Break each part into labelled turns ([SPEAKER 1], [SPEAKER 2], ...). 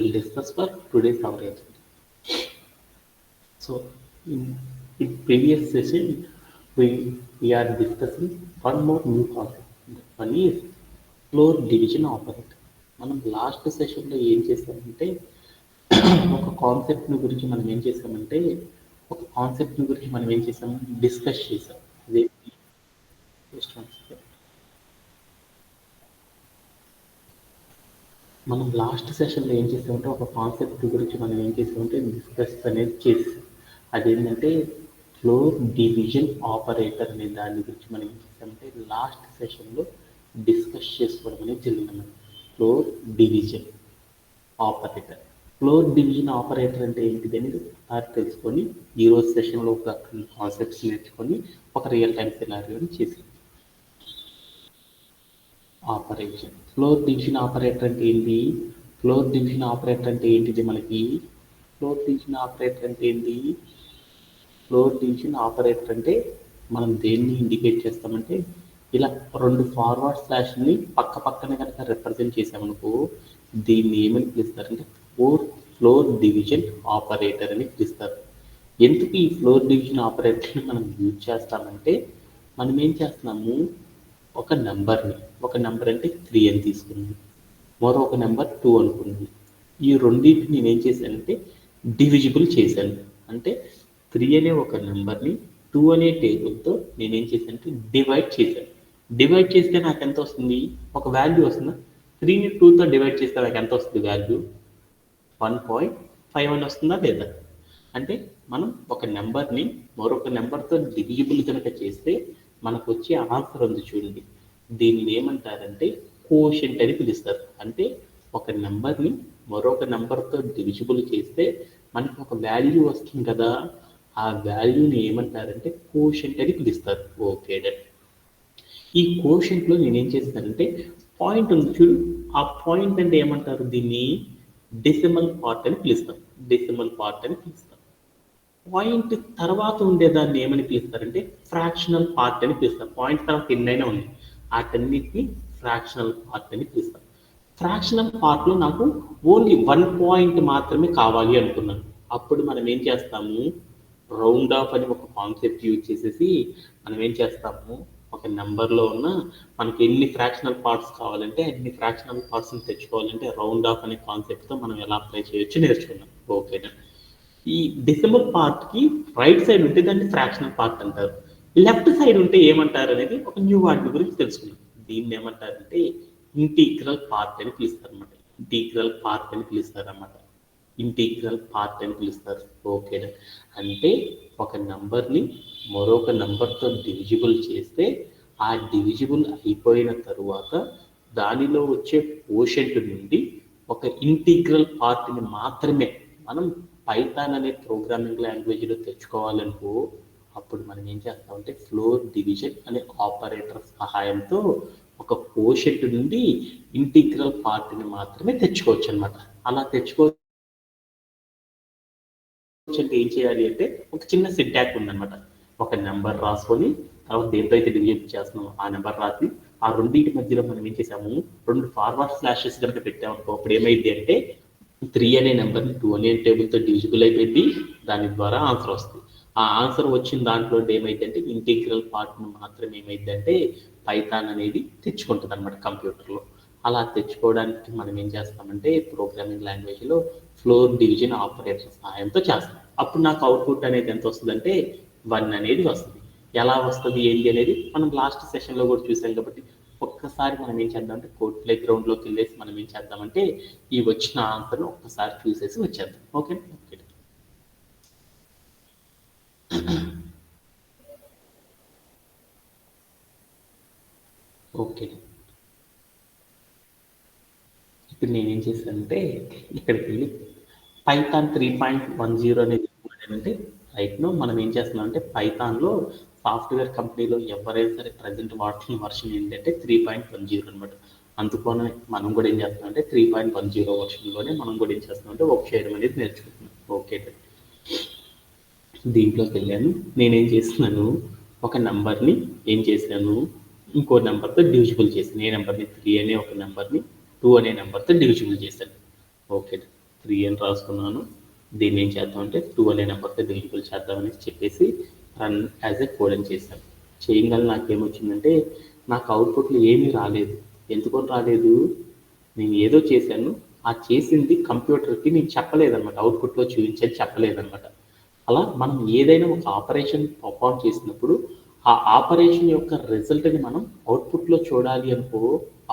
[SPEAKER 1] will discuss for today's our agenda. So, in previous session, we are discussing one more new concept. One is floor division operator. మనం last సెషన్లో ఏం చేసామంటే ఒక కాన్సెప్ట్ని గురించి మనం ఏం చేసామంటే డిస్కస్ చేసాం. అదే మనం లాస్ట్ సెషన్లో ఏం చేసామంటే ఒక కాన్సెప్ట్ గురించి మనం ఏం చేసామంటే డిస్కస్ అనేది చేసాం. అదేంటంటే ఫ్లోర్ డివిజన్ ఆపరేటర్ అనే దాని గురించి మనం ఏం చేసామంటే లాస్ట్ సెషన్లో డిస్కస్ చేసుకోవడం అనేది జరిగిందన్నమాట. Floor division operator. Floor division operator అంటే ఏంటిది అనేది ఒకసారి తెలుసుకొని ఈరోజు సెషన్లో ఒక కాన్సెప్ట్స్ నేర్చుకొని ఒక రియల్ టైం సినారియోని చేసి ఆపరేషన్. ఫ్లోర్ డివిజన్ ఆపరేటర్ అంటే ఏంటి? ఫ్లోర్ డివిజన్ ఆపరేటర్ అంటే ఏంటిది? ఫ్లోర్ డివిజన్ ఆపరేటర్ అంటే మనం దేన్ని ఇండికేట్ చేస్తామంటే ఇలా రెండు ఫార్వర్డ్ స్లాష్ని పక్క పక్కనే కనుక రిప్రజెంట్ చేసామనుకో దీన్ని ఏమని పిలుస్తారంటే ఫ్లోర్ డివిజన్ ఆపరేటర్ అని పిలుస్తారు. ఎందుకు ఈ ఫ్లోర్ డివిజన్ ఆపరేటర్ని మనం యూజ్ చేస్తామంటే మనం ఏం చేస్తున్నాము, ఒక నెంబర్ అంటే 3 అని తీసుకున్నాను, మరొక నెంబర్ 2 అనుకున్నాను. ఈ రెండింటిని నేను ఏం చేశానంటే డివిజిబుల్ చేశాను. అంటే 3 అనే ఒక నెంబర్ని 2 అనే టేబుల్తో నేనేం చేశానంటే డివైడ్ చేస్తే నాకు ఎంత వస్తుంది? ఒక వాల్యూ వస్తుందా? 3ని 2తో డివైడ్ చేస్తే నాకు ఎంత వస్తుంది వాల్యూ? 1.5 అని వస్తుందా లేదా? అంటే మనం ఒక నెంబర్ని మరొక నెంబర్తో డివిజిబుల్ కనుక చేస్తే మనకు వచ్చే ఆన్సర్ ఉంది చూడండి. దీన్ని ఏమంటారంటే కోషెంట్ అని పిలుస్తారు. అంటే ఒక నెంబర్ని మరొక నెంబర్తో డివిజిబుల్ చేస్తే మనకి ఒక వాల్యూ వస్తుంది కదా, ఆ వాల్యూని ఏమంటారంటే కోషెంట్ అని పిలుస్తారు. Okay done. ఈ కోషెంట్లో నేనేం చేస్తానంటే పాయింట్ ఉంది చూడు, ఆ పాయింట్ అంటే ఏమంటారు? దీన్ని డెసిమల్ పార్ట్ అని పిలుస్తాం. పాయింట్ తర్వాత ఉండేదాన్ని ఏమని పిలుస్తారంటే ఫ్రాక్షనల్ పార్ట్ అని పిలుస్తారు. పాయింట్ తర్వాత ఎన్నైనా ఉంది, వాటన్నిటిని ఫ్రాక్షనల్ పార్ట్ అని పిలుస్తాం. ఫ్రాక్షనల్ పార్ట్లో నాకు ఓన్లీ 1 పాయింట్ మాత్రమే కావాలి అనుకున్నాను. అప్పుడు మనం ఏం చేస్తాము, రౌండ్ ఆఫ్ అని ఒక కాన్సెప్ట్ యూజ్ చేసేసి మనం ఏం చేస్తాము, ఒక నెంబర్లో ఉన్న మనకి ఎన్ని ఫ్రాక్షనల్ పార్ట్స్ కావాలంటే అన్ని ఫ్రాక్షనల్ పార్ట్స్ని తెచ్చుకోవాలంటే రౌండ్ ఆఫ్ అనే కాన్సెప్ట్తో మనం ఎలా అప్లై చేయొచ్చు నేర్చుకున్నాం. ఓకేనా? ఈ డెసిమల్ పార్ట్కి రైట్ సైడ్ ఉంటే దాన్ని ఫ్రాక్షనల్ పార్ట్ అంటారు, లెఫ్ట్ సైడ్ ఉంటే ఏమంటారు అనేది ఒక న్యూ వాటి గురించి తెలుసుకున్నాం. దీన్ని ఏమంటారంటే ఇంటిగ్రల్ పార్ట్ అని పిలుస్తారు అన్నమాట. ఓకేనా? అంటే ఒక నంబర్ని మరొక నంబర్తో డివిజిబుల్ చేస్తే ఆ డివిజిబుల్ అయిపోయిన తరువాత దానిలో వచ్చే కోషెంట్ నుండి ఒక ఇంటిగ్రల్ పార్ట్ని మాత్రమే మనం పైథాన్ అనే ప్రోగ్రామింగ్ లాంగ్వేజ్లో తెచ్చుకోవాలనుకో అప్పుడు మనం ఏం చేస్తామంటే ఫ్లోర్ డివిజన్ అనే ఆపరేటర్ సహాయంతో ఒక కోషెంట్ నుండి ఇంటిగ్రల్ పార్ట్ని మాత్రమే తెచ్చుకోవచ్చు అనమాట. అలా తెచ్చుకోవచ్చు అంటే ఏం చేయాలి అంటే ఒక చిన్న సింటాక్స్ ఉందన్నమాట. ఒక నెంబర్ రాసుకొని తర్వాత దేంతో అయితే డివిజన్ చేస్తున్నాం ఆ నెంబర్ రాసి ఆ రెండింటి మధ్యలో మనం ఏం చేసాము, 2 ఫార్వర్డ్ స్లాషెస్ కనుక పెట్టామనుకో అప్పుడు ఏమైంది అంటే 3 అనే నెంబర్ని 2 అనే టేబుల్తో డివిజిబుల్ అయిపోయింది, దాని ద్వారా ఆన్సర్ వస్తుంది. ఆ ఆన్సర్ వచ్చిన దాంట్లో ఏమైందంటే ఇంటిగ్రల్ పార్ట్ని మాత్రమే ఏమైందంటే పైథాన్ అనేది తెచ్చుకుంటుంది అనమాట కంప్యూటర్లో. అలా తెచ్చుకోవడానికి మనం ఏం చేస్తామంటే ప్రోగ్రామింగ్ లాంగ్వేజ్లో ఫ్లోర్ డివిజన్ ఆపరేటర్ సహాయంతో చేస్తాం. అప్పుడు నాకు అవుట్పుట్ అనేది ఎంత వస్తుందంటే 1 అనేది వస్తుంది. ఎలా వస్తుంది ఏంటి అనేది మనం లాస్ట్ సెషన్లో కూడా చూసాం కాబట్టి ఒక్కసారి మనం ఏం చేద్దామంటే కోడ్ ప్లే గ్రౌండ్లోకి వెళ్ళేసి మనం ఏం చేద్దామంటే ఈ వచ్చిన ఆన్సర్ను ఒక్కసారి చూసేసి వచ్చేద్దాం. ఓకే. ఇప్పుడు నేనేం చేశానంటే ఇక్కడికి వెళ్ళి పైథాన్ 3.10 అనేది అంటే రైట్ను మనం ఏం చేస్తున్నాం అంటే పైథాన్లో సాఫ్ట్వేర్ కంపెనీలో ఎవరైనా సరే ప్రజెంట్ వాడుతున్న వర్షన్ ఏంటంటే 3.10 అనమాట. అందుకోనే మనం కూడా ఏం చేస్తున్నాం అంటే 3.10 వర్షన్లోనే మనం కూడా ఏం చేస్తున్నాం అంటే వర్క్ చేయడం అనేది నేర్చుకుంటున్నాం. ఓకే, దీంట్లోకి వెళ్ళాను. నేనేం చేస్తున్నాను, ఒక నెంబర్ని ఏం చేశాను ఇంకో నెంబర్తో డివిజిబుల్ చేశాను. ఏ నెంబర్ని 3 అనే ఒక నెంబర్ని 2 అనే నెంబర్తో డివిజిబుల్ చేశాను. ఓకే, 3 అని రాసుకున్నాను. దీన్ని ఏం చేద్దామంటే 2 అనే నెంబర్తో డివిజిబుల్ చేద్దామని చెప్పేసి రన్ యాజ్ ఎ కోడ్ అని చేశాను. చేయగల నాకేమొచ్చిందంటే నాకు అవుట్పుట్లో ఏమీ రాలేదు. ఎందుకని రాలేదు? నేను ఏదో చేశాను, ఆ చేసింది కంప్యూటర్కి నేను చెప్పలేదన్నమాట, అవుట్పుట్లో చూపించేది చెప్పలేదన్నమాట. అలా మనం ఏదైనా ఒక ఆపరేషన్ పర్ఫామ్ చేసినప్పుడు ఆ ఆపరేషన్ యొక్క రిజల్ట్ని మనం అవుట్పుట్లో చూడాలి అనుకో,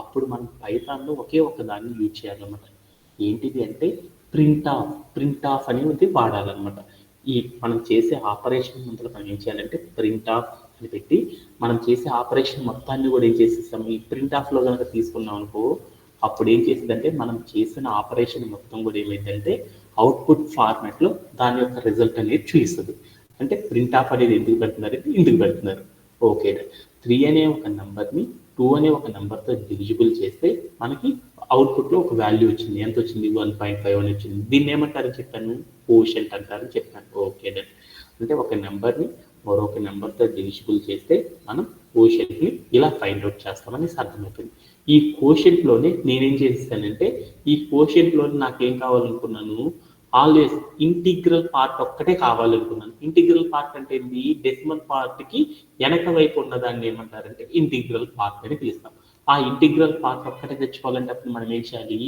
[SPEAKER 1] అప్పుడు మనం పైథాన్లో ఒకే ఒక దాన్ని యూజ్ చేయాలన్నమాట. ఏంటిది అంటే ప్రింట్ ఆఫ్ అనేది వాడాలన్నమాట. ఈ మనం చేసే ఆపరేషన్ ముందు మనం ఏం చేయాలంటే ప్రింట్ ఆఫ్ అని పెట్టి మనం చేసే ఆపరేషన్ మొత్తాన్ని కూడా ఏం చేసేస్తాం, ఈ ప్రింట్ ఆఫ్లో కనుక తీసుకున్నాం అనుకో, అప్పుడు ఏం చేసిందంటే మనం చేసిన ఆపరేషన్ మొత్తం కూడా ఏమైందంటే అవుట్పుట్ ఫార్మాట్లో దాని యొక్క రిజల్ట్ అనేది చూపిస్తుంది. అంటే ప్రింట్ ఆఫ్ అనేది ఎందుకు పెడుతున్నారు, ఎందుకు పెడుతున్నారు. ఓకే, 3 అనే ఒక నెంబర్ని 2 అనే ఒక నెంబర్తో డివిజిబుల్ చేస్తే మనకి అవుట్పుట్లో ఒక వాల్యూ వచ్చింది. ఎంత వచ్చింది? 1.5 అని వచ్చింది. దీన్ని ఏమంటారని చెప్పాను? కోషెంట్ అంటారని చెప్పాను. ఓకే, అంటే ఒక నెంబర్ని మరొక నెంబర్తో డివిజిబుల్ చేస్తే మనం కోషెంట్ని ఇలా ఫైండ్ అవుట్ చేస్తామని అర్థమవుతుంది. ఈ కోషెంట్లోనే నేనేం చేస్తానంటే ఈ కోషెంట్లోనే నాకేం కావాలనుకున్నాను, ఆల్వేస్ ఇంటిగ్రల్ పార్ట్ ఒక్కటే కావాలనుకున్నాను. ఇంటిగ్రల్ పార్ట్ అంటే ఏంటి? డెసిమల్ పార్ట్కి వెనక వైపు ఉన్న దాన్ని ఏమంటారంటే ఇంటిగ్రల్ పార్ట్ అని పిలుస్తాం. ఆ ఇంటిగ్రల్ పార్ట్ ఒక్కటే తెచ్చుకోవాలంటే అప్పుడు మనం ఏం చేయాలి?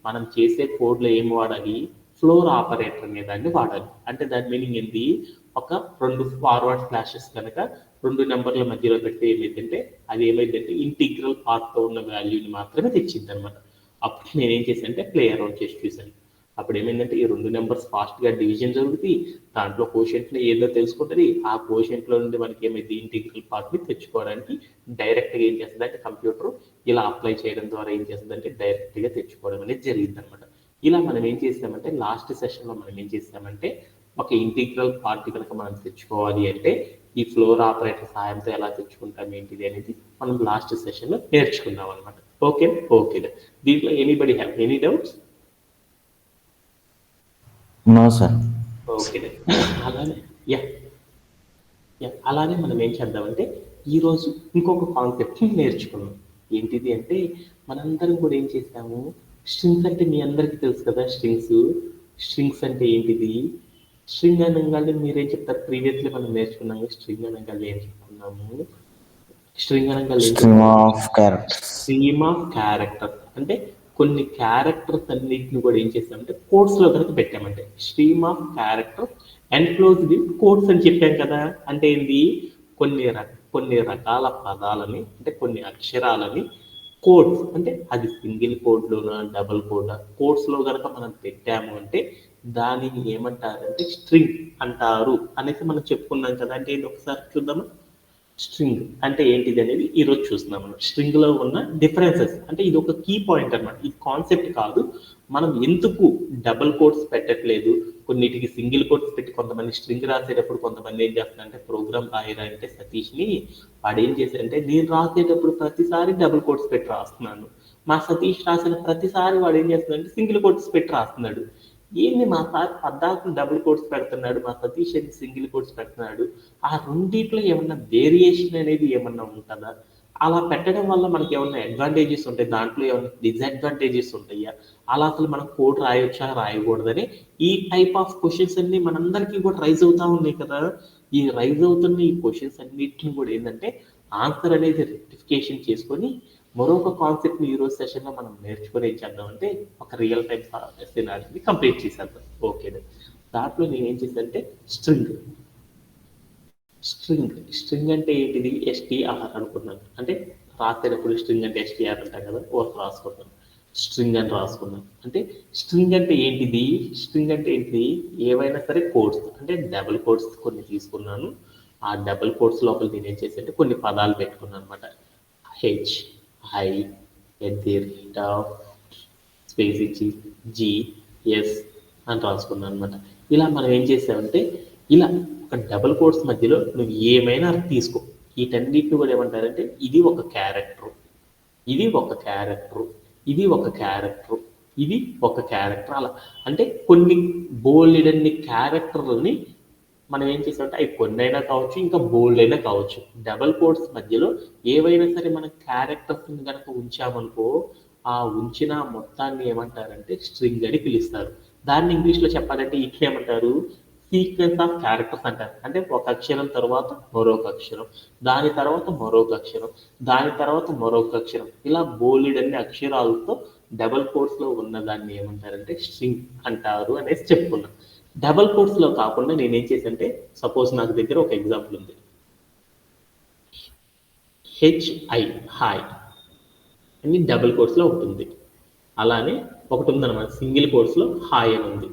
[SPEAKER 1] మనం చేసే కోడ్లో ఏం వాడాలి? ఫ్లోర్ ఆపరేటర్ అనే దాన్ని వాడాలి. అంటే దాని మీనింగ్ ఏంటి? ఒక 2 ఫార్వర్డ్ స్లాషెస్ కనుక 2 నెంబర్ల మధ్యలో పెడితే ఏమైందంటే అది ఏమైందంటే ఇంటిగ్రల్ పార్ట్తో ఉన్న వాల్యూని మాత్రమే తెచ్చింది అనమాట. అప్పుడు నేనేం చేశానంటే ప్లే అరౌండ్ చేసి చూశాను. అప్పుడు ఏమైందంటే ఈ 2 నెంబర్స్ ఫాస్ట్గా డివిజన్ జరుగుతుంది, దాంట్లో కోషెంట్లో ఏదో తెలుసుకుంటుంది. ఆ కోషెంట్లో నుండి మనకి ఏమైంది? ఇంటిగ్రల్ పార్ట్ని తెచ్చుకోవడానికి డైరెక్ట్గా ఏం చేస్తుంది అంటే కంప్యూటర్ ఇలా అప్లై చేయడం ద్వారా ఏం చేస్తుంది అంటే డైరెక్ట్గా తెచ్చుకోవడం అనేది జరిగింది అనమాట. ఇలా మనం ఏం చేసామంటే లాస్ట్ సెషన్లో మనం ఏం చేసామంటే ఒక ఇంటిగ్రల్ పార్ట్ కనుక మనం తెచ్చుకోవాలి అంటే ఈ ఫ్లోర్ ఆపరేటర్ సహాయంతో ఎలా తెచ్చుకుంటాం ఏంటిది అనేది మనం లాస్ట్ సెషన్లో నేర్చుకున్నాం అనమాట. ఓకే ఓకే, దీంట్లో anybody have any doubts?
[SPEAKER 2] No sir.
[SPEAKER 1] Okay, అలానే యా యా అలానే మనం ఏం చేద్దామంటే ఈరోజు ఇంకొక కాన్సెప్ట్ని నేర్చుకున్నాం. ఏంటిది అంటే మనందరం కూడా ఏం చేసాము, స్ట్రింగ్స్ అంటే మీ అందరికీ తెలుసు కదా. స్ట్రింగ్స్ అంటే ఏంటిది? స్ట్రింగ్ అనగానే మీరేం చెప్తారు? ప్రీవియస్లీ మనం నేర్చుకున్నాము స్ట్రింగ్ అనగానే ఏం చెప్పుకున్నాము? స్ట్రింగ్ అనగానే ఏం
[SPEAKER 2] స్ట్రీమ్
[SPEAKER 1] చెప్తాము?
[SPEAKER 2] Of characters.
[SPEAKER 1] Stream of characters అంటే కొన్ని క్యారెక్టర్స్ అన్నిటిని కూడా ఏం చేస్తామంటే కోడ్స్ లో కనుక పెట్టామంటే stream of characters enclosed in codes అని చెప్పాం కదా. అంటే ఏంటి? కొన్ని రకాల పదాలని అంటే కొన్ని అక్షరాలని కోడ్స్ అంటే అది సింగిల్ కోడ్లోనా డబుల్ కోడ్స్లో కనుక మనం పెట్టాము అంటే దానిని ఏమంటారంటే స్ట్రింగ్ అంటారు అనేసి మనం చెప్పుకున్నాం కదా. అంటే ఏంటి ఒకసారి చూద్దామా? స్ట్రింగ్ అంటే ఏంటిది అనేది ఈరోజు చూస్తున్నాం మనం. స్ట్రింగ్లో ఉన్న డిఫరెన్సెస్ అంటే ఇది ఒక కీ పాయింట్ అనమాట. ఇది కాన్సెప్ట్ కాదు. మనం ఎందుకు డబుల్ కోట్స్ పెట్టట్లేదు, కొన్నిటికి సింగిల్ కోట్స్ పెట్టి కొంతమంది స్ట్రింగ్ రాసేటప్పుడు కొంతమంది ఏం చేస్తున్నారంటే ప్రోగ్రామ్ రాయరా అంటే సతీష్ని వాడు ఏం చేశారంటే నేను రాసేటప్పుడు ప్రతిసారి డబుల్ కోట్స్ పెట్టి రాస్తున్నాను, మా సతీష్ రాసిన ప్రతిసారి వాడు ఏం చేస్తున్నాడంటే సింగిల్ కోట్స్ పెట్టి రాస్తున్నాడు. ఏంది మా సార్ పద్దాకు డబుల్ కోట్స్ పెడుతున్నాడు, మా సతీష్ అని సింగిల్ కోట్స్ పెడుతున్నాడు, ఆ రెండిట్లో ఏమన్నా వేరియేషన్ అనేది ఏమన్నా ఉంటుందా? అలా పెట్టడం వల్ల మనకి ఏమన్నా అడ్వాంటేజెస్ ఉంటాయి, దాంట్లో ఏమన్నా డిసడ్వాంటేజెస్ ఉంటాయా? అలా అసలు మనం కోడ్ రాయొచ్చా రాయకూడదని ఈ టైప్ ఆఫ్ క్వశ్చన్స్ అన్ని మనందరికీ కూడా రైజ్ అవుతా ఉన్నాయి కదా. ఈ రైజ్ అవుతున్న ఈ క్వశ్చన్స్ అన్నిటిని కూడా ఏంటంటే ఆన్సర్ అనేది రెక్టిఫికేషన్ చేసుకొని మరొక కాన్సెప్ట్ని ఈరోజు సెషన్లో మనం నేర్చుకొని ఏం చేద్దామంటే ఒక రియల్ టైం సినారీని కంప్లీట్ చేసేద్దాం. ఓకే, దాంట్లో నేను ఏం చేశానంటే స్ట్రింగ్ అంటే ఏంటిది? ఎస్టీఆర్ అనుకున్నాను. అంటే రాసేటప్పుడు స్ట్రింగ్ అంటే ఎస్టీఆర్ అంటాం కదా, ఓర్స్ రాసుకున్నాను స్ట్రింగ్ అని రాసుకున్నాను. అంటే స్ట్రింగ్ అంటే ఏంటిది? స్ట్రింగ్ అంటే ఏంటిది? ఏవైనా సరే కోడ్స్ అంటే డబుల్ కోడ్స్ కొన్ని తీసుకున్నాను. ఆ డబుల్ కోడ్స్ లోపల నేను ఏం చేశానంటే కొన్ని పదాలు పెట్టుకున్నాను అనమాట. H I at the rate of space ఇచ్చి జిఎస్ అని రాసుకున్నాను అనమాట. ఇలా మనం ఏం చేసామంటే ఇలా ఒక డబుల్ కోట్స్ మధ్యలో నువ్వు ఏమైనా తీసుకో, వీటన్నిటిని కూడా ఏమంటారంటే ఇది ఒక క్యారెక్టర్, ఇది ఒక క్యారెక్టర్, ఇది ఒక క్యారెక్టర్, ఇది ఒక క్యారెక్టర్. అలా అంటే కొన్ని బోల్డన్ని క్యారెక్టర్లని మనం ఏం చేసామంటే అవి కొన్ని అయినా కావచ్చు, ఇంకా బోల్డ్ అయినా కావచ్చు. డబల్ కోట్స్ మధ్యలో ఏవైనా సరే మన క్యారెక్టర్స్ని కనుక ఉంచామనుకో, ఆ ఉంచిన మొత్తాన్ని ఏమంటారంటే స్ట్రింగ్ అని పిలుస్తారు. దాన్ని ఇంగ్లీష్లో చెప్పాలంటే ఇట్లా ఏమంటారు, సీక్వెన్స్ ఆఫ్ క్యారెక్టర్స్ అంటారు. అంటే ఒక అక్షరం తర్వాత మరొక అక్షరం, దాని తర్వాత మరొక అక్షరం, దాని తర్వాత మరొక అక్షరం, ఇలా బోలెడన్ని అక్షరాలతో డబల్ కోట్స్ లో ఉన్నదాన్ని ఏమంటారంటే స్ట్రింగ్ అంటారు అనేసి చెప్పుకున్నాం. డబల్ కోట్స్ లో కాకుండా నేనేం చేశానంటే, సపోజ్ నాకు దగ్గర ఒక ఎగ్జాంపుల్ ఉంది, హెచ్ఐ హాయ్ అని డబుల్ కోట్స్ లో ఉంటుంది. అలానే ఒకటి ఉందన్నమాట సింగిల్ కోట్స్ లో హాయ్ అని ఉంది.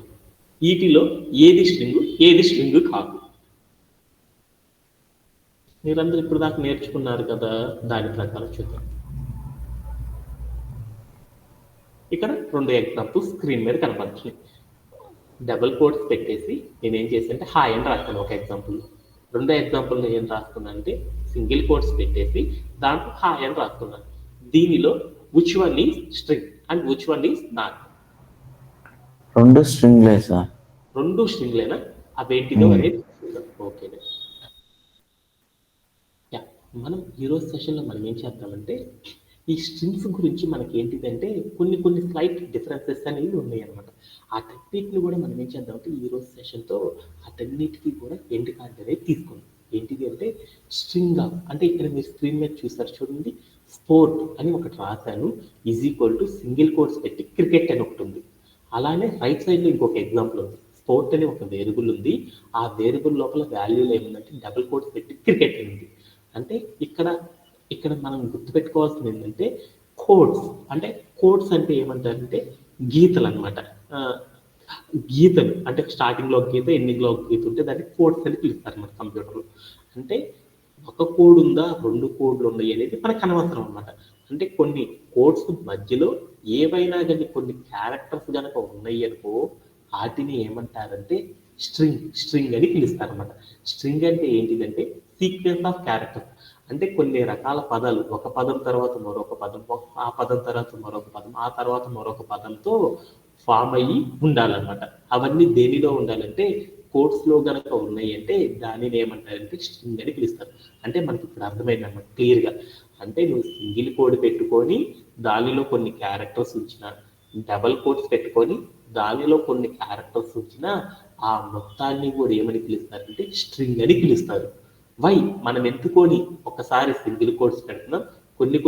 [SPEAKER 1] వీటిలో ఏది స్ట్రింగ్ కాదు. మీరందరూ ఇప్పుడు దాకా నేర్చుకున్నారు కదా, దాని ప్రకారం చూద్దాం. ఇక్కడ 2 ఎగ్జాంపుల్స్ స్క్రీన్ మీద కనపడుతుంది. డబుల్ కోట్స్ పెట్టేసి నేనేం చేశానంటే హాయ్ అని రాస్తాను ఒక ఎగ్జాంపుల్. రెండో ఎగ్జాంపుల్లో ఏం రాస్తున్నాను అంటే సింగిల్ కోట్స్ పెట్టేసి దాంట్లో హాయ్ అని రాస్తున్నాను. దీనిలో which one is string and which one is not?
[SPEAKER 2] రెండు స్ట్రింగ్లే సార్.
[SPEAKER 1] రెండు స్ట్రింగ్లేనా? అవేంటిదో అనేది ఓకే. మనం ఈరోజు సెషన్లో మనం ఏం చేద్దామంటే ఈ స్ట్రింగ్స్ గురించి మనకి ఏంటిదంటే కొన్ని స్లైట్ డిఫరెన్సెస్ అనేవి ఉన్నాయి అనమాట. ఆ టెక్నిక్ని కూడా మనం ఏం చేద్దామంటే ఈరోజు సెషన్తో అటన్నిటికీ కూడా ఎండ్ కార్డ్ అనేది తీసుకుందాం. ఏంటిది అంటే స్ట్రింగ్ అంటే ఇక్కడ మీరు స్క్రీన్ మీద చూసారు చూడండి, స్పోర్ట్ అని ఒకటి రాశాను, is equal to single quotes పెట్టి క్రికెట్ అని ఒకటి ఉంది. అలానే రైట్ సైడ్లో ఇంకొక ఎగ్జాంపుల్ ఉంది, స్పోర్ట్ అని ఒక వేరియబుల్ ఉంది, ఆ వేరియబుల్ లోపల వాల్యూలో ఏముందంటే డబుల్ కోట్స్ పెట్టి క్రికెట్ అని ఉంది. అంటే ఇక్కడ మనం గుర్తుపెట్టుకోవాల్సింది ఏంటంటే కోడ్స్. అంటే కోడ్స్ అంటే ఏమంటారంటే గీతలు అనమాట. గీతలు అంటే స్టార్టింగ్ లో గీత, ఎండింగ్ లో గీత ఉంటే దాన్ని కోడ్స్ అని పిలుస్తారు మన కంప్యూటర్లో. అంటే ఒక కోడ్ ఉందా, 2 కోడ్లు ఉన్నాయి అనేది మనకు అనవసరం అనమాట. అంటే కొన్ని కోడ్స్ మధ్యలో ఏవైనా కానీ కొన్ని క్యారెక్టర్స్ కనుక ఉన్నాయి అనుకో, వాటిని ఏమంటారంటే స్ట్రింగ్ అని పిలుస్తారు అనమాట. స్ట్రింగ్ అంటే ఏంటిదంటే సీక్వెన్స్ ఆఫ్ క్యారెక్టర్స్. అంటే కొన్ని రకాల పదాలు, ఒక పదం తర్వాత మరొక పదం, ఆ పదం తర్వాత మరొక పదం, ఆ తర్వాత మరొక పదంతో ఫామ్ అయ్యి ఉండాలన్నమాట. అవన్నీ దేనిలో ఉండాలంటే కోడ్స్ లో గనక ఉన్నాయి అంటే దానిని ఏమంటారంటే స్ట్రింగ్ అని పిలుస్తారు. అంటే మనకి ఇప్పుడు అర్థమైంది అన్నమాట క్లియర్ గా. అంటే నువ్వు సింగిల్ కోడ్ పెట్టుకొని దానిలో కొన్ని క్యారెక్టర్స్ ఉంచిన, డబల్ కోడ్స్ పెట్టుకొని దానిలో కొన్ని క్యారెక్టర్స్ ఉంచిన, ఆ మొత్తాన్ని కూడా ఏమని పిలుస్తారంటే స్ట్రింగ్ అని పిలుస్తారు. వై మనం ఎందుకొని ఒకసారి సింగిల్ కోడ్స్ పెడుతున్నాం,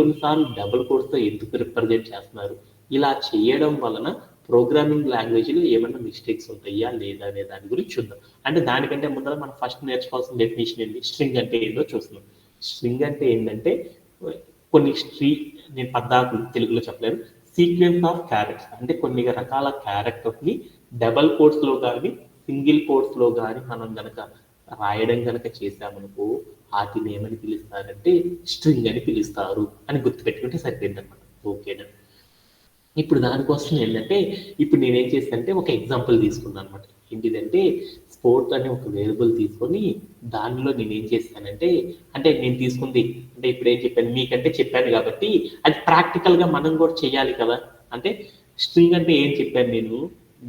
[SPEAKER 1] కొన్నిసార్లు డబుల్ కోడ్స్ తో ఎందుకు రిప్రజెంట్ చేస్తున్నారు? ఇలా చేయడం వలన ప్రోగ్రామింగ్ లాంగ్వేజ్లో ఏమైనా మిస్టేక్స్ ఉంటాయా లేదా అనే దాని గురించి చూద్దాం. అంటే దానికంటే ముందర మనం ఫస్ట్ నేర్చుకోవాల్సిన డెఫినేషన్ ఏంటి, స్ట్రింగ్ అంటే ఏంటో చూస్తున్నాం. స్ట్రింగ్ అంటే ఏంటంటే కొన్ని నేను పద్దాకు తెలుగులో చెప్పలేను, సీక్వెన్స్ ఆఫ్ క్యారెక్టర్స్. అంటే కొన్ని రకాల క్యారెక్టర్స్ ని డబల్ కోడ్స్ లో కానీ సింగిల్ కోడ్స్ లో కానీ మనం గనక రాయడం కనుక చేశామనుకో, వాటిని ఏమని పిలుస్తారంటే స్ట్రింగ్ అని పిలుస్తారు అని గుర్తుపెట్టుకుంటే సరిపోయింది అనమాట. ఓకేనా? ఇప్పుడు దానికోసం ఏంటంటే ఇప్పుడు నేనేం చేస్తానంటే ఒక ఎగ్జాంపుల్ తీసుకున్నాను అనమాట. ఏంటిదంటే స్పోర్ట్ అనే ఒక వేరియబుల్ తీసుకొని దానిలో నేనేం చేస్తానంటే, అంటే నేను తీసుకుంది అంటే ఇప్పుడు ఏం చెప్పాను మీకంటే చెప్పాను కాబట్టి అది ప్రాక్టికల్ గా మనం కూడా చేయాలి కదా. అంటే స్ట్రింగ్ అంటే ఏం చెప్పాను నేను,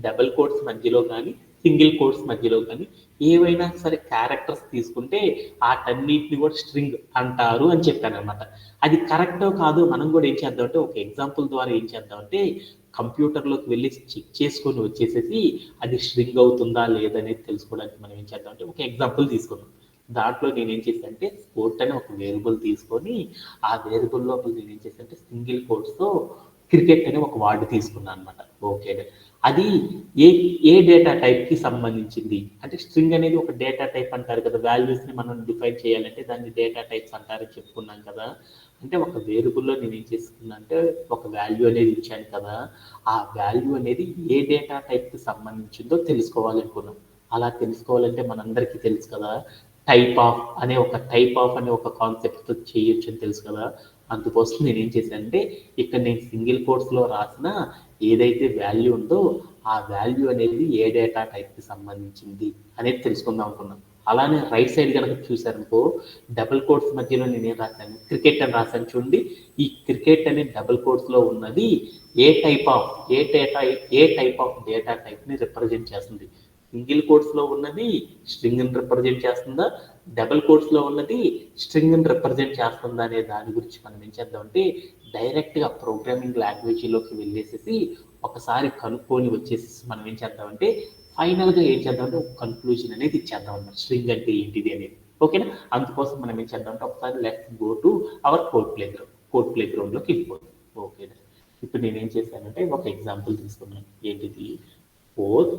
[SPEAKER 1] డబుల్ కోట్స్ మధ్యలో కానీ సింగిల్ కోట్స్ మధ్యలో కానీ ఏవైనా సరే క్యారెక్టర్స్ తీసుకుంటే వాటన్నిటిని కూడా స్ట్రింగ్ అంటారు అని చెప్పాను అనమాట. అది కరెక్టో కాదో మనం కూడా ఏం చేద్దామంటే ఒక ఎగ్జాంపుల్ ద్వారా ఏం చేద్దామంటే కంప్యూటర్లోకి వెళ్ళి చెక్ చేసుకొని వచ్చేసేసి అది స్ట్రింగ్ అవుతుందా లేదనేది తెలుసుకోవడానికి మనం ఏం చేద్దామంటే ఒక ఎగ్జాంపుల్ తీసుకున్నాం. దాంట్లో నేనేం చేశానంటే స్పోర్ట్ అని ఒక వేరియబుల్ తీసుకొని ఆ వేరియబుల్ లోపల నేను ఏం చేశానంటే సింగిల్ కోట్స్తో క్రికెట్ అని ఒక వర్డ్ తీసుకున్నాను అనమాట. ఓకే, అది ఏ డేటా టైప్ కి సంబంధించింది అంటే స్ట్రింగ్ అనేది ఒక డేటా టైప్ అంటారు కదా, వాల్యూస్ ని మనం డిఫైన్ చేయాలంటే దాన్ని డేటా టైప్స్ అంటారని చెప్పుకున్నాం కదా. అంటే ఒక వేరియబుల్లో నేను ఏం చేసుకున్నా అంటే ఒక వాల్యూ అనేది ఇచ్చాను కదా, ఆ వాల్యూ అనేది ఏ డేటా టైప్ కి సంబంధించిందో తెలుసుకోవాలనుకున్నాం. అలా తెలుసుకోవాలంటే మనందరికీ తెలుసు కదా, టైప్ ఆఫ్ అనే ఒక కాన్సెప్ట్ చేయొచ్చు అని తెలుసు కదా. అందుకోసం నేను ఏం చేశానంటే ఇక్కడ నేను సింగిల్ కోట్స్ లో రాసిన ఏదైతే వాల్యూ ఉందో ఆ వాల్యూ అనేది ఏ డేటా టైప్ కి సంబంధించింది అనేది తెలుసుకుందాం అనుకున్నాను. అలానే రైట్ సైడ్ కనుక చూసారనుకో డబుల్ కోట్స్ మధ్యలో నేనేం రాశాను, క్రికెట్ అని రాశాను చూడండి. ఈ క్రికెట్ అనే డబుల్ కోట్స్ లో ఉన్నది ఏ టైప్ ఆఫ్ డేటా టైప్ ని రిప్రజెంట్ చేస్తుంది. సింగిల్ కోట్స్ లో ఉన్నది స్ట్రింగ్ ని రిప్రజెంట్ చేస్తుందా, డబుల్ కోట్స్ లో ఉన్నది స్ట్రింగ్ ని రిప్రజెంట్ చేస్తుందా అనే దాని గురించి మనం ఏం చేద్దామంటే డైరెక్ట్ గా ప్రోగ్రామింగ్ లాంగ్వేజ్ లోకి వెళ్ళేసేసి ఒకసారి కనుక్కొని వచ్చేసి మనం ఏం చేద్దామంటే ఫైనల్గా ఏం చేద్దామంటే ఒక కన్క్లూజన్ అనేది ఇచ్చేద్దాం అన్నమాట, స్ట్రింగ్ అంటే ఏంటిది అనేది. ఓకేనా? అందుకోసం మనం ఏం చేద్దామంటే ఒకసారి let's go to our code ప్లే గ్రౌండ్లోకి వెళ్ళిపోతాం. ఓకేనా? ఇప్పుడు నేనేం చేశానంటే ఒక ఎగ్జాంపుల్ తీసుకున్నాను. ఏంటిది? ఫోర్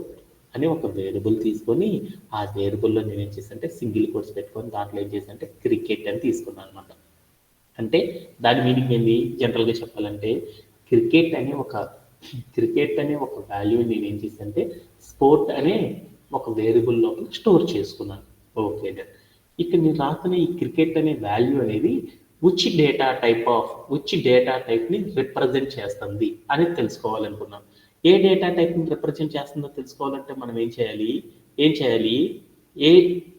[SPEAKER 1] అని ఒక వేరియబుల్ తీసుకొని ఆ వేరియబుల్లో నేను ఏం చేశానంటే సింగిల్ కోట్స్ పెట్టుకొని దాంట్లో ఏం చేశానంటే క్రికెట్ అని తీసుకున్నాను అనమాట. అంటే దాని మీనింగ్ ఏంటి? జనరల్గా చెప్పాలంటే క్రికెట్ అనే ఒక వాల్యూ నేను ఏం చేశానంటే స్పోర్ట్ అనే ఒక వేరియబుల్ లోపల స్టోర్ చేసుకున్నాను. ఓకే, ఇక్కడ నేను రాసిన ఈ క్రికెట్ అనే వాల్యూ అనేది which డేటా టైప్ని రిప్రజెంట్ చేస్తుంది అనేది తెలుసుకోవాలనుకున్నాం. ఏ డేటా టైప్ని రిప్రజెంట్ చేస్తుందో తెలుసుకోవాలంటే మనం ఏం చేయాలి?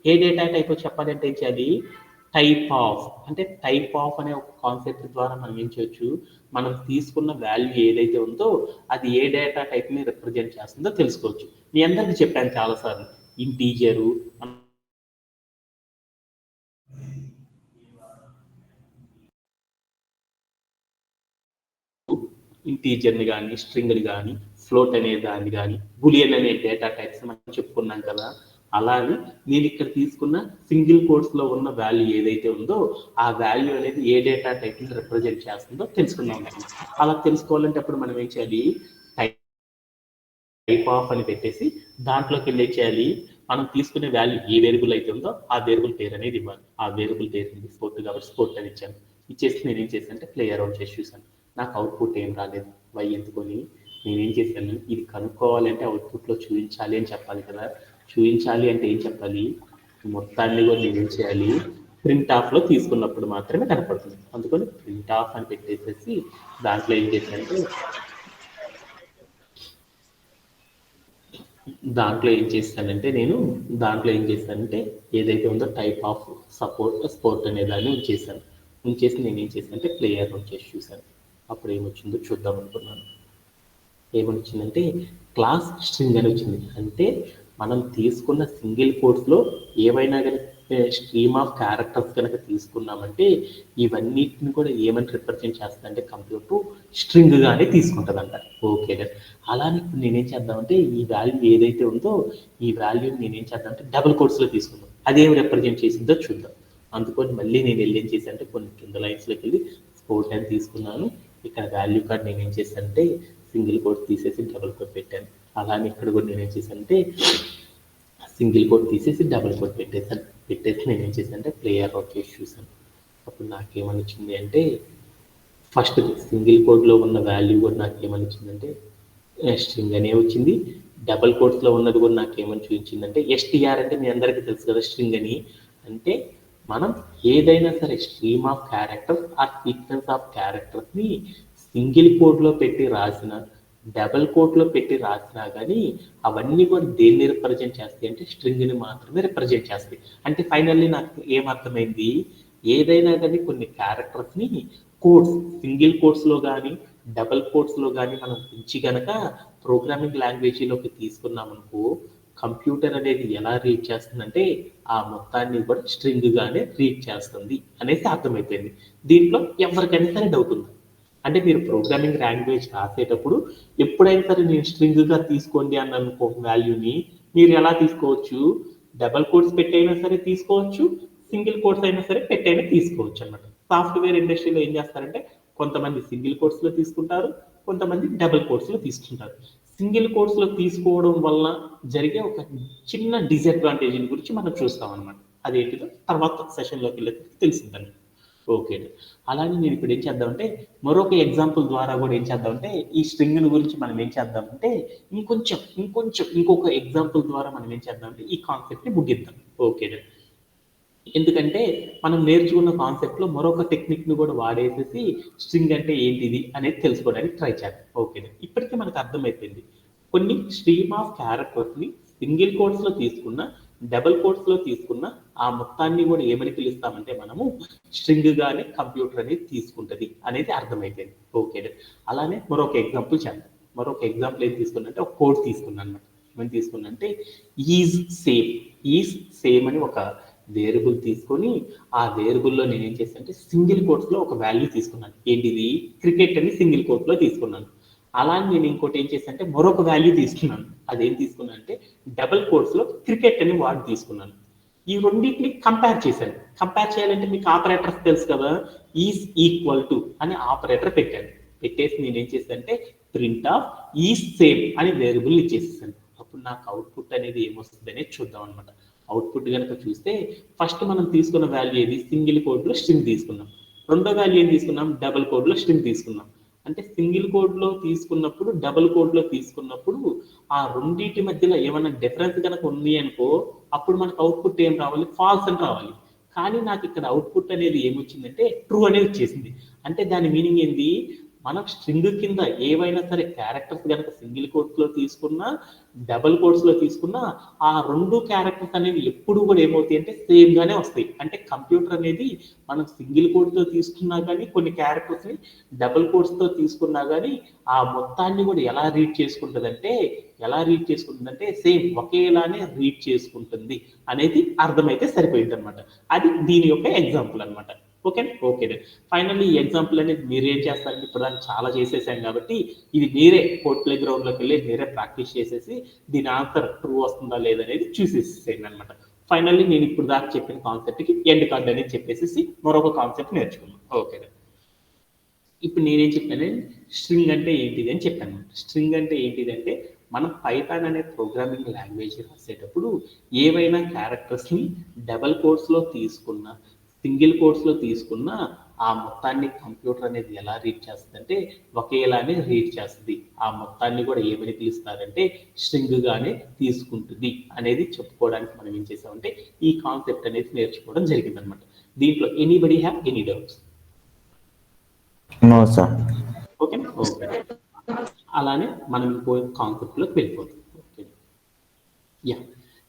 [SPEAKER 1] ఏ డేటా టైప్ చెప్పాలంటే ఏం చేయాలి? టైప్ ఆఫ్ అనే ఒక కాన్సెప్ట్ ద్వారా మనం ఏం చేయొచ్చు? మనం తీసుకున్న వాల్యూ ఏదైతే ఉందో అది ఏ డేటా టైప్ని రిప్రజెంట్ చేస్తుందో తెలుసుకోవచ్చు. మీ అందరికీ చెప్పాను చాలాసార్లు, ఇంటీజరు, ఇంటీజర్ని కానీ స్ట్రింగ్ని కానీ ఫ్లోట్ అనే దాన్ని కానీ బులియన్ అనే డేటా టైప్స్ మనం చెప్పుకున్నాం కదా. అలానే నేను ఇక్కడ తీసుకున్న సింగిల్ కోట్స్లో ఉన్న వాల్యూ ఏదైతే ఉందో ఆ వాల్యూ అనేది ఏ డేటా టైప్ని రిప్రజెంట్ చేస్తుందో తెలుసుకుందాం. అలా తెలుసుకోవాలంటే అప్పుడు మనం ఏం చేయాలి? టైప్ ఆఫ్ అని పెట్టేసి దాంట్లోకి వెళ్ళి చేయాలి, మనం తీసుకునే వాల్యూ ఏ వేరియబుల్ అయితే ఉందో ఆ వేరియబుల్ పేరు అనేది ఇవ్వాలి. ఆ వేరియబుల్ పేరు స్పోర్ట్ కాబట్టి స్పోర్ట్ అని ఇచ్చాను. ఇచ్చేసి నేను ఏం చేశాను అంటే ప్లే అరౌండ్ చేసి చూసాను. నాకు అవుట్పుట్ ఏం రాలేదు. వై ఎందుకొని నేనేం చేశాను? ఇది కనుక్కోవాలంటే అవుట్పుట్లో చూపించాలి అని చెప్పాలి కదా. చూపించాలి అంటే ఏం చెప్పాలి? మొత్తాన్ని కూడా నేనేం చేయాలి? ప్రింట్ ఆఫ్లో తీసుకున్నప్పుడు మాత్రమే కనపడుతుంది. అందుకని ప్రింట్ ఆఫ్ అని పెట్టేసేసి దాంట్లో ఏం చేశానంటే దాంట్లో ఏం చేశానంటే ఏదైతే ఉందో టైప్ ఆఫ్ స్పోర్ట్ అనే దాన్ని ఉంచేసి నేను ఏం చేశానంటే ప్లేయర్ వచ్చేసి చూశాను. అప్పుడు ఏమొచ్చిందో చూద్దాం అనుకున్నాను. ఏమొచ్చిందంటే క్లాస్ స్ట్రింగ్ అని వచ్చింది. అంటే మనం తీసుకున్న సింగిల్ కోట్స్లో ఏవైనా కానీ స్ట్రీమ్ ఆఫ్ క్యారెక్టర్స్ కనుక తీసుకున్నామంటే ఇవన్నిటిని కూడా ఏమని రిప్రజెంట్ చేస్తుందంటే కంప్యూటర్ స్ట్రింగ్గానే తీసుకుంటుందంట. ఓకే, అలానే ఇప్పుడు నేనేం చేద్దామంటే ఈ వాల్యూ ఏదైతే ఉందో ఈ వాల్యూ నేనేం చేద్దామంటే డబుల్ కోట్స్లో తీసుకుందాం. అదేం రిప్రజెంట్ చేసిందో చూద్దాం. అందుకని మళ్ళీ నేను వెళ్ళి ఏం చేశానంటే కొన్ని కింద లైన్స్లోకి వెళ్ళి స్పోర్ట్ అని తీసుకున్నాను. ఇక్కడ వాల్యూ కార్డ్ నేను ఏం చేశానంటే సింగిల్ కోట్ తీసేసి డబుల్ కోట్ పెట్టాను. అలానే ఇక్కడ కూడా నేను ఏం చేశానంటే సింగిల్ కోట్ తీసేసి డబుల్ కోట్ పెట్టేసి నేను ఏం చేశానంటే ప్లేయర్ అవుట్ చేసి చూసాను. అప్పుడు నాకేమనిచ్చింది అంటే ఫస్ట్ సింగిల్ కోడ్లో ఉన్న వాల్యూ కూడా నాకేమనిచ్చిందంటే స్ట్రింగ్ అనే వచ్చింది. డబుల్ కోట్స్లో ఉన్నది కూడా నాకేమని చూపించిందంటే ఎస్టీఆర్ అంటే మీ అందరికీ తెలుసు కదా స్ట్రింగ్ అని. అంటే మనం ఏదైనా సరే stream of characters or sequence of క్యారెక్టర్స్ని సింగిల్ కోడ్లో పెట్టి రాసిన డబుల్ కోట్లో పెట్టి రాసినా కానీ అవన్నీ కూడా దేన్ని రిప్రజెంట్ చేస్తాయి అంటే స్ట్రింగ్ని మాత్రమే రిప్రజెంట్ చేస్తాయి. అంటే ఫైనల్లీ నాకు ఏమర్థమైంది? ఏదైనా కానీ కొన్ని క్యారెక్టర్స్ని కోడ్స్ సింగిల్ కోడ్స్లో కానీ డబుల్ కోడ్స్లో కానీ మనం పెంచి కనుక ప్రోగ్రామింగ్ లాంగ్వేజీలోకి తీసుకున్నామనుకో కంప్యూటర్ అనేది ఎలా రీడ్ చేస్తుందంటే ఆ మొత్తాన్ని కూడా స్ట్రింగ్గానే రీడ్ చేస్తుంది అనేది అర్థమైపోయింది. దీంట్లో ఎవరికైనా సరే డౌట్ ఉంది. అంటే మీరు ప్రోగ్రామింగ్ లాంగ్వేజ్ రాసేటప్పుడు ఎప్పుడైనా సరే నేను స్ట్రింగ్గా తీసుకోండి అని అనుకో వాల్యూని మీరు ఎలా తీసుకోవచ్చు? డబల్ కోట్స్ పెట్టైనా సరే తీసుకోవచ్చు, సింగిల్ కోట్స్ అయినా సరే పెట్టైనా తీసుకోవచ్చు అన్నమాట. సాఫ్ట్వేర్ ఇండస్ట్రీలో ఏం చేస్తారంటే కొంతమంది సింగిల్ కోట్స్లో తీసుకుంటారు, కొంతమంది డబుల్ కోట్స్లో తీసుకుంటారు. సింగిల్ కోట్స్లో తీసుకోవడం వల్ల జరిగే ఒక చిన్న డిసడ్వాంటేజ్ గురించి మనం చూస్తాం అనమాట. అదేంటిదో తర్వాత సెషన్లోకి వెళ్ళి తెలిసిందండి. ఓకే, అలానే నేను ఇప్పుడు ఏం చేద్దామంటే మరొక ఎగ్జాంపుల్ ద్వారా కూడా ఏం చేద్దామంటే ఈ స్ట్రింగ్ గురించి మనం ఏం చేద్దామంటే ఇంకొక ఎగ్జాంపుల్ ద్వారా మనం ఏం చేద్దామంటే ఈ కాన్సెప్ట్ని ముగిద్దాం. ఓకే, ఎందుకంటే మనం నేర్చుకున్న కాన్సెప్ట్లో మరొక టెక్నిక్ని కూడా వాడేసేసి స్ట్రింగ్ అంటే ఏంటిది అనేది తెలుసుకోవడానికి ట్రై చేద్దాం. ఓకే, ఇప్పటికీ మనకు అర్థమైపోయింది కొన్ని స్ట్రీమ్ ఆఫ్ క్యారెక్టర్స్ని సింగిల్ కోట్స్లో తీసుకున్న డబుల్ కోట్స్లో తీసుకున్న ఆ మొత్తాన్ని కూడా ఏమని పిలుస్తామంటే మనము స్ట్రింగ్గానే కంప్యూటర్ అనేది తీసుకుంటుంది అనేది అర్థమైపోయింది. ఓకే, అలానే మరొక ఎగ్జాంపుల్ చేద్దాం. మరొక ఎగ్జాంపుల్ ఏం తీసుకున్నంటే ఒక కోడ్ తీసుకున్నాను అనమాట. ఏమని తీసుకున్నంటే ఈజ్ సేమ్ అని ఒక వేరియబుల్ తీసుకొని ఆ వేరియబుల్లో నేను ఏం చేశానంటే సింగిల్ కోట్స్లో ఒక వాల్యూ తీసుకున్నాను. ఏంటిది? క్రికెట్ అని సింగిల్ కోట్లో తీసుకున్నాను. అలా నేను ఇంకోటి ఏం చేశాను అంటే మరొక వాల్యూ తీసుకున్నాను. అదేం తీసుకున్నాను అంటే డబుల్ కోట్స్ లో క్రికెట్ అని వర్డ్ తీసుకున్నాను. ఈ రెండింటిని కంపేర్ చేశాను. కంపేర్ చేయాలంటే మీకు ఆపరేటర్స్ తెలుసు కదా, ఈజ్ ఈక్వల్ టు అని ఆపరేటర్ పెట్టాను. పెట్టేసి నేను ఏం చేశాను అంటే ప్రింట్ ఆఫ్ ఈజ్ సేమ్ అని వేరియబుల్ ఇచ్చేసాను. అప్పుడు నాకు అవుట్పుట్ అనేది ఏమొస్తుంది అనేది చూద్దాం అనమాట. అవుట్పుట్ కనుక చూస్తే ఫస్ట్ మనం తీసుకున్న వాల్యూ ఏది, సింగిల్ కోడ్ లో స్ట్రింగ్ తీసుకున్నాం. రెండో వాల్యూ ఏం తీసుకున్నాం, డబుల్ కోడ్ లో స్ట్రింగ్ తీసుకున్నాం. అంటే సింగిల్ కోడ్ లో తీసుకున్నప్పుడు డబుల్ కోడ్ లో తీసుకున్నప్పుడు ఆ రెండింటి మధ్యలో ఏమైనా డిఫరెన్స్ కనుక ఉంది అనుకో అప్పుడు మనకు అవుట్పుట్ ఏం రావాలి, ఫాల్స్ అని రావాలి. కానీ నాకు ఇక్కడ అవుట్పుట్ అనేది ఏమొచ్చిందంటే ట్రూ అనేది వచ్చేసింది. అంటే దాని మీనింగ్ ఏంది, మనం స్ట్రింగ్ కింద ఏవైనా సరే క్యారెక్టర్స్ కనుక సింగిల్ కోట్స్ లో తీసుకున్నా డబుల్ కోట్స్ లో తీసుకున్నా ఆ రెండు క్యారెక్టర్స్ అనేవి ఎప్పుడు కూడా ఏమవుతాయి అంటే సేమ్ గానే వస్తాయి. అంటే కంప్యూటర్ అనేది మనం సింగిల్ కోడ్ తో తీసుకున్నా కానీ కొన్ని క్యారెక్టర్స్ ని డబుల్ కోట్స్ తో తీసుకున్నా కానీ ఆ మొత్తాన్ని కూడా ఎలా రీడ్ చేసుకుంటుందంటే సేమ్ ఒకేలానే రీడ్ చేసుకుంటుంది అనేది అర్థమైతే సరిపోయింది అనమాట. అది దీని యొక్క ఎగ్జాంపుల్ అనమాట. Okay okay. ఫైనల్లీ ఈ ఎగ్జాంపుల్ అనేది మీరు ఏం చేస్తారంటే ఇప్పుడు దాన్ని చాలా చేసేసాం కాబట్టి ఇది మీరే కోడ్ ప్లే గ్రౌండ్ లోకి వెళ్ళి మీరే ప్రాక్టీస్ చేసేసి దీని ఆన్సర్ ట్రూ వస్తుందా లేదనేది చూసేసేయండి అనమాట. ఫైనల్లీ నేను ఇప్పుడు దాకా చెప్పిన కాన్సెప్ట్ కి ఎండ్ కార్డ్ అనేది చెప్పేసి మరొక కాన్సెప్ట్ నేర్చుకున్నాం. ఓకే. ఇప్పుడు నేనేం చెప్పాను, స్ట్రింగ్ అంటే ఏంటిది అని చెప్పాను. స్ట్రింగ్ అంటే ఏంటిది అంటే మనం పైథాన్ అనే ప్రోగ్రామింగ్ లాంగ్వేజ్ రాసేటప్పుడు ఏవైనా క్యారెక్టర్స్ ని డబల్ కోట్స్ లో తీసుకున్నా సింగిల్ కోట్స్ లో తీసుకున్నా ఆ మొత్తాన్ని కంప్యూటర్ అనేది ఎలా రీడ్ చేస్తుంది అంటే ఒకేలానే రీడ్ చేస్తుంది. ఆ మొత్తాన్ని కూడా ఏమని పిలుస్తారంటే స్ట్రింగ్ గానే తీసుకుంటుంది అనేది చెప్పుకోవడానికి మనం ఏం చేసామంటే ఈ కాన్సెప్ట్ అనేది నేర్చుకోవడం జరిగింది అనమాట. దీంట్లో anybody have any doubts?
[SPEAKER 2] No sir.
[SPEAKER 1] Okay okay. అలానే మనం ఇంకో కాన్సెప్ట్ లోకి వెళ్ళిపోతాం. ఓకే యా,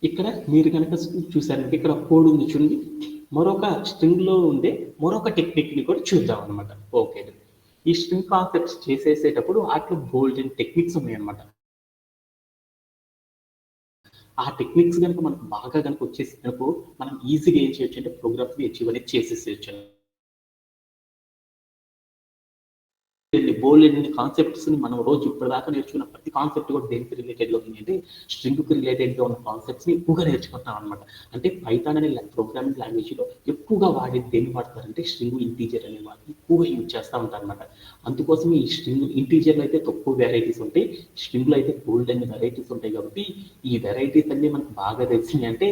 [SPEAKER 1] ఇక్కడ మీరు కనుక చూసారంటే ఇక్కడ కోడ్ ఉంది చూడండి, మరొక స్ట్రింగ్ లో ఉండే మరొక టెక్నిక్ ని కూడా చూద్దాం అనమాట. ఓకే, ఈ స్ట్రింగ్ కాన్సెప్ట్స్ చేసేసేటప్పుడు వాటిలో గోల్డెన్ టెక్నిక్స్ ఉన్నాయన్నమాట. ఆ టెక్నిక్స్ కనుక మనకు బాగా కనుక వచ్చేసి కనుక మనం ఈజీగా ఏం చేయొచ్చు అంటే ప్రోగ్రామ్స్ ని అచీవ్ అనేది చేసేసేయచ్చు. బోల్డ్ ఎన్ని కాన్సెప్ట్స్ ని మనం రోజు ఇప్పటిదాకా నేర్చుకున్న ప్రతి కాన్సెప్ట్ కూడా దేనికి రిలేటెడ్ గా ఉంది అంటే స్ట్రింగ్ కి రిలేటెడ్ గా ఉన్న కాన్సెప్ట్స్ ని ఎక్కువగా నేర్చుకుంటాం అనమాట. అంటే పైథాన్ అనే ప్రోగ్రామింగ్ లాంగ్వేజ్ లో ఎక్కువగా వాడేది దేన్ని వాడతారంటే స్ట్రింగ్ ఇంటీజర్ అనే వాటిని ఎక్కువగా యూజ్ చేస్తూ ఉంటారు అనమాట. అందుకోసం ఈ స్ట్రింగ్ ఇంటీజర్ లో అయితే తక్కువ వెరైటీస్ ఉంటాయి, స్ట్రింగ్ లో అయితే బోల్డ్ అన్ని వెరైటీస్ ఉంటాయి. కాబట్టి ఈ వెరైటీస్ అన్ని మనకు బాగా తెలిసినాయి అంటే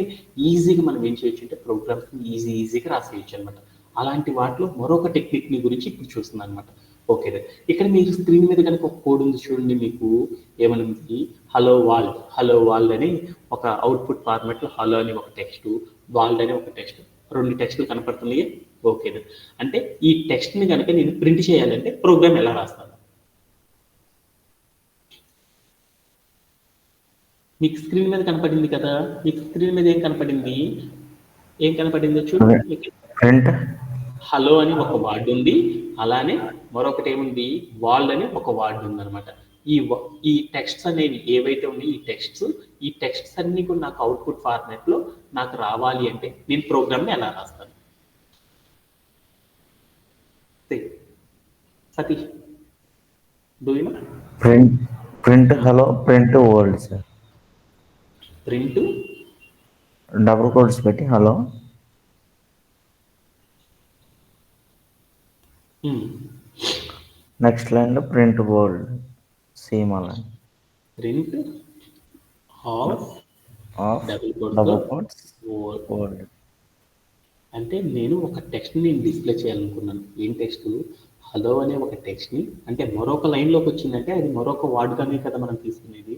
[SPEAKER 1] ఈజీగా మనం ఏం చేయొచ్చు అంటే ప్రోగ్రామ్స్ ని ఈజీగా రాసేయచ్చు అనమాట. అలాంటి వాటిలో మరొక టెక్నిక్ ని గురించి ఇప్పుడు చూస్తున్నాను అనమాట. ఓకే, ఇక్కడ మీరు స్క్రీన్ మీద కనుక ఒక కోడ్ ఉంది చూడండి, మీకు ఏమనుంది, హలో వాల్డ్ అని ఒక అవుట్పుట్ ఫార్మాట్ లో హలో అని ఒక టెక్స్ట్, వాల్డ్ అని ఒక టెక్స్ట్, రెండు టెక్స్ట్లు కనపడుతున్నాయి. ఓకే, అంటే ఈ టెక్స్ట్ ని కనుక నేను ప్రింట్ చేయాలంటే ప్రోగ్రామ్ ఎలా రాస్తాను? మీకు స్క్రీన్ మీద కనపడింది కదా, మీకు స్క్రీన్ మీద ఏం కనపడిందో చూడండి. హలో అని ఒక వర్డ్ ఉంది, అలానే మరొకటి ఏముంది, వాల్డ్ అని ఒక వర్డ్ ఉంది అనమాట. ఈ టెక్స్ట్స్ అనేవి ఏవైతే ఉన్నాయి ఈ టెక్స్ట్స్ అన్ని కూడా నాకు అవుట్పుట్ ఫార్మాట్ లో నాకు రావాలి అంటే నేను ప్రోగ్రామ్ ని ఎలా రాస్తాను? Satish, do you know?
[SPEAKER 2] Print hello, print world sir.
[SPEAKER 1] Print
[SPEAKER 2] double quotes పెట్టి హలో, నెక్స్ట్ లైన్ లో ప్రింట్ వరల్డ్, సేమ్ అలా
[SPEAKER 1] print of
[SPEAKER 2] double quotes world.
[SPEAKER 1] అంటే నేను ఒక టెక్స్ట్ ని డిస్ప్లే చేయాలనుకున్నాను. ఏం టెక్స్ట్? హలో అనే ఒక టెక్స్ట్ ని, అంటే మరొక లైన్ లోకి వచ్చిందంటే అది మరొక వార్డ్ కానీ కదా మనం తీసుకునేది.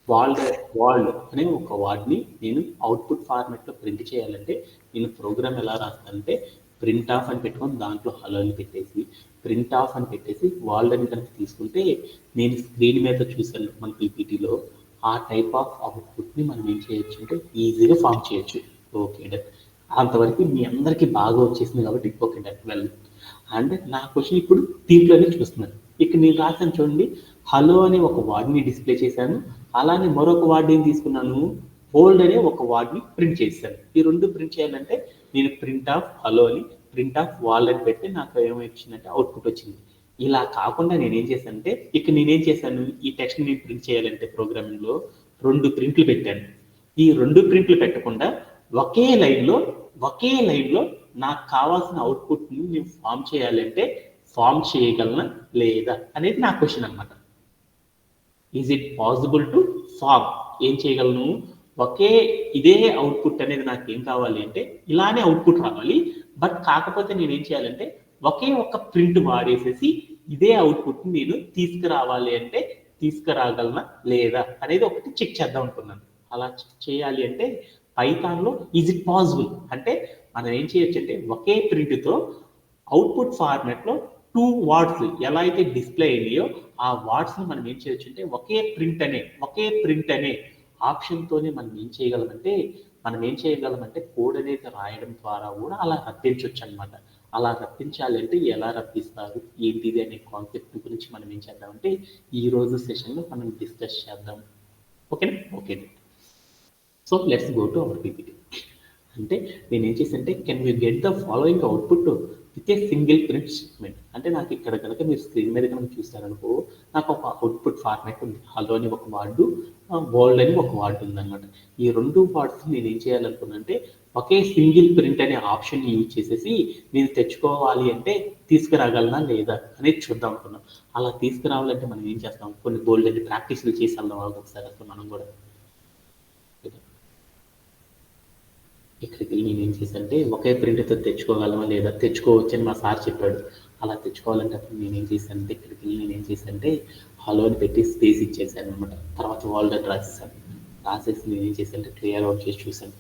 [SPEAKER 1] వాల్డ్ అనే ఒక వార్డ్ ని నేను అవుట్పుట్ ఫార్మాట్ లో ప్రింట్ చేయాలంటే నేను ప్రోగ్రామ్ ఎలా రాస్తానంటే ప్రింట్ ఆఫ్ అని పెట్టుకొని దాంట్లో హలో అని పెట్టేసి ప్రింట్ ఆఫ్ అని పెట్టేసి వాల్డ్ అని కనుక తీసుకుంటే నేను స్క్రీన్ మీద చూసాను మన పీపీటీలో ఆ టైప్ ఆఫ్ అవుట్పుట్ ని మనం ఏం చేయొచ్చు అంటే ఈజీగా ఫామ్ చేయొచ్చు. ఓకే, అంతవరకు మీ అందరికీ బాగా వచ్చేసింది కాబట్టి ఓకే వెల్. అండ్ నా క్వశ్చన్ ఇప్పుడు దీంట్లోనే చూస్తున్నాను. ఇక్కడ నేను రాశాను చూడండి, హలో అనే ఒక వర్డ్ని డిస్ప్లే చేశాను, అలానే మరొక వర్డ్ ఏం తీసుకున్నాను, హోల్డ్ అనే ఒక వర్డ్ని ప్రింట్ చేశాను. ఈ రెండు ప్రింట్ చేయాలంటే నేను ప్రింట్ ఆఫ్ హలో అని ప్రింట్ ఆఫ్ వాల్డ్ అని పెడితే నాకు ఏమొచ్చిందంటే అవుట్పుట్ వచ్చింది. ఇలా కాకుండా నేనేం చేశానంటే ఇక్కడ నేనేం చేశాను, ఈ టెక్స్ట్ ని ప్రింట్ చేయాలంటే ప్రోగ్రామింగ్ లో 2 ప్రింట్లు పెట్టాను. ఈ 2 ప్రింట్లు పెట్టకుండా ఒకే లైన్ లో నాకు కావాల్సిన అవుట్పుట్ ని నేను ఫామ్ చేయాలంటే ఫామ్ చేయగలనా లేదా అనేది నా క్వశ్చన్ అనమాట. Is it possible to form? ఏం చేయగలను, ఇదే అవుట్పుట్ అనేది నాకు ఏం కావాలి అంటే ఇలానే అవుట్పుట్ రావాలి. బట్ కాకపోతే నేను ఏం చేయాలంటే ఒకే ఒక ప్రింట్ వాడేసేసి ఇదే అవుట్పుట్ నేను తీసుకురావాలి అంటే తీసుకురాగలనా లేదా అనేది ఒకటి చెక్ చేద్దాం అనుకున్నాను. అలా చేయాలి అంటే పైథాన్ లో ఈజ్ ఇట్ పాసిబుల్ అంటే మనం ఏం చేయొచ్చు అంటే ఒకే ప్రింట్ తో అవుట్పుట్ ఫార్మాట్ లో 2 వర్డ్స్ ఎలా అయితే డిస్ప్లే అయ్యాయో ఆ వర్డ్స్ ని మనం ఏం చేయొచ్చు అంటే ఒకే ప్రింట్ అనే ఆప్షన్ తోనే మనం ఏం చేయగలమంటే కోడ్ అనేది రాయడం ద్వారా కూడా అలా రప్పించవచ్చు అనమాట. అలా రప్పించాలి అంటే ఎలా రప్పిస్తారు ఏంటిది అనే కాన్సెప్ట్ గురించి మనం ఏం చేద్దామంటే ఈ రోజు సెషన్ లో మనం డిస్కస్ చేద్దాం. ఓకేనా? Okay. So let's go to hour PPT. అంటే నేను ఏం చేశానంటే can you get the following output with a single print statement. అంటే నాకు ఇక్కడ కనుక మీరు స్క్రీన్ మీద కనుక చూస్తారనుకో నాకు ఒక అవుట్పుట్ ఫార్మాట్ ఉంది. హలో అని ఒక వార్డు, వరల్డ్ అని ఒక వార్డు ఉందన్నమాట. ఈ 2 వార్డ్స్ నేను ఏం చేయాలనుకున్నా అంటే ఒకే సింగిల్ ప్రింట్ అనే ఆప్షన్ యూజ్ చేసేసి నేను తెచ్చుకోవాలి అంటే తీసుకురాగలనా లేదా అనేది చూద్దాం అనుకున్నాం. అలా తీసుకురావాలంటే మనం ఏం చేస్తాం, కొన్ని బోల్డ్ అని ప్రాక్టీస్లు చేసి వెళ్దాం ఒకసారి అసలు మనం కూడా. ఇక్కడికి వెళ్ళి నేను ఏం చేశానంటే ఒకే ప్రింట్తో తెచ్చుకోగలమా లేదా, తెచ్చుకోవచ్చు అని మా సార్ చెప్పాడు. అలా తెచ్చుకోవాలంటే అప్పుడు నేనేం చేశానంటే ఇక్కడికి వెళ్ళి నేనేం చేశానంటే హలో అని పెట్టి స్పేస్ ఇచ్చేసాను అనమాట. తర్వాత వరల్డ్ అని రాసేసి నేనేం చేశానంటే క్లియర్ అవుట్ చేసి చూశాను.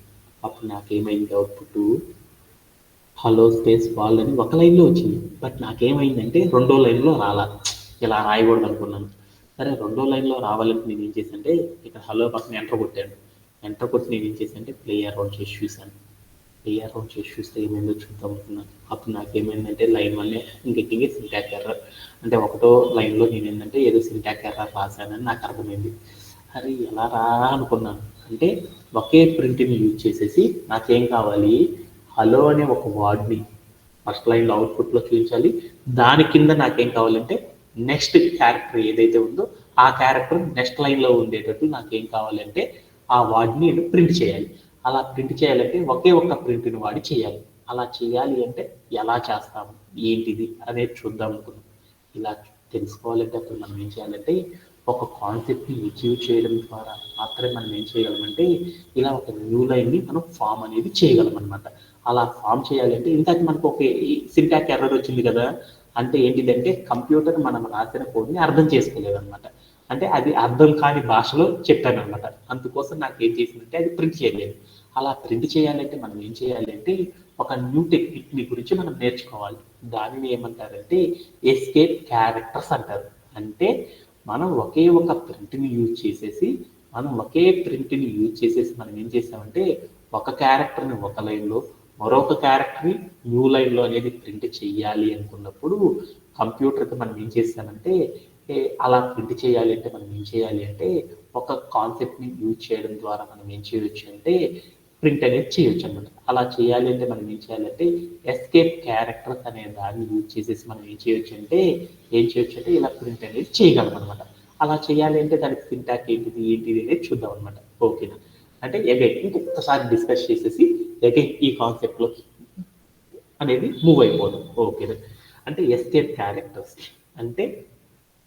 [SPEAKER 1] అప్పుడు నాకేమైంది అవుట్పుట్ హలో స్పేస్ వరల్డ్ అని ఒక లైన్లో వచ్చింది. బట్ నాకేమైందంటే 2వ లైన్లో రాలా. ఇలా రాయకూడదు అనుకున్నాను. సరే 2వ లైన్లో రావాలంటే నేను ఏం చేశానంటే ఇక్కడ హలో పక్కన ఎంటర్ కొట్టాను. ఎంటర్ కొట్టి నేను ఏం చేశానంటే ప్లే అరౌండ్ చేసి చూశాను. ప్లే అరౌండ్ చేసి చూస్తే ఏమైందో చూద్దాం అనుకున్నాను. అప్పుడు నాకేమైందంటే లైన్ 1 ఇంకెక్కింగ్ సింటాక్స్ ఎర్రర్. అంటే 1వ లైన్లో నేను ఏంటంటే ఏదో సింటాక్స్ ఎర్రర్ రాశానని నాకు అర్థమైంది. అరే ఎలా రా అనుకున్నాను. అంటే ఒకే ప్రింట్ని యూజ్ చేసేసి నాకేం కావాలి, హలో అనే ఒక వర్డ్ని ఫస్ట్ లైన్లో అవుట్పుట్లో చూపించాలి. దాని కింద నాకేం కావాలంటే నెక్స్ట్ క్యారెక్టర్ ఏదైతే ఉందో ఆ క్యారెక్టర్ నెక్స్ట్ లైన్లో ఉండేటట్టు నాకేం కావాలంటే ఆ వర్డ్ని నేను ప్రింట్ చేయాలి. అలా ప్రింట్ చేయాలంటే ఒకే ఒక్క ప్రింట్ని వాడి చేయాలి. అలా చేయాలి అంటే ఎలా చేస్తాము ఏంటిది అనేది చూద్దాం అనుకున్నాం. ఇలా తెలుసుకోవాలంటే అప్పుడు మనం ఏం చేయాలంటే ఒక కాన్సెప్ట్ని అచీవ్ చేయడం ద్వారా మాత్రమే మనం ఏం చేయగలమంటే ఇలా ఒక న్యూ లైన్ని మనం ఫామ్ అనేది చేయగలం అనమాట. అలా ఫామ్ చేయాలంటే ఇంతకు మనకు ఒక సింటాక్స్ ఎర్రర్ వచ్చింది కదా, అంటే ఏంటిదంటే కంప్యూటర్ మనం రాసిన కోడ్ని అర్థం చేసుకోలేదు అనమాట. అంటే అది అర్థం కాని భాషలో చెప్పాను అనమాట. అందుకోసం నాకు ఏం చేసిందంటే అది ప్రింట్ చేయలేదు. అలా ప్రింట్ చేయాలంటే మనం ఏం చేయాలంటే ఒక న్యూ టెక్నిక్ గురించి మనం నేర్చుకోవాలి. దానిని ఏమంటారంటే ఎస్కేప్ క్యారెక్టర్స్ అంటారు. అంటే మనం ఒకే ఒక ప్రింట్ని యూజ్ చేసేసి మనం ఏం చేసామంటే ఒక క్యారెక్టర్ని ఒక లైన్లో మరొక క్యారెక్టర్ని న్యూ లైన్లో అనేది ప్రింట్ చేయాలి అనుకున్నప్పుడు కంప్యూటర్కి మనం ఏం చేస్తామంటే అలా ప్రింట్ చేయాలి అంటే మనం ఏం చేయాలి అంటే ఒక కాన్సెప్ట్ని యూజ్ చేయడం ద్వారా మనం ఏం చేయొచ్చు అంటే ప్రింట్ అనేది చేయొచ్చు అనమాట. అలా చేయాలి అంటే మనం ఏం చేయాలంటే ఎస్కేప్ క్యారెక్టర్స్ అనే దాన్ని యూజ్ చేసేసి మనం ఏం చేయొచ్చు అంటే ఇలా ప్రింట్ అనేది చేయగలం అనమాట. అలా చేయాలి అంటే దానికి సింటాక్స్ ఏంటిది అనేది చూద్దాం అనమాట. ఓకేనా? అంటే అగైన్ ఇంకొకసారి డిస్కస్ చేసేసి అగైన్ ఈ కాన్సెప్ట్లో అనేది మూవ్ అయిపోదాం. ఓకేనా? అంటే ఎస్కేప్ క్యారెక్టర్స్ అంటే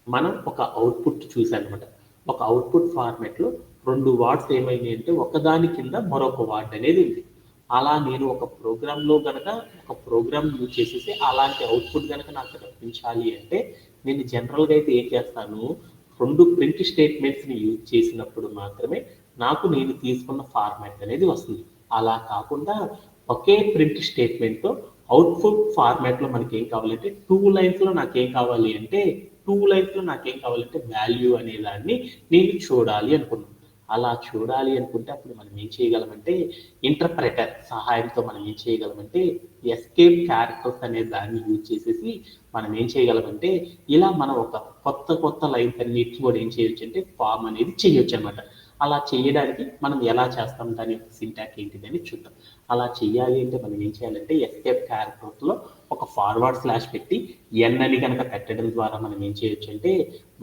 [SPEAKER 1] మనం ఒక అవుట్పుట్ చూసానమాట. ఒక అవుట్పుట్ ఫార్మాట్లో 2 వర్డ్స్ ఏమైంది అంటే ఒకదాని కింద మరొక వర్డ్ అనేది ఉంది. అలా నేను ఒక ప్రోగ్రాంలో కనుక ఒక ప్రోగ్రామ్ యూజ్ చేసేసి అలాంటి అవుట్పుట్ కనుక నాకు రప్పించాలి అంటే నేను జనరల్గా అయితే ఏం చేస్తాను, 2 ప్రింట్ స్టేట్మెంట్స్ని యూజ్ చేసినప్పుడు మాత్రమే నాకు నేను తీసుకున్న ఫార్మాట్ అనేది వస్తుంది. అలా కాకుండా ఒకే ప్రింట్ స్టేట్మెంట్తో అవుట్పుట్ ఫార్మాట్లో మనకి ఏం కావాలంటే 2 లైన్స్లో నాకేం కావాలి అంటే వాల్యూ అనే దాన్ని నేను చూడాలి అనుకున్నాను. అలా చూడాలి అనుకుంటే అప్పుడు మనం ఏం చేయగలమంటే ఇంటర్ప్రెటర్ సహాయంతో మనం ఏం చేయగలమంటే ఎస్కేప్ క్యారెక్టర్స్ అనే దాన్ని యూజ్ చేసేసి మనం ఏం చేయగలమంటే ఇలా మనం ఒక కొత్త లైన్స్ అన్నిటిని కూడా ఏం చేయొచ్చు అంటే ఫామ్ అనేది చేయొచ్చు అనమాట. అలా చేయడానికి మనం ఎలా చేస్తాం, దాని యొక్క సింటాక్ ఏంటిది అని చూద్దాం. అలా చేయాలి అంటే మనం ఏం చేయాలంటే ఎస్కేప్ క్యారెక్టర్లో ఒక ఫార్వర్డ్ స్లాష్ పెట్టి ఎన్ అని కనుక పెట్టడం ద్వారా మనం ఏం చేయొచ్చు అంటే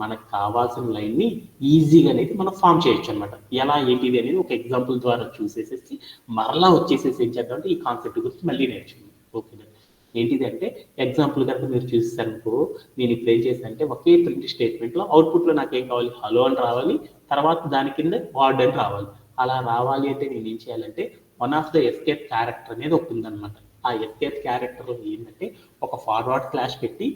[SPEAKER 1] మనకు కావాల్సిన లైన్ని ఈజీగా అనేది మనం ఫామ్ చేయొచ్చు అనమాట. ఎలా ఏంటిది అనేది ఒక ఎగ్జాంపుల్ ద్వారా చూసేసేసి మరలా వచ్చేసేసి ఏం చేద్దాం అంటే ఈ కాన్సెప్ట్ గురించి మళ్ళీ నేర్చుకుందాం. ఓకేనా? ఏంటిది అంటే ఎగ్జాంపుల్ కనుక మీరు చూసారనుకో, నేను ఇప్పుడు ఏం చేశాను అంటే ఒకే ప్రింట్ స్టేట్మెంట్లో అవుట్పుట్లో నాకు ఏం కావాలి, హలో అని రావాలి, తర్వాత దాని కింద వర్డ్ అని రావాలి. అలా రావాలి అంటే నేను ఏం చేయాలంటే one of the escape character అనేది ఒకటి ఉందన్నమాట. ఆ ఎస్కేప్ క్యారెక్టర్లో ఏంటంటే ఒక ఫార్వర్డ్ స్లాష్ పెట్టి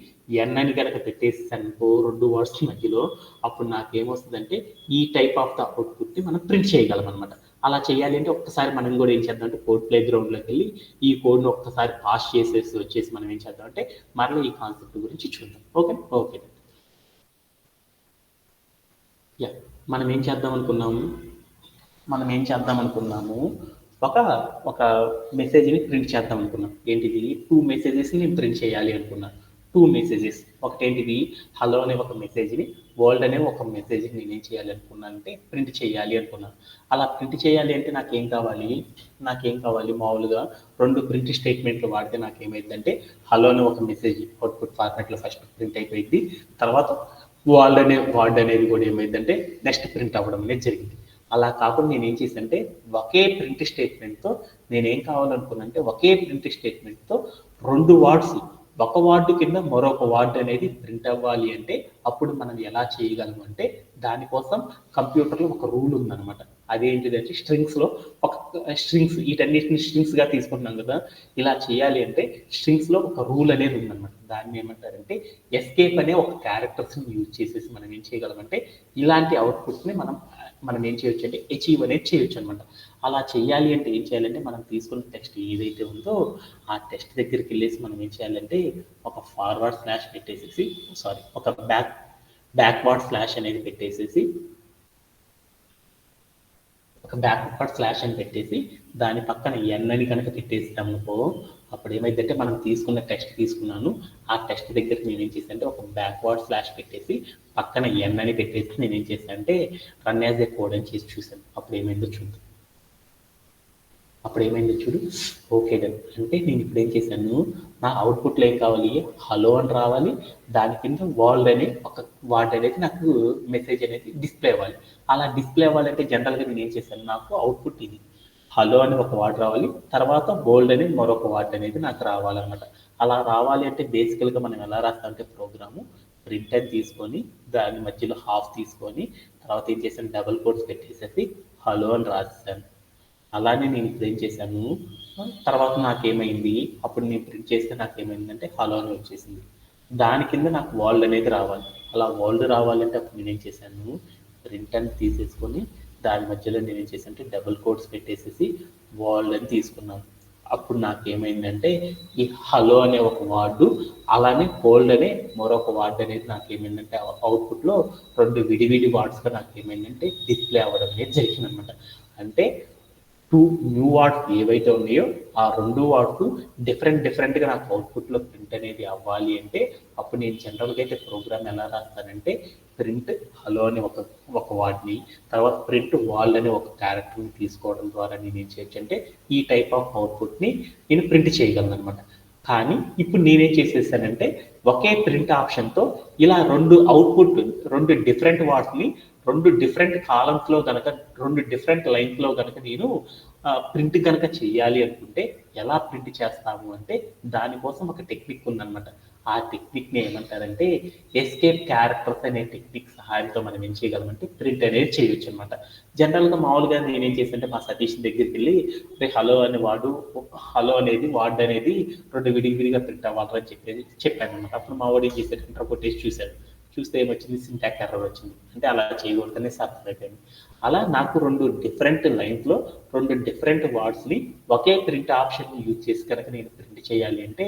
[SPEAKER 1] ఎన్ అని కనుక పెట్టేసానుకో రెండు వర్డ్స్ మధ్యలో, అప్పుడు నాకేమొస్తుందంటే ఈ టైప్ ఆఫ్ ద అవుట్పుట్ని మనం ప్రింట్ చేయగలం అనమాట. అలా చేయాలి అంటే ఒక్కసారి మనం కూడా ఏం చేద్దాం అంటే కోడ్ ప్లే గ్రౌండ్లోకి వెళ్ళి ఈ కోడ్ని ఒక్కసారి పాస్ చేసేసి వచ్చేసి మనం ఏం చేద్దాం అంటే మరలా ఈ కాన్సెప్ట్ గురించి చూద్దాం. ఓకే ఓకే యా మనం ఏం చేద్దాం అనుకున్నాము ఒక ఒక మెసేజ్ని ప్రింట్ చేద్దాం అనుకున్నాం. ఏంటిది 2 మెసేజెస్ని నేను ప్రింట్ చేయాలి అనుకున్నాను. 2 మెసేజెస్, ఒకటేంటిది హలో అనే ఒక మెసేజ్ని, వరల్డ్ అనే ఒక మెసేజ్ని నేనేం చేయాలి అనుకున్నాను అంటే ప్రింట్ చేయాలి అనుకున్నాను. అలా ప్రింట్ చేయాలి అంటే నాకేం కావాలి మామూలుగా 2 ప్రింట్ స్టేట్మెంట్లు వాడితే నాకేమైందంటే హలో అనే ఒక మెసేజ్ అవుట్పుట్ ఫార్మాట్లో ఫస్ట్ ప్రింట్ అయిపోయింది, తర్వాత వర్డ్ అనేది కూడా ఏమైందంటే నెక్స్ట్ ప్రింట్ అవ్వడం అనేది జరిగింది. అలా కాకుండా నేను ఏం చేశానంటే ఒకే ప్రింట్ స్టేట్మెంట్తో నేనేం కావాలనుకున్నానంటే ఒకే ప్రింట్ స్టేట్మెంట్తో 2 వర్డ్స్, ఒక వార్డు కింద మరొక వార్డు అనేది ప్రింట్ అవ్వాలి అంటే అప్పుడు మనం ఎలా చేయగలం అంటే దానికోసం కంప్యూటర్లో ఒక రూల్ ఉందన్నమాట. అదేంటిదంటే స్ట్రింగ్స్లో ఒక స్ట్రింగ్స్, వీటన్నిటిని స్ట్రింగ్స్గా తీసుకుంటున్నాం కదా, ఇలా చేయాలి అంటే స్ట్రింగ్స్లో ఒక రూల్ అనేది ఉందన్నమాట. దాన్ని ఏమంటారంటే ఎస్కేప్ అనే ఒక క్యారెక్టర్స్ని యూజ్ చేసేసి మనం ఏం చేయగలమంటే ఇలాంటి అవుట్పుట్ని మనం ఏం చేయొచ్చు అంటే అచీవ్ అనేది చేయొచ్చు అనమాట. అలా చేయాలి అంటే ఏం చేయాలంటే మనం తీసుకున్న టెక్స్ట్ ఏదైతే ఉందో ఆ టెక్స్ట్ దగ్గరికి వెళ్ళేసి మనం ఏం చేయాలంటే ఒక ఫార్వర్డ్ స్లాష్ పెట్టేసేసి ఒక బ్యాక్వర్డ్ స్లాష్ అనేది పెట్టేసేసి ఒక బ్యాక్వర్డ్ స్లాష్ అని పెట్టేసి దాని పక్కన ఎన్ అని కనుక పెట్టేస్తామనుకో అప్పుడు ఏమైందంటే మనం తీసుకున్న టెక్స్ట్ తీసుకున్నాను, ఆ టెక్స్ట్ దగ్గరికి నేను ఏం చేశాను అంటే ఒక బ్యాక్వర్డ్ స్లాష్ పెట్టేసి పక్కన ఎన్ అని పెట్టేసి నేను ఏం చేశాను అంటే రన్ యాజ్ ఏ కోడ్ అని చేసి చూశాను. అప్పుడు ఏమైందో చూడు. Okay done. అంటే నేను ఇప్పుడు ఏం చేశాను, నా అవుట్పుట్లో ఏం కావాలి, హలో అని రావాలి, దాని కింద వరల్డ్ అనే ఒక వర్డ్ అనేది నాకు మెసేజ్ అనేది డిస్ప్లే అవ్వాలి. అలా డిస్ప్లే అవ్వాలంటే జనరల్గా నేను ఏం చేశాను, నాకు అవుట్పుట్ ఇది హలో అని ఒక వర్డ్ రావాలి, తర్వాత బోల్డ్ అని మరొక వర్డ్ అనేది నాకు రావాలన్నమాట. అలా రావాలి అంటే బేసికల్గా మనం ఎలా రాస్తామంటే ప్రోగ్రాము ప్రింట్ అని తీసుకొని దాని మధ్యలో హాఫ్ తీసుకొని తర్వాత ఏం చేశాను డబుల్ కోట్స్ పెట్టేసేసి హలో అని రాసేసాను. అలానే నేను ఇప్పుడు ఏం చేశాను, తర్వాత నాకేమైంది, అప్పుడు నేను ప్రింట్ చేస్తే నాకేమైందంటే హలో అని వచ్చేసింది. దాని కింద నాకు వరల్డ్ అనేది రావాలి. అలా వరల్డ్ రావాలంటే అప్పుడు నేనేం చేశాను, ప్రింట్ అని తీసేసుకొని దాని మధ్యలో నేనేం చేశాను అంటే డబుల్ కోట్స్ పెట్టేసేసి వరల్డ్ అని తీసుకున్నాను. అప్పుడు నాకేమైందంటే ఈ హలో అనే ఒక వర్డ్ అలానే హోల్డ్ అనే మరొక వర్డ్ అనేది నాకేమైందంటే అవుట్పుట్లో 2 విడివిడి వర్డ్స్గా నాకేమైందంటే డిస్ప్లే అవ్వడం అనేది జరిగిందనమాట. అంటే 2 న్యూ వర్డ్స్ ఏవైతే ఉన్నాయో ఆ 2 వర్డ్స్ డిఫరెంట్గా నాకు అవుట్పుట్లో ప్రింట్ అనేది అవ్వాలి అంటే అప్పుడు నేను జనరల్గా అయితే ప్రోగ్రామ్ ఎలా రాస్తానంటే ప్రింట్ హలో అనే ఒక వర్డ్ని, తర్వాత ప్రింట్ వరల్డ్ అనే ఒక క్యారెక్టర్ని తీసుకోవడం ద్వారా నేను ఏం చేయొచ్చు అంటే ఈ టైప్ ఆఫ్ అవుట్పుట్ని నేను ప్రింట్ చేయగలను అనమాట. కానీ ఇప్పుడు నేనేం చేసేసానంటే ఒకే ప్రింట్ ఆప్షన్తో ఇలా 2 డిఫరెంట్ వర్డ్స్ని 2 డిఫరెంట్ కాలమ్స్లో కనుక 2 డిఫరెంట్ లైన్స్లో కనుక నేను ప్రింట్ కనుక చేయాలి అనుకుంటే ఎలా ప్రింట్ చేస్తాము అంటే దానికోసం ఒక టెక్నిక్ ఉందన్నమాట. ఆ టెక్నిక్ని ఏమంటారంటే ఎస్కేప్ క్యారెక్టర్స్ అనే టెక్నిక్ సహాయంతో మనం ఏం చేయగలమంటే ప్రింట్ అనేది చేయొచ్చు అనమాట. జనరల్గా మామూలుగా నేనేం చేశానంటే మా సతీష్ దగ్గరికి వెళ్ళి హలో అనేది వర్డ్ అనేది 2 విడివిడిగా ప్రింట్ అవ్వాలని చెప్పాను అనమాట. అప్పుడు మా వాడు ఏం చేశాడు, ఇంటర్ కొట్టేసి చూస్తే ఏమొచ్చింది, సింటాక్స్ ఎర్రర్ వచ్చింది. అంటే అలా చేయకూడదనే అర్థమైపోయింది. అలా నాకు 2 డిఫరెంట్ లైన్స్లో 2 డిఫరెంట్ వర్డ్స్ని ఒకే ప్రింట్ ఆప్షన్ని యూజ్ చేసి కనుక నేను ప్రింట్ చేయాలి అంటే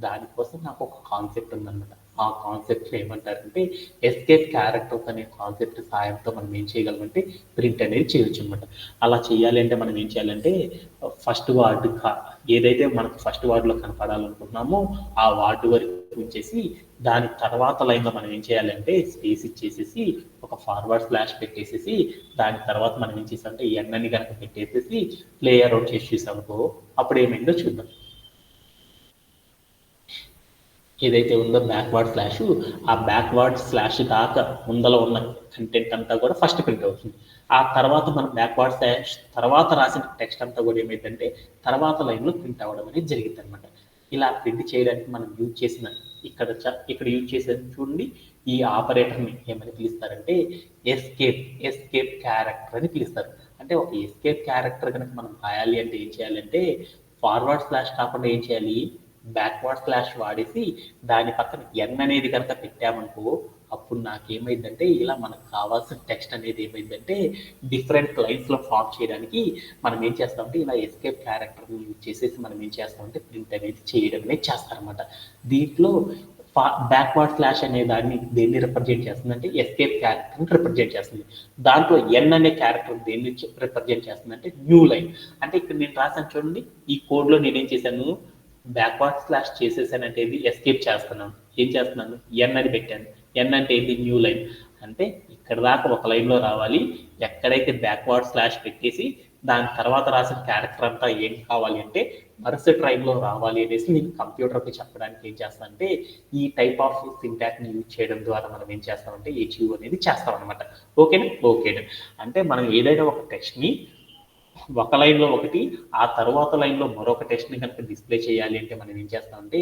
[SPEAKER 1] దానికోసం నాకు ఒక కాన్సెప్ట్ ఉందన్నమాట. ఆ కాన్సెప్ట్ ఏమంటారంటే ఎస్కేప్ క్యారెక్టర్స్ అనే కాన్సెప్ట్ సహాయంతో మనం ఏం చేయగలమంటే ప్రింట్ అనేది చేయొచ్చు అనమాట. అలా చేయాలి అంటే మనం ఏం చేయాలంటే ఫస్ట్ వర్డ్ ఏదైతే మనకు ఫస్ట్ వర్డ్లో కనపడాలనుకుంటున్నామో ఆ వర్డ్ వరకు ఉంచేసి దాని తర్వాత లైన్లో మనం ఏం చేయాలంటే స్పేస్ ఇచ్చేసేసి ఒక ఫార్వర్డ్ స్లాష్ పెట్టేసేసి దాని తర్వాత మనం ఏం చేసామంటే ఎన్ అని కనుక పెట్టేసేసి ప్లేయర్ అవుట్ చేసి చూసామనుకో అప్పుడు ఏమైందో చూద్దాం. ఏదైతే ఉందో బ్యాక్వర్డ్ స్లాష్ ఆ బ్యాక్వర్డ్ స్లాష్ దాకా ముందల ఉన్న కంటెంట్ అంతా కూడా ఫస్ట్ ప్రింట్ అవుతుంది. ఆ తర్వాత మనం బ్యాక్వర్డ్ స్లాష్ తర్వాత రాసిన టెక్స్ట్ అంతా కూడా ఏమైందంటే తర్వాత లైన్లో ప్రింట్ అవ్వడం అనేది జరిగింది అనమాట. ఇలా ప్రింట్ చేయడానికి మనం యూజ్ చేసిన ఇక్కడ యూజ్ చేసేది చూడండి, ఈ ఆపరేటర్ని ఏమని పిలుస్తారంటే ఎస్కేప్ క్యారెక్టర్ అని పిలుస్తారు. అంటే ఒక ఎస్కేప్ క్యారెక్టర్ కనుక మనం రాయాలి అంటే ఏం చేయాలంటే ఫార్వర్డ్ స్లాష్ కాకుండా ఏం చేయాలి, బ్యాక్వర్డ్ స్లాష్ వాడేసి దాని పక్కన ఎన్ అనేది కనుక పెట్టామనుకో అప్పుడు నాకేమైందంటే ఇలా మనకు కావాల్సిన టెక్స్ట్ అనేది ఏమైందంటే డిఫరెంట్ లైన్స్లో ఫార్మ్ చేయడానికి మనం ఏం చేస్తామంటే ఇలా ఎస్కేప్ క్యారెక్టర్ని యూజ్ చేసేసి మనం ఏం చేస్తామంటే ప్రింట్ అనేది చేయడం అనేది చేస్తారనమాట. దీంట్లో బ్యాక్వర్డ్ స్లాష్ అనే దాన్ని దేన్ని రిప్రజెంట్ చేస్తుందంటే ఎస్కేప్ క్యారెక్టర్ని రిప్రజెంట్ చేస్తుంది. దాంట్లో ఎన్ అనే క్యారెక్టర్ దేన్ని రిప్రజెంట్ చేస్తుందంటే న్యూ లైన్. అంటే ఇక్కడ నేను రాసాను చూడండి, ఈ కోడ్లో నేనేం చేశాను, బ్యాక్వర్డ్ స్లాష్ చేసేసానంటే ఇది ఎస్కేప్ చేస్తున్నాను. ఏం చేస్తున్నాను, ఎన్ అని పెట్టాను. ఎన్ అంటే ఇది న్యూ లైన్. అంటే ఇక్కడ దాకా ఒక లైన్లో రావాలి, ఎక్కడైతే బ్యాక్వర్డ్ స్లాష్ పెట్టేసి దాని తర్వాత రాసిన క్యారెక్టర్ అంతా ఏం కావాలి అంటే మరుసటి లైన్లో రావాలి అనేసి నేను కంప్యూటర్కి చెప్పడానికి ఏం చేస్తానంటే ఈ టైప్ ఆఫ్ సింటాక్ని యూజ్ చేయడం ద్వారా మనం ఏం చేస్తామంటే హెచ్యూ అనేది చేస్తాం అనమాట. ఓకేనా? ఓకేనా. అంటే మనం ఏదైనా ఒక టెక్స్ట్ని ఒక లైన్లో ఒకటి ఆ తర్వాత లైన్లో మరొక టెక్స్ట్ని కనుక డిస్ప్లే చేయాలి అంటే మనం ఏం చేస్తామంటే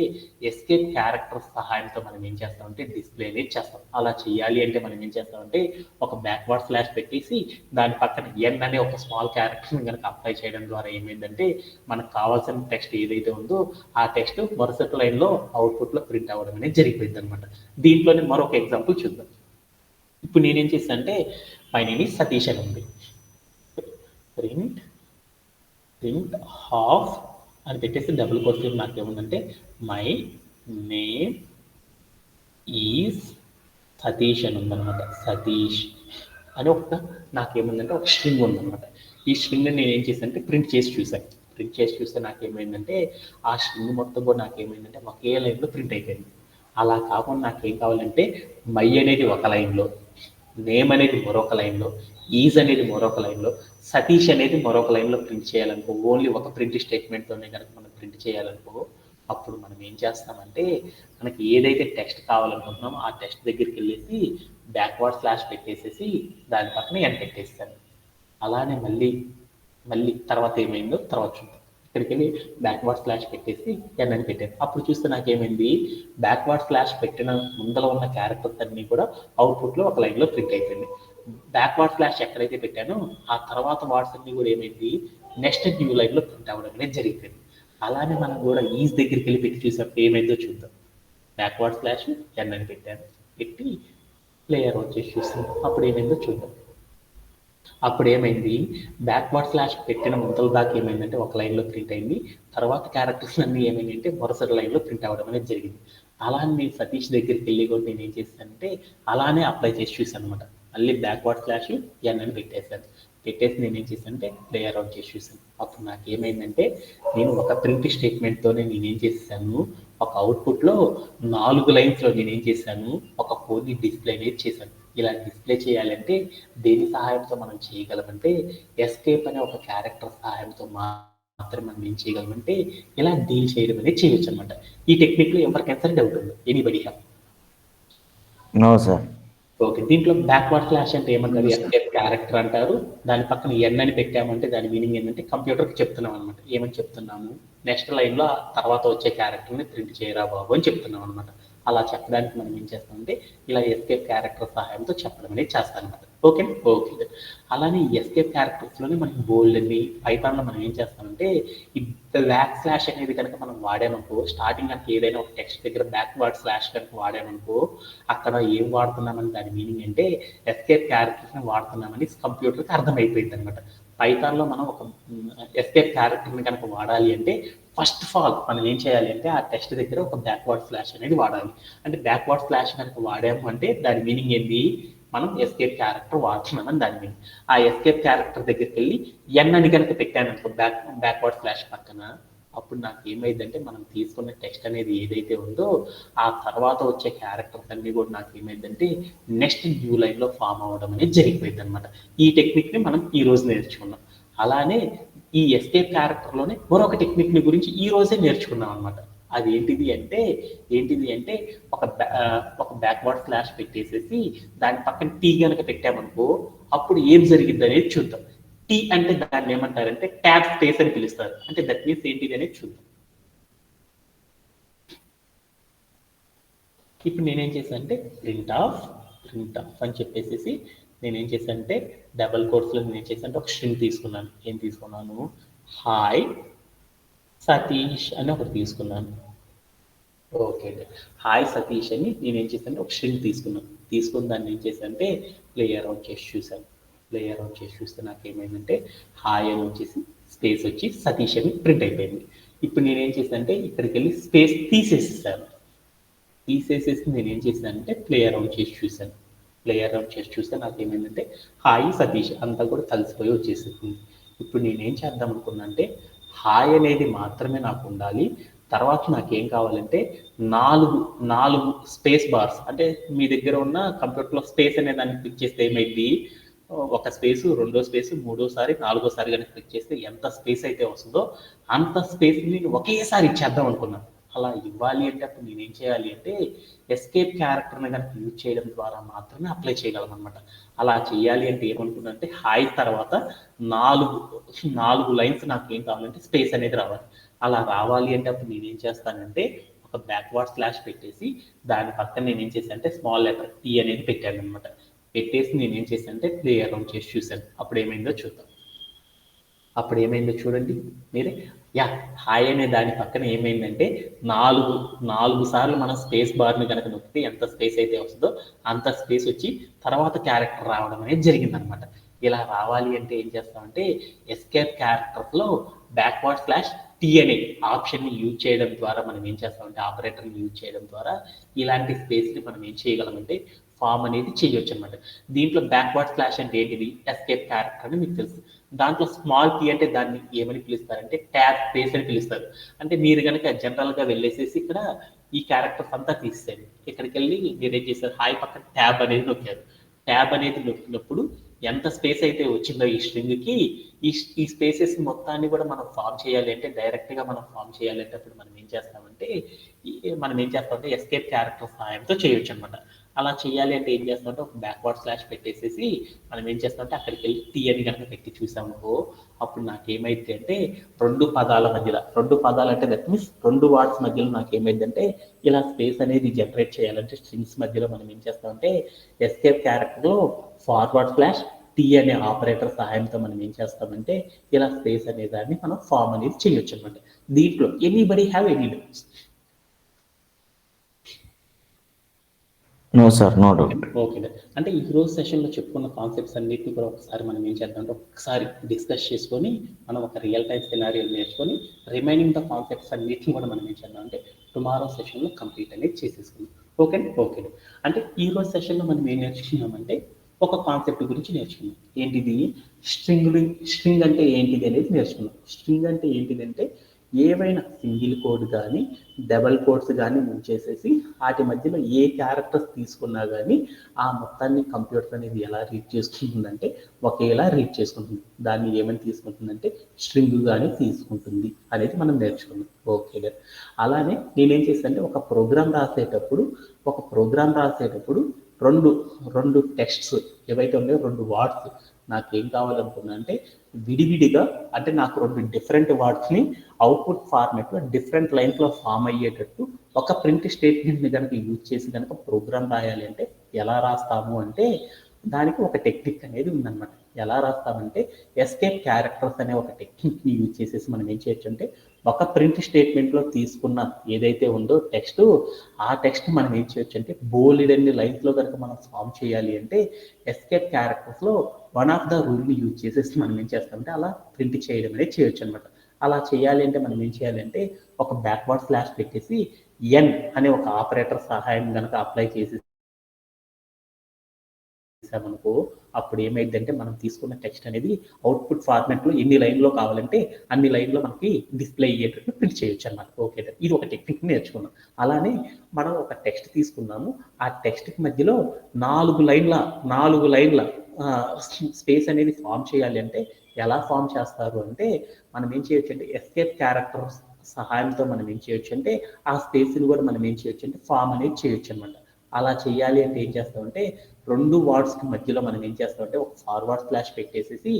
[SPEAKER 1] ఎస్కేప్ క్యారెక్టర్ సహాయంతో మనం ఏం చేస్తామంటే డిస్ప్లే అనేది చేస్తాం. అలా చేయాలి అంటే మనం ఏం చేస్తామంటే ఒక బ్యాక్వర్డ్ స్లాష్ పెట్టేసి దాని పక్కన ఎన్ అనే ఒక స్మాల్ క్యారెక్టర్ని కనుక అప్లై చేయడం ద్వారా ఏమైందంటే మనకు కావాల్సిన టెక్స్ట్ ఏదైతే ఉందో ఆ టెక్స్ట్ మరుసటి లైన్లో అవుట్పుట్లో ప్రింట్ అవ్వడం అనేది జరిగిపోయింది అనమాట. దీంట్లోనే మరొక ఎగ్జాంపుల్ చూద్దాం. ఇప్పుడు నేనేం చేస్తాను అంటే మై నేమ్ ఈజ్ సతీష్ అని ఉంది, ప్రింట్ హాఫ్ అని పెట్టేసి డబుల్ కోట్స్ నాకు ఏముందంటే మై నేమ్ ఈజ్ సతీష్ అని ఉందన్నమాట. సతీష్ అని నాకేముందంటే ఒక స్ట్రింగ్ ఉందన్నమాట. ఈ స్ట్రింగ్ నేను ఏం చేశానంటే ప్రింట్ చేసి చూస్తే నాకేమైందంటే ఆ స్ట్రింగ్ మొత్తం కూడా నాకేమైందంటే ఒకే లైన్లో ప్రింట్ అయిపోయింది. అలా కాకుండా నాకేం కావాలంటే మై అనేది ఒక లైన్లో, నేమ్ అనేది మరొక లైన్లో, ఈజ్ అనేది మరొక లైన్లో, సతీష్ అనేది మరొక లైన్లో ప్రింట్ చేయాలనుకో, ఓన్లీ ఒక ప్రింట్ స్టేట్మెంట్తోనే కనుక మనం ప్రింట్ చేయాలనుకో అప్పుడు మనం ఏం చేస్తామంటే మనకి ఏదైతే టెక్స్ట్ కావాలనుకుంటున్నామో ఆ టెక్స్ట్ దగ్గరికి వెళ్ళేసి బ్యాక్వర్డ్ స్లాష్ పెట్టేసేసి దాని పక్కన ఎన్ పెట్టేస్తాను. అలానే మళ్ళీ తర్వాత ఏమైందో తర్వాత చూద్దాం. ఇక్కడికి వెళ్ళి బ్యాక్వర్డ్ స్లాష్ పెట్టేసి ఎన్ అని పెట్టాను. అప్పుడు చూస్తే నాకేమైంది, బ్యాక్వర్డ్ స్లాష్ పెట్టిన ముందర ఉన్న క్యారెక్టర్స్ అన్నీ కూడా అవుట్పుట్లో ఒక లైన్లో ప్రింట్ అయిపోయింది. బ్యాక్వర్డ్ స్లాష్ ఎక్కడైతే పెట్టానో ఆ తర్వాత వర్డ్స్ అన్ని కూడా ఏమైంది నెక్స్ట్ న్యూ లైన్లో ప్రింట్ అవ్వడం అనేది జరిగిపోయింది. అలానే మనం కూడా ఈజ్ దగ్గరికి వెళ్ళి పెట్టి చూసినప్పుడు ఏమైందో చూద్దాం. బ్యాక్వర్డ్ స్లాష్ ఎన్ అని పెట్టాను, పెట్టి ప్లేయర్ వచ్చేసి చూస్తాం. అప్పుడు ఏమైందో చూద్దాం. అప్పుడు ఏమైంది, బ్యాక్వర్డ్ స్లాష్ పెట్టిన ముందల దాకా ఏమైందంటే ఒక లైన్లో ప్రింట్ అయింది. తర్వాత క్యారెక్టర్స్ అన్నీ ఏమైంది అంటే మరుసటి లైన్లో ప్రింట్ అవ్వడం అనేది జరిగింది. అలానే నేను సతీష్ దగ్గరికి వెళ్ళి కూడా నేను ఏం చేశానంటే అలానే అప్లై చేసి చూశాను అనమాట. మళ్ళీ బ్యాక్వర్డ్ స్లాష్ ఎన్ అని పెట్టేసి నేను ఏం చేశానంటే ప్లేయర్ అవుట్ చేసి చూశాను. అప్పుడు నాకు ఏమైందంటే నేను ఒక ప్రింట్ స్టేట్మెంట్తోనే నేనేం చేశాను, ఒక అవుట్పుట్లో 4 లైన్స్లో నేనేం చేశాను ఒక కోడ్ని డిస్ప్లే అనేది చేశాను. ఇలా డిస్ప్లే చేయాలంటే దేని సహాయంతో మనం చేయగలమంటే ఎస్కేప్ అనే ఒక క్యారెక్టర్ సహాయంతో మాత్రమే మనం ఏం చేయగలమంటే ఇలా డీల్ చేయడం అనేది చేయొచ్చు అనమాట. ఈ టెక్నిక్లో ఎవరికైనా సరే డౌట్ ఉంది? Anybody have?
[SPEAKER 2] No sir.
[SPEAKER 1] Okay. దీంట్లో బ్యాక్వర్డ్ స్లాష్ అంటే ఏమంటారు, ఎస్కేప్ క్యారెక్టర్ అంటారు. దాని పక్కన ఎన్ అని పెట్టామంటే దాని మీనింగ్ ఏంటంటే కంప్యూటర్కి చెప్తున్నాం అనమాట. ఏమని చెప్తున్నాము, నెక్స్ట్ లైన్లో తర్వాత వచ్చే క్యారెక్టర్ని ప్రింట్ చేయరా బాబు అని చెప్తున్నాం అనమాట. అలా చెప్పడానికి మనం ఏం చేస్తామంటే ఇలా ఎస్కేప్ క్యారెక్టర్ సహాయంతో చెప్పడం అనేది చేస్తాం అనమాట. ఓకే. అలానే ఎస్కేప్ క్యారెక్టర్స్లోనే మనకి బోల్డ్ అని పైథాన్లో మనం ఏం చేస్తామంటే ఈ బ్యాక్ స్లాష్ అనేది కనుక మనం వాడామనుకో, స్టార్టింగ్ కనుక ఏదైనా ఒక టెక్స్ట్ దగ్గర బ్యాక్వర్డ్ స్లాష్ కనుక వాడామనుకో అక్కడ ఏం వాడుతున్నామని దాని మీనింగ్ అంటే ఎస్కేప్ క్యారెక్టర్స్ని వాడుతున్నామని కంప్యూటర్కి అర్థమైపోయింది అనమాట. పైథాన్లో మనం ఒక ఎస్కేప్ క్యారెక్టర్ని కనుక వాడాలి అంటే ఫస్ట్ ఆఫ్ ఆల్ మనం ఏం చేయాలి అంటే ఆ టెక్స్ట్ దగ్గర ఒక బ్యాక్వర్డ్ స్లాష్ అనేది వాడాలి. అంటే బ్యాక్వర్డ్ స్లాష్ కనుక వాడాము అంటే దాని మీనింగ్ ఏంటి, మనం ఎస్కేప్ క్యారెక్టర్ వాడుతున్నామని దాని మీనింగ్. ఆ ఎస్కేప్ క్యారెక్టర్ దగ్గరికి వెళ్ళి ఎన్ అని కనుక పెట్టాను అనుకో బ్యాక్వర్డ్ స్లాష్ పక్కన, అప్పుడు నాకు ఏమైందంటే మనం తీసుకున్న టెక్స్ట్ అనేది ఏదైతే ఉందో ఆ తర్వాత వచ్చే క్యారెక్టర్స్ అన్ని కూడా నాకు ఏమైందంటే నెక్స్ట్ న్యూ లైన్లో ఫామ్ అవ్వడం అనేది జరిగిపోయింది అనమాట. ఈ టెక్నిక్ని మనం ఈ రోజు నేర్చుకున్నాం. అలానే ఈ ఎస్కేప్ క్యారెక్టర్లోనే మరొక టెక్నిక్ని గురించి ఈ రోజే నేర్చుకున్నాం అనమాట. అది ఏంటిది అంటే ఒక బ్యాక్వర్డ్ స్లాష్ పెట్టేసేసి దాని పక్కన టీ కనుక పెట్టామనుకో అప్పుడు ఏం జరిగింది అనేది చూద్దాం. టీ అంటే దాన్ని ఏమంటారంటే ట్యాబ్ స్పేస్ అని పిలుస్తారు. అంటే దట్ మీన్స్ ఏంటిది అనేది చూద్దాం. ఇప్పుడు నేనేం చేశాను అంటే ప్రింట్ ఆఫ్ అని చెప్పేసి నేనేం చేశాను అంటే డబల్ కోట్స్లో నేనేం చేశాను అంటే ఒక స్ట్రింగ్ తీసుకున్నాను. ఏం తీసుకున్నాను, హాయ్ సతీష్ అని ఒకటి తీసుకున్నాను. ఓకే అండి, హాయ్ సతీష్ అని నేనేం చేశాను ఒక స్ట్రింగ్ తీసుకున్న దాన్ని ఏం చేశాను అంటే ప్లే అరౌండ్ చేసి చూస్తే నాకు ఏమైందంటే హాయ్ అని వచ్చేసి స్పేస్ వచ్చి సతీష్ అని ప్రింట్ అయిపోయింది. ఇప్పుడు నేనేం చేశాను అంటే ఇక్కడికి వెళ్ళి స్పేస్ తీసేసేసాను. నేనేం చేశానంటే ప్లే అరౌండ్ చేసి చూస్తే నాకు ఏమైందంటే హాయ్ సతీష్ అంతా కూడా కలిసిపోయి వచ్చేసింది. ఇప్పుడు నేనేం చేద్దాం అనుకున్నా అంటే హాయ్ అనేది మాత్రమే నాకు ఉండాలి. తర్వాత నాకేం కావాలంటే నాలుగు స్పేస్ బార్స్, అంటే మీ దగ్గర ఉన్న కంప్యూటర్లో స్పేస్ అనే దాన్ని క్లిక్ చేస్తే ఏమైంది, ఒక స్పేసు, రెండో స్పేసు, మూడోసారి, నాలుగోసారి కనుక క్లిక్ చేస్తే ఎంత స్పేస్ అయితే వస్తుందో అంత స్పేస్ని నేను ఒకేసారి ఇచ్చేద్దాం అనుకున్నాను. అలా ఇవ్వాలి అంటే అప్పుడు నేనేం చేయాలి అంటే ఎస్కేప్ క్యారెక్టర్ని కనుక యూజ్ చేయడం ద్వారా మాత్రమే అప్లై చేయగలం అనమాట. అలా చేయాలి అంటే ఏమనుకున్నా అంటే హాయ్ తర్వాత నాలుగు లైన్స్ నాకు ఏం కావాలంటే స్పేస్ అనేది రావాలి. అలా రావాలి అంటే అప్పుడు నేనేం చేస్తానంటే ఒక బ్యాక్వర్డ్ స్లాష్ పెట్టేసి దాని పక్కన నేనేం చేశాను అంటే స్మాల్ లెటర్ టీ అనేది పెట్టాను అనమాట. పెట్టేసి నేనేం చేశాను అంటే ప్లే అరౌండ్ చేసి చూశాను. అప్పుడు ఏమైందో చూడండి మీరే. యా, హాయ్ అనే దాని పక్కన ఏమైందంటే నాలుగు సార్లు మనం స్పేస్ బార్ని కనుక నొక్కితే ఎంత స్పేస్ అయితే వస్తుందో అంత స్పేస్ వచ్చి తర్వాత క్యారెక్టర్ రావడం అనేది జరిగిందనమాట. ఇలా రావాలి అంటే ఏం చేస్తామంటే ఎస్కేప్ క్యారెక్టర్స్లో బ్యాక్వర్డ్ స్లాష్ టీ అనే ఆప్షన్ని యూజ్ చేయడం ద్వారా మనం ఏం చేస్తామంటే ఆపరేటర్ని యూజ్ చేయడం ద్వారా ఇలాంటి స్పేస్ని మనం ఏం చేయగలమంటే ఫామ్ అనేది చేయొచ్చు అనమాట. దీంట్లో బ్యాక్వర్డ్ స్లాష్ అంటే ఏంటిది, ఎస్కేప్ క్యారెక్టర్ అని మీకు తెలుసు. దాంట్లో స్మాల్ టీ అంటే దాన్ని ఏమని పిలుస్తారంటే ట్యాబ్ స్పేస్ అని పిలుస్తారు. అంటే మీరు కనుక జనరల్గా వెళ్ళేసేసి ఇక్కడ ఈ క్యారెక్టర్స్ అంతా తీసేయండి. ఇక్కడికి వెళ్ళి మీరు ఏం చేస్తారు, హాయ్ పక్కన ట్యాబ్ అనేది నొక్కారు. ట్యాబ్ అనేది నొక్కినప్పుడు ఎంత స్పేస్ అయితే వచ్చిందో ఈ స్ట్రింగ్కి ఈ స్పేసెస్ మొత్తాన్ని కూడా మనం ఫామ్ చేయాలి అంటే డైరెక్ట్గా మనం ఫామ్ చేయాలి అంటే అప్పుడు మనం ఏం చేస్తామంటే ఎస్కేప్ క్యారెక్టర్ సహాయంతో చేయొచ్చు అనమాట. అలా చేయాలి అంటే ఏం చేస్తామంటే ఒక బ్యాక్వర్డ్ స్లాష్ పెట్టేసేసి మనం ఏం చేస్తామంటే అక్కడికి వెళ్ళి టీ అని కనుక పెట్టి చూసామనుకో అప్పుడు నాకేమైంది అంటే రెండు పదాలు అంటే దట్ మీన్స్ రెండు వర్డ్స్ మధ్యలో నాకేమైంది అంటే ఇలా స్పేస్ అనేది జనరేట్ చేయాలంటే స్ట్రింగ్స్ మధ్యలో మనం ఏం చేస్తామంటే ఎస్కేప్ క్యారెక్టర్లో ఫార్వర్డ్ స్లాష్ టీ అనే ఆపరేటర్ సహాయంతో మనం ఏం చేస్తామంటే ఇలా స్పేస్ అనే దాన్ని మనం ఫామ్ అనేది చేయొచ్చు అనమాట. దీంట్లో anybody have any doubts?
[SPEAKER 2] No sir, no doubt.
[SPEAKER 1] Okay, అంటే ఈ రోజు సెషన్లో చెప్పుకున్న కాన్సెప్ట్స్ అన్నిటిని కూడా ఒకసారి మనం ఏం చేద్దాం అంటే ఒకసారి డిస్కస్ చేసుకొని మనం ఒక రియల్ టైం సినారియో నేర్చుకొని రిమైనింగ్ ద కాన్సెప్ట్స్ అన్నిటిని కూడా మనం ఏం చేద్దాం అంటే టుమారో సెషన్లో కంప్లీట్ అనేది చేసేసుకుందాం. ఓకే, అంటే ఈ రోజు సెషన్లో మనం ఏం నేర్చుకున్నామంటే ఒక కాన్సెప్ట్ గురించి నేర్చుకున్నాం. ఏంటిది, స్ట్రింగ్ అంటే ఏంటిది అనేది నేర్చుకున్నాం. స్ట్రింగ్ అంటే ఏంటిదంటే ఏవైనా సింగిల్ కోడ్ కానీ డబల్ కోడ్స్ కానీ చేసేసి వాటి మధ్యలో ఏ క్యారెక్టర్స్ తీసుకున్నా కానీ ఆ మొత్తాన్ని కంప్యూటర్ అనేది ఎలా రీడ్ చేసుకుంటుందంటే ఒకేలా రీడ్ చేసుకుంటుంది. దాన్ని ఏమని తీసుకుంటుందంటే స్ట్రింగ్ కానీ తీసుకుంటుంది అనేది మనం నేర్చుకున్నాం. ఓకే, అలానే నేనేం చేస్తానంటే ఒక ప్రోగ్రామ్ రాసేటప్పుడు రెండు టెక్స్ట్స్ ఏవైతే ఉన్నాయో రెండు వర్డ్స్ నాకేం కావాలనుకున్నా అంటే విడివిడిగా, అంటే నాకు రెండు డిఫరెంట్ వర్డ్స్ని అవుట్పుట్ ఫార్మేట్లో డిఫరెంట్ లైన్స్లో ఫామ్ అయ్యేటట్టు ఒక ప్రింట్ స్టేట్మెంట్ని కనుక యూజ్ చేసి కనుక ప్రోగ్రామ్ రాయాలి అంటే ఎలా రాస్తాము అంటే దానికి ఒక టెక్నిక్ అనేది ఉందన్నమాట. ఎలా రాస్తామంటే ఎస్కేప్ క్యారెక్టర్స్ అనే ఒక టెక్నిక్ని యూజ్ చేసేసి మనం ఏం చేయొచ్చు అంటే ఒక ప్రింట్ స్టేట్మెంట్లో తీసుకున్న ఏదైతే ఉందో టెక్స్ట్, ఆ టెక్స్ట్ మనం ఏం చేయొచ్చు అంటే బోల్డెన్ని లైన్స్లో కనుక మనం ఫామ్ చేయాలి అంటే ఎస్కేప్ క్యారెక్టర్స్లో వన్ ఆఫ్ ద రూల్ని యూజ్ చేసేసి మనం ఏం చేస్తామంటే అలా ప్రింట్ చేయడం అనేది చేయొచ్చు అనమాట. అలా చేయాలి అంటే మనం ఏం చేయాలంటే ఒక బ్యాక్వర్డ్ స్లాష్ పెట్టేసి ఎన్ అనే ఒక ఆపరేటర్ సహాయం కనుక అప్లై చేసామనుకో అప్పుడు ఏమైందంటే మనం తీసుకున్న టెక్స్ట్ అనేది అవుట్పుట్ ఫార్మాట్ లో ఎన్ని లైన్లో కావాలంటే అన్ని లైన్లో మనకి డిస్ప్లే అయ్యేటట్టు ప్రింట్ చేయొచ్చు అన్నమాట. ఓకే, ఇది ఒక టెక్నిక్ నేర్చుకున్నాం. అలానే మనం ఒక టెక్స్ట్ తీసుకున్నాము, ఆ టెక్స్ట్కి మధ్యలో నాలుగు లైన్ల స్పేస్ అనేది ఫామ్ చేయాలి అంటే ఎలా ఫామ్ చేస్తారు అంటే మనం ఏం చేయొచ్చు అంటే ఎస్కేప్ క్యారెక్టర్ సహాయంతో మనం ఏం చేయొచ్చు అంటే ఆ స్పేస్ని కూడా మనం ఏం చేయొచ్చు అంటే ఫామ్ అనేది చేయొచ్చు అనమాట. అలా చేయాలి అంటే ఏం చేస్తామంటే 2 వర్డ్స్కి మధ్యలో మనం ఏం చేస్తామంటే ఒక ఫార్వర్డ్ స్లాష్ పెట్టేసేసి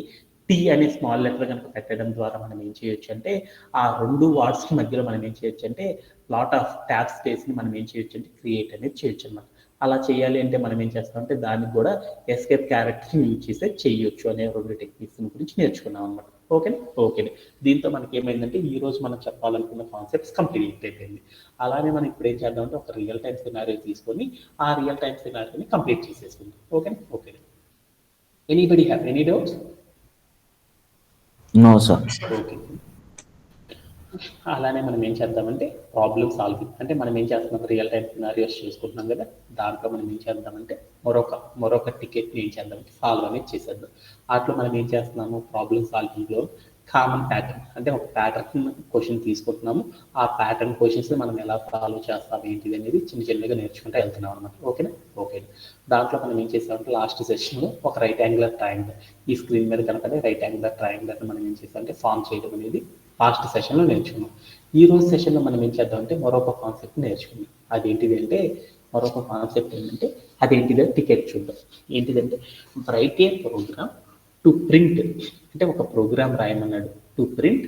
[SPEAKER 1] టీ అనే స్మాల్ లెటర్ కనుక పెట్టడం ద్వారా మనం ఏం చేయొచ్చు అంటే ఆ 2 వర్డ్స్కి మధ్యలో మనం ఏం చేయొచ్చు అంటే లాట్ ఆఫ్ ట్యాబ్ స్పేస్ని మనం ఏం చేయొచ్చు అంటే క్రియేట్ అనేది చేయొచ్చు అనమాట. అలా చేయాలి అంటే మనం ఏం చేస్తామంటే దానికి కూడా ఎస్కేప్ క్యారెక్టర్ని యూజ్ చేస్తే చేయొచ్చు అనే 2 టెక్నిక్స్ గురించి నేర్చుకున్నాం అనమాట. ఓకే. దీంతో మనకి ఏమైందంటే ఈ రోజు మనం చెప్పాలనుకున్న కాన్సెప్ట్స్ కంప్లీట్ అయిపోయింది. అలానే మనం ఇప్పుడు ఏం చేద్దామంటే ఒక రియల్ టైం సినారియో తీసుకొని ఆ రియల్ టైం సినారియోని కంప్లీట్ చేసేసుకుందాం. Okay. Anybody have any doubts?
[SPEAKER 2] No, sir.
[SPEAKER 1] Okay. అలానే మనం ఏం చేద్దామంటే ప్రాబ్లమ్ సాల్వింగ్ అంటే మనం ఏం చేస్తున్నాం రియల్ టైం సినారియోస్ చేసుకుంటున్నాం కదా, దాంట్లో మనం ఏం చేద్దామంటే మరొక టికెట్ని ఏం చేద్దామంటే సాల్వ్ అనేది చేసేద్దాం. వాటిలో మనం ఏం చేస్తున్నాము ప్రాబ్లమ్ సాల్వింగ్లో కామన్ ప్యాటర్న్ అంటే ఒక ప్యాటర్న్ క్వశ్చన్ తీసుకుంటున్నాము, ఆ ప్యాటర్న్ క్వశ్చన్స్ మనం ఎలా సాల్వ్ చేస్తాం ఏంటిది అనేది చిన్నగా నేర్చుకుంటూ వెళ్తున్నాం అనమాట. ఓకే. దాంట్లో మనం ఏం చేస్తామంటే లాస్ట్ సెషన్లో ఒక రైట్ యాంగులర్ ట్రయాంగిల్ ఈ స్క్రీన్ మీద కనుక రైట్ యాంగులర్ ట్రయాంగిల్ మనం ఏం చేస్తామంటే ఫామ్ చేయడం అనేది లాస్ట్ సెషన్లో నేర్చుకున్నాం. ఈ రోజు సెషన్లో మనం ఏం చేద్దామంటే మరొక కాన్సెప్ట్ నేర్చుకున్నాం. అదేంటిది అంటే మరొక కాన్సెప్ట్ ఏంటంటే అదేంటిదో టికెట్ చూద్దాం. ఏంటిదంటే write a program to print అంటే ఒక ప్రోగ్రామ్ రాయమన్నాడు to print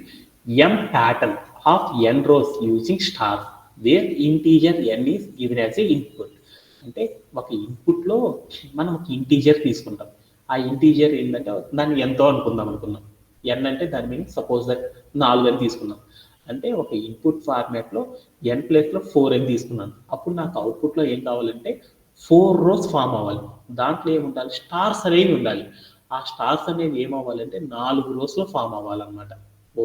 [SPEAKER 1] M pattern of N rows using star where integer N is given as a input. అంటే ఒక ఇన్పుట్లో మనం ఒక ఇంటీజర్ తీసుకుంటాం, ఆ ఇంటీజర్ ఏంటంటే దాన్ని ఎంతో అనుకుందాం. ఎన్ అంటే దాని మీనింగ్ సపోజ్ దట్ 4 అని తీసుకున్నాం అంటే ఒక ఇన్పుట్ ఫార్మాట్లో ఎన్ ప్లేస్లో 4 అని తీసుకున్నాను. అప్పుడు నాకు అవుట్పుట్లో ఏం కావాలంటే 4 రోస్ ఫామ్ అవ్వాలి. దాంట్లో ఏముండాలి స్టార్స్ అనేవి ఉండాలి. ఆ స్టార్స్ అనేవి ఏమవ్వాలంటే 4 రోస్లో ఫామ్ అవ్వాలన్నమాట.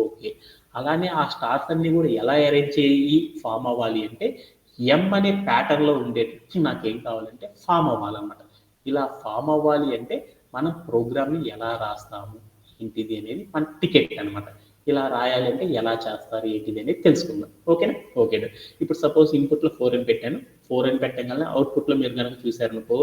[SPEAKER 1] ఓకే, అలానే ఆ స్టార్స్ అన్ని కూడా ఎలా అరేంజ్ చేయి ఫామ్ అవ్వాలి అంటే ఎం అనే ప్యాటర్న్లో ఉండేటట్టు నాకేం కావాలంటే ఫామ్ అవ్వాలన్నమాట. ఇలా ఫామ్ అవ్వాలి అంటే మనం ప్రోగ్రామ్ని ఎలా రాస్తాము ఏంటిది అనేది మన టికెట్ అనమాట. ఇలా రాయాలి అంటే ఎలా చేస్తారు ఏంటిది అనేది తెలుసుకుందాం. ఓకేనా. ఇప్పుడు సపోజ్ ఇన్పుట్లో 4 అని పెట్టాను, 4 అని పెట్టగానే అవుట్పుట్లో మీరు కనుక చూసారనుకో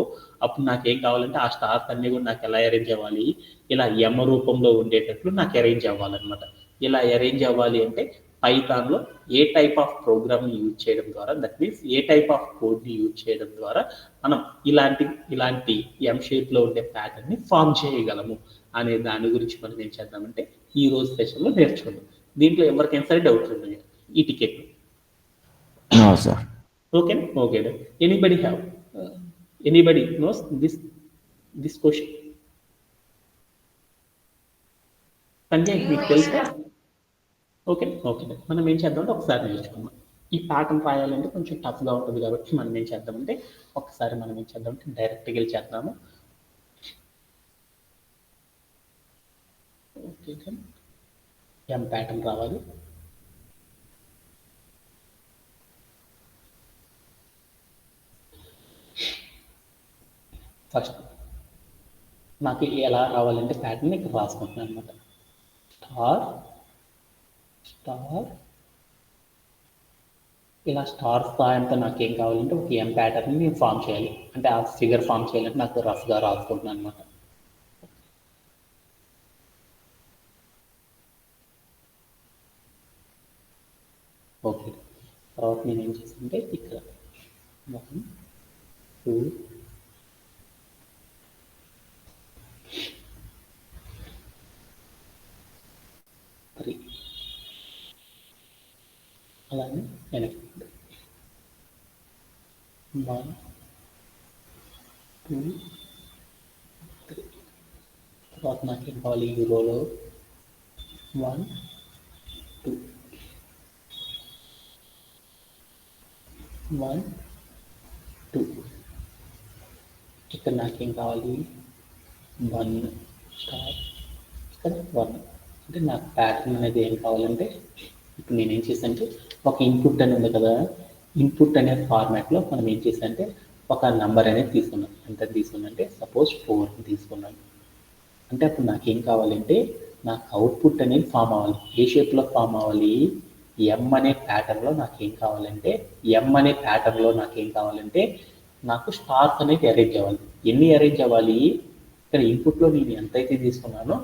[SPEAKER 1] అప్పుడు నాకేం కావాలంటే ఆ స్టార్స్ అన్ని కూడా నాకు ఎలా అరేంజ్ అవ్వాలి, ఇలా ఎమ రూపంలో ఉండేటట్లు నాకు అరేంజ్ అవ్వాలన్నమాట. ఇలా అరేంజ్ అవ్వాలి అంటే పైథాన్లో ఏ టైప్ ఆఫ్ ప్రోగ్రామ్ని యూజ్ చేయడం ద్వారా that means A type of కోడ్ని యూజ్ చేయడం ద్వారా మనం ఇలాంటి ఎం షేప్లో ఉండే ప్యాటర్న్ని ఫామ్ చేయగలము అనే దాని గురించి మనం ఏం చేద్దామంటే ఈ రోజు సెషన్లో నేర్చుకుందాం. దీంట్లో ఎవరికైనా సరే డౌట్ ఉంది ఈ ticket?
[SPEAKER 2] No, sir.
[SPEAKER 1] Okay. Anybody knows this question? Sanjay మీకు తెలుసా? ఓకే. మనం ఏం చేద్దామంటే ఒకసారి నేర్చుకుందాం. ఈ ప్యాటర్న్ రాయాలంటే కొంచెం టఫ్గా ఉంటుంది కాబట్టి మనం ఏం చేద్దామంటే ఒకసారి మనం ఏం చేద్దామంటే డైరెక్ట్గా వెళ్ళి చేద్దాము. ఓకే, ఎం ప్యాటర్న్ రావాలి. ఫస్ట్ నాకు ఎలా రావాలంటే ప్యాటర్న్ ఇక్కడ రాసుకుంటున్నాను అనమాట. స్టార్ ఇలా స్టార్ సాయంతో నాకు ఏం కావాలంటే ఒక ఎం ప్యాటర్న్ నేను ఫామ్ చేయాలి అంటే ఆ ఫిగర్ ఫామ్ చేయాలంటే నాకు రఫ్గా రాసుకుంటున్నాను అనమాట. ఓకే, తర్వాత నేను ఏం చేస్తానంటే ఇక్కడ 1 2 3 అలానే వెనక్కి 1 2 3 తర్వాత నాకు ఏం కావాలి ఈ రోలో 1 2 1 2 ఇక్కడ నాకేం కావాలి 1 స్టార్ ఇక్కడ 1 అంటే నాకు ప్యాటర్న్ అనేది ఏం కావాలంటే ఇప్పుడు నేను ఏం చేశానంటే ఒక ఇన్పుట్ అని ఉంది కదా, ఇన్పుట్ అనే ఫార్మాట్లో మనం ఏం చేశానంటే ఒక నంబర్ అనేది తీసుకున్నాం. ఎంత తీసుకున్నంటే సపోజ్ 4 తీసుకున్నాను. అంటే అప్పుడు నాకేం కావాలంటే నాకు అవుట్పుట్ అనేది ఫామ్ అవ్వాలి. ఏ షేప్లో ఫామ్ అవ్వాలి? ఎం అనే ప్యాటర్న్లో నాకేం కావాలంటే నాకు స్టార్స్ అనేది అరేంజ్ అవ్వాలి. ఎన్ని అరేంజ్ అవ్వాలి? ఇక్కడ ఇన్పుట్లో నేను ఎంతైతే తీసుకున్నానో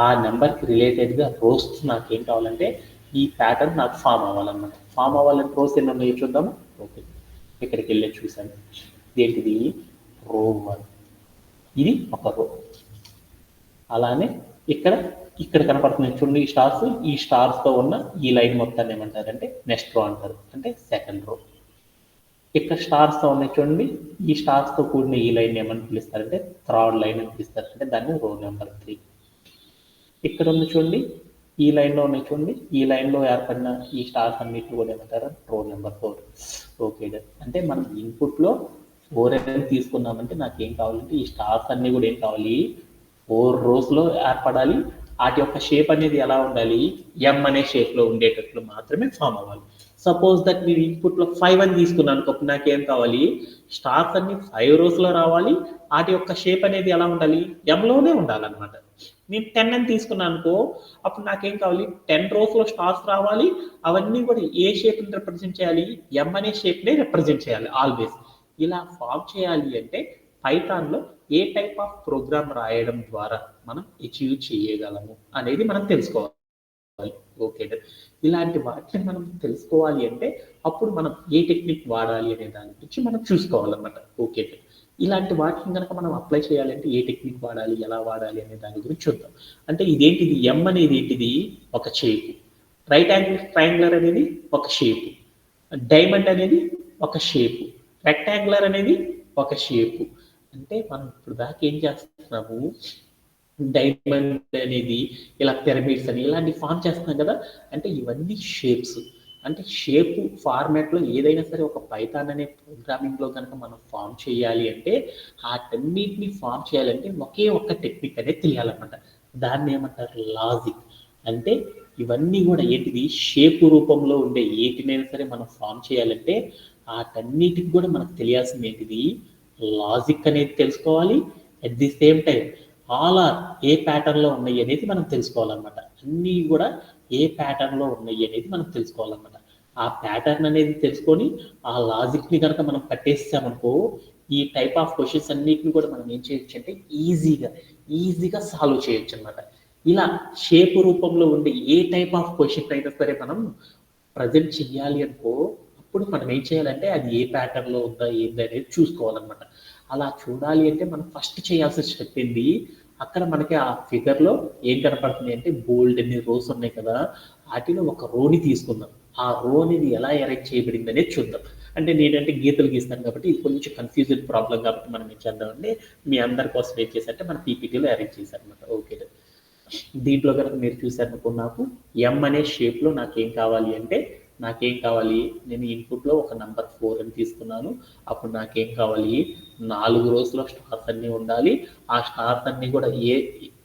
[SPEAKER 1] ఆ నెంబర్కి రిలేటెడ్గా రోస్ నాకేం కావాలంటే ఈ ప్యాటర్న్ నాకు ఫామ్ అవ్వాలన్నమాట. ఫామ్ అవ్వాలంటే రోస్ ఎన్ని ఉన్నాయో చూద్దాము. ఓకే, ఇక్కడికి వెళ్ళి చూసాను. ఏంటిది? రో 1, ఇది ఒక రో. అలానే ఇక్కడ కనపడుతుంది చూడండి ఈ స్టార్స్. ఈ స్టార్స్తో ఉన్న ఈ లైన్ మొత్తాన్ని ఏమంటారంటే నెక్స్ట్ రో అంటారు, అంటే సెకండ్ రో. ఇక్కడ స్టార్స్తో ఉన్నాయి చూడండి, ఈ స్టార్స్తో కూడిన ఈ లైన్ ఏమని పిలుస్తారంటే థర్డ్ లైన్ అని పిలుస్తారు, అంటే దాన్ని రో నెంబర్ 3. ఇక్కడ ఉంది చూడండి, ఈ లైన్లో ఉన్నాయి చూడండి, ఈ లైన్లో ఏర్పడిన ఈ స్టార్స్ అన్నిటిని కూడా ఏమంటారు? రో నెంబర్ 4. ఓకే, అంటే మనం ఇన్పుట్లో 4 అనేది తీసుకున్నామంటే నాకు ఏం కావాలంటే ఈ స్టార్స్ అన్నీ కూడా ఏం కావాలి? 4 రోస్లో ఏర్పడాలి. వాటి యొక్క షేప్ అనేది ఎలా ఉండాలి? ఎం అనే షేప్లో ఉండేటట్లు మాత్రమే ఫామ్ అవ్వాలి. సపోజ్ దట్ నేను ఇన్పుట్లో 5 అని తీసుకున్నాను అనుకో, నాకేం కావాలి? స్టార్స్ అన్ని 5 రోస్లో రావాలి. వాటి యొక్క షేప్ అనేది ఎలా ఉండాలి? ఎంలోనే ఉండాలన్నమాట. నేను 10 అని తీసుకున్నాను అనుకో, అప్పుడు నాకేం కావాలి? 10 రోస్లో స్టార్స్ రావాలి. అవన్నీ కూడా ఏ షేప్ని రిప్రజెంట్ చేయాలి? ఎం అనే షేప్నే రిప్రజెంట్ చేయాలి ఆల్వేస్. ఇలా ఫామ్ చేయాలి అంటే పైథాన్లో ఏ టైప్ ఆఫ్ ప్రోగ్రామ్ రాయడం ద్వారా మనం అచీవ్ చేయగలము అనేది మనం తెలుసుకోవాలి. ఓకే, ఇలాంటి వాటిని మనం తెలుసుకోవాలి అంటే అప్పుడు మనం ఏ టెక్నిక్ వాడాలి అనే దాని గురించి మనం చూసుకోవాలన్నమాట. ఓకే, ఇలాంటి వాటిని కనుక మనం అప్లై చేయాలంటే ఏ టెక్నిక్ వాడాలి, ఎలా వాడాలి అనే దాని గురించి చూద్దాం. అంటే ఇదేంటిది? ఎం అనేది ఏంటిది? ఒక షేప్. రైట్ యాంగిల్ ట్రయాంగులర్ అనేది ఒక షేప్. డైమండ్ అనేది ఒక షేప్. రెక్టాంగులర్ అనేది ఒక షేప్. అంటే మనం ఇప్పుడు దాకా ఏం చేస్తున్నాము? డైమండ్ అనేది ఇలా పిరమిడ్స్ అని ఇలాంటి ఫామ్ చేస్తున్నాం కదా. అంటే ఇవన్నీ షేప్స్. అంటే షేప్ ఫార్మాట్లో ఏదైనా సరే ఒక పైథాన్ అనే ప్రోగ్రామింగ్లో కనుక మనం ఫామ్ చేయాలి అంటే వాటన్నిటిని ఫామ్ చేయాలంటే ఒకే ఒక్క టెక్నిక్ అనేది తెలియాలన్నమాట. దాన్ని ఏమంటారు? లాజిక్. అంటే ఇవన్నీ కూడా ఏంటిది? షేప్ రూపంలో ఉండే ఏటినైనా సరే మనం ఫామ్ చేయాలంటే వాటన్నిటికి కూడా మనకు తెలియాల్సింది ఏంటిది? లాజిక్ అనేది తెలుసుకోవాలి. At the same time all are a ప్యాటర్న్లో ఉన్నాయి అనేది మనం తెలుసుకోవాలన్నమాట. అన్నీ కూడా ఏ ప్యాటర్న్లో ఉన్నాయి అనేది మనం తెలుసుకోవాలన్నమాట. ఆ ప్యాటర్న్ అనేది తెలుసుకొని ఆ లాజిక్ని కనుక మనం పట్టేసామనుకో, ఈ టైప్ ఆఫ్ క్వశ్చన్స్ అన్నిటిని కూడా మనం ఏం చేయొచ్చు అంటే ఈజీగా సాల్వ్ చేయొచ్చు అనమాట. ఇలా షేప్ రూపంలో ఉండే ఏ టైప్ ఆఫ్ క్వశ్చన్ అయినా సరే మనం ప్రజెంట్ చెయ్యాలి అనుకో, అప్పుడు మనం ఏం చేయాలంటే అది ఏ ప్యాటర్న్లో ఉందా ఏంది అనేది చూసుకోవాలన్నమాట. అలా చూడాలి అంటే మనం ఫస్ట్ చేయాల్సిన స్టెప్ ఏంది? అక్కడ మనకి ఆ ఫిగర్లో ఏం కనపడుతుంది అంటే బోల్డ్ అన్ని రోస్ ఉన్నాయి కదా, వాటిలో ఒక రోని తీసుకుందాం. ఆ రో అనేది ఎలా అరేంజ్ చేయబడింది అనేది చూద్దాం. అంటే నేనంటే గీతలు గీస్తాను కాబట్టి ఇది కొంచెం కన్ఫ్యూజన్ ప్రాబ్లం కాబట్టి మనం ఏం చేద్దామంటే మీ అందరి కోసం ఏం చేశారంటే మన పీపీటీలో అరేంజ్ చేశారు అనమాట. ఓకే, దీంట్లో కనుక మీరు చూసారనుకో, నాకు ఎం అనే షేప్లో నాకేం కావాలి అంటే నేను ఇన్పుట్లో ఒక నంబర్ 4 అని తీసుకున్నాను. అప్పుడు నాకేం కావాలి? 4 రోస్లో స్టార్స్ అన్నీ ఉండాలి. ఆ స్టార్స్ అన్నీ కూడా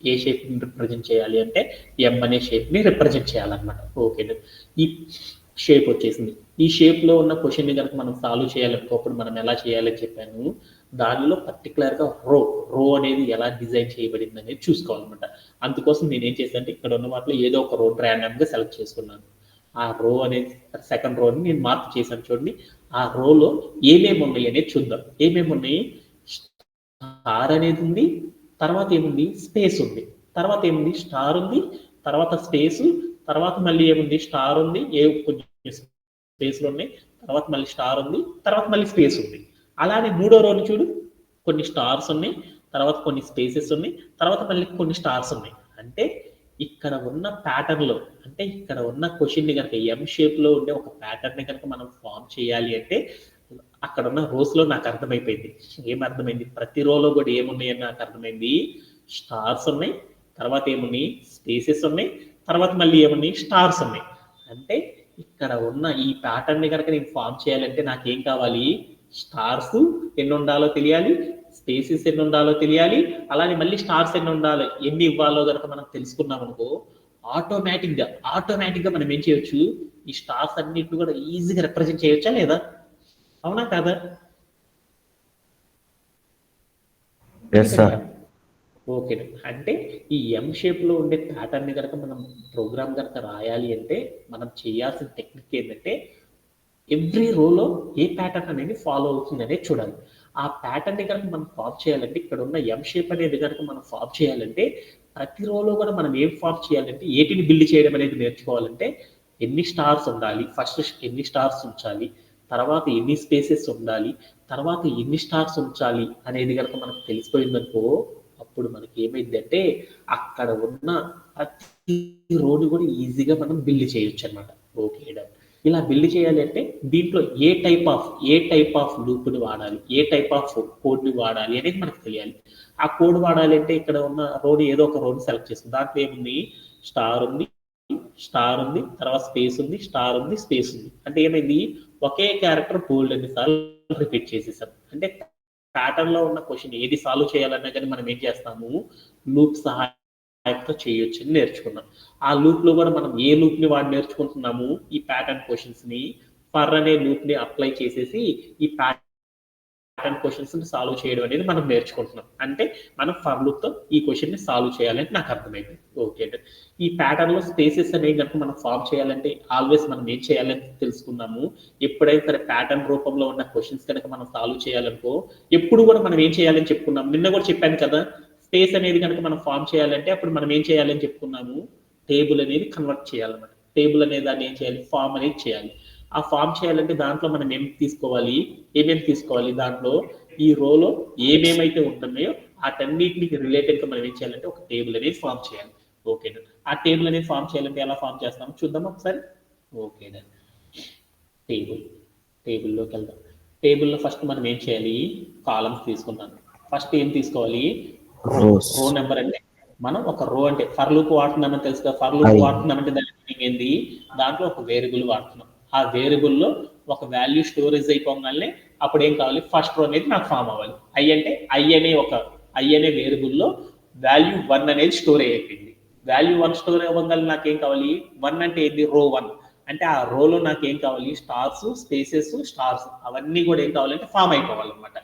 [SPEAKER 1] ఏ షేప్ని రిప్రజెంట్ చేయాలి అంటే ఎం అనే షేప్ని రిప్రజెంట్ చేయాలన్నమాట. ఓకే, ఈ షేప్ వచ్చేసింది. ఈ షేప్లో ఉన్న క్వశ్చన్ని కనుక మనం సాల్వ్ చేయాలనుకో, అప్పుడు మనం ఎలా చేయాలని చెప్పాను. దానిలో పర్టికులర్గా రో అనేది ఎలా డిజైన్ చేయబడింది అనేది చూసుకోవాలన్నమాట. అందుకోసం నేను ఏం చేశాను అంటే ఇక్కడ ఉన్న వాటిలో ఏదో ఒక రో ర్యాండమ్గా సెలెక్ట్ చేసుకున్నాను. ఆ రో అనేది సెకండ్ రోని నేను మార్క్ చేశాను చూడండి. ఆ రోలో ఏమేమి ఉన్నాయి అనేది చూద్దాం. ఏమేమి ఉన్నాయి? స్టార్ అనేది ఉంది, తర్వాత ఏముంది? స్పేస్ ఉంది, తర్వాత ఏముంది? స్టార్ ఉంది, తర్వాత స్పేస్, తర్వాత మళ్ళీ ఏముంది? స్టార్ ఉంది, కొంచెం స్పేస్లు ఉన్నాయి, తర్వాత మళ్ళీ స్టార్ ఉంది, తర్వాత మళ్ళీ స్పేస్ ఉంది. అలానే మూడో రోని చూడు, కొన్ని స్టార్స్ ఉన్నాయి, తర్వాత కొన్ని స్పేసెస్ ఉన్నాయి, తర్వాత మళ్ళీ కొన్ని స్టార్స్ ఉన్నాయి. అంటే ఇక్కడ ఉన్న ప్యాటర్న్లో, అంటే ఇక్కడ ఉన్న క్వశ్చన్ని కనుక ఎం షేప్లో ఉండే ఒక ప్యాటర్న్ని కనుక మనం ఫామ్ చేయాలి అంటే అక్కడ ఉన్న రోస్లో నాకు అర్థమైపోయింది. ఏమర్థమైంది? ప్రతి రోలో కూడా ఏమున్నాయని నాకు అర్థమైంది. స్టార్స్ ఉన్నాయి, తర్వాత ఏమున్నాయి? స్పేసెస్ ఉన్నాయి, తర్వాత మళ్ళీ ఏమున్నాయి? స్టార్స్ ఉన్నాయి. అంటే ఇక్కడ ఉన్న ఈ ప్యాటర్న్ని కనుక నేను ఫామ్ చేయాలంటే నాకేం కావాలి? స్టార్స్ ఎన్ని ఉండాలో తెలియాలి, స్పేసెస్ ఎన్ని ఉండాలో తెలియాలి, అలానే మళ్ళీ స్టార్స్ ఎన్ని ఇవ్వాలో కనుక మనం తెలుసుకున్నాం అనుకో, ఆటోమేటిక్ గా మనం ఏం చేయొచ్చు, ఈ స్టార్స్ అన్నిటిని కూడా ఈజీగా రిప్రజెంట్ చేయొచ్చా లేదా? అవునా కాదా?
[SPEAKER 2] Yes sir.
[SPEAKER 1] ఓకే. అంటే ఈ ఎం షేప్ లో ఉండే ప్యాటర్న్ ని కనుక మనం ప్రోగ్రామ్ కనుక రాయాలి అంటే మనం చేయాల్సిన టెక్నిక్ ఏంటంటే ఎవ్రీ రోలో ఏ ప్యాటర్న్ అనేది ఫాలో అవుతుంది అనేది చూడాలి. ఆ ప్యాటర్న్ ని కనుక మనం ఫామ్ చేయాలంటే ఇక్కడ ఉన్న ఎం షేప్ అనేది కనుక మనం ఫామ్ చేయాలంటే ప్రతి రోలో కూడా మనం ఏం ఫామ్ చేయాలంటే ఏటిని బిల్డ్ చేయడం అనేది నేర్చుకోవాలంటే ఎన్ని స్టార్స్ ఉండాలి, ఫస్ట్ ఎన్ని స్టార్స్ ఉంచాలి, తర్వాత ఎన్ని స్పేసెస్ ఉండాలి, తర్వాత ఎన్ని స్టార్స్ ఉంచాలి అనేది కనుక మనకు తెలిసిపోయిందనుకో అప్పుడు మనకి ఏమైందంటే అక్కడ ఉన్న ప్రతి రోడ్డు కూడా ఈజీగా మనం బిల్డ్ చేయొచ్చు అనమాట. Okay done. ఇలా బిల్డ్ చేయాలి అంటే దీంట్లో ఏ టైప్ ఆఫ్ లూప్ ని వాడాలి, ఏ టైప్ ఆఫ్ కోడ్ ని వాడాలి అనేది మనకు తెలియాలి. ఆ కోడ్ వాడాలి అంటే ఇక్కడ ఉన్న రోడ్ ఏదో ఒక రోడ్ సెలెక్ట్ చేస్తుంది. దాంట్లో ఏముంది, స్టార్ ఉంది, తర్వాత స్పేస్ ఉంది, స్టార్ ఉంది, స్పేస్ ఉంది. అంటే ఏమైంది, ఒకే క్యారెక్టర్ బోల్డ్ అన్ని సార్లు రిపీట్ చేసేసాం. అంటే ప్యాటర్న్ లో ఉన్న క్వశ్చన్ ఏది సాల్వ్ చేయాలన్నా కానీ మనం ఏం చేస్తాము, లూప్ సహాయంతో చేయొచ్చు అని నేర్చుకున్నాం. ఆ లూప్ లో కూడా మనం ఏ లూప్ ని వాడి నేర్చుకుంటున్నాము, ఈ ప్యాటర్న్ క్వశ్చన్స్ ని ఫర్ అనే లూప్ ని అప్లై చేసేసి ఈ ప్యాటర్న్ క్వశ్చన్స్ ని సాల్వ్ చేయడం అనేది మనం నేర్చుకుంటున్నాం. అంటే మనం ఫర్ లూప్ తో ఈ క్వశ్చన్ ని సాల్వ్ చేయాలని నాకు అర్థమైపోయింది. ఓకే. ఈ ప్యాటర్న్ లో స్పేసెస్ అనేవి కనుక మనం ఫామ్ చేయాలంటే ఆల్వేస్ మనం ఏం చేయాలని తెలుసుకున్నాము. ఎప్పుడైతే సరే ప్యాటర్న్ రూపంలో ఉన్న క్వశ్చన్స్ కనుక మనం సాల్వ్ చేయాలనుకో ఎప్పుడు కూడా మనం ఏం చేయాలని చెప్పుకున్నాం, నిన్న కూడా చెప్పాను కదా, స్పేస్ అనేది కనుక మనం ఫామ్ చేయాలంటే అప్పుడు మనం ఏం చేయాలని చెప్పుకున్నాము, టేబుల్ అనేది కన్వర్ట్ చేయాలన్నమాట. టేబుల్ అనేది దాన్ని ఏం చేయాలి, ఫామ్ అనేది చేయాలి. ఆ ఫామ్ చేయాలంటే దాంట్లో మనం ఏమేమి తీసుకోవాలి, దాంట్లో ఈ రోలో ఏమేమైతే ఉంటున్నాయో వాటన్నిటికి రిలేటెడ్ గా మనం ఏం చేయాలంటే ఒక టేబుల్ అనేది ఫామ్ చేయాలి. ఓకేనా. ఆ టేబుల్ అనేది ఫామ్ చేయాలంటే ఎలా ఫామ్ చేస్తామో చూద్దాం ఒకసారి. ఓకేనా. టేబుల్లోకి వెళ్దాం. టేబుల్లో ఫస్ట్ మనం ఏం చేయాలి, కాలమ్స్ తీసుకుంటాం. ఫస్ట్ ఏం తీసుకోవాలి, రో నెంబర్. అంటే మనం ఒక రో అంటే ఫర్ లూప్ వాడుతున్నామని తెలుసు కదా, ఫర్ లూప్ వాడుతున్నామంటే దాని మీనింగ్ ఏంది, దాంట్లో ఒక వేరియబుల్ వాడుతున్నాం. ఆ వేరియబుల్లో ఒక వాల్యూ స్టోరేజ్ అయిపోగానే అప్పుడు ఏం కావాలి, ఫస్ట్ రో అనేది నాకు ఫామ్ అవ్వాలి. ఐ అనే వేరియబుల్లో వాల్యూ 1 అనేది స్టోర్ అయిపోయింది. వాల్యూ 1 స్టోర్ అవ్వగల నాకేం కావాలి, 1 అంటే ఏంది, రో 1. అంటే ఆ రోలో నాకేం కావాలి, స్టార్స్, స్పేసెస్, స్టార్స్ అవన్నీ కూడా ఏం కావాలంటే ఫామ్ అయిపోవాలన్నమాట.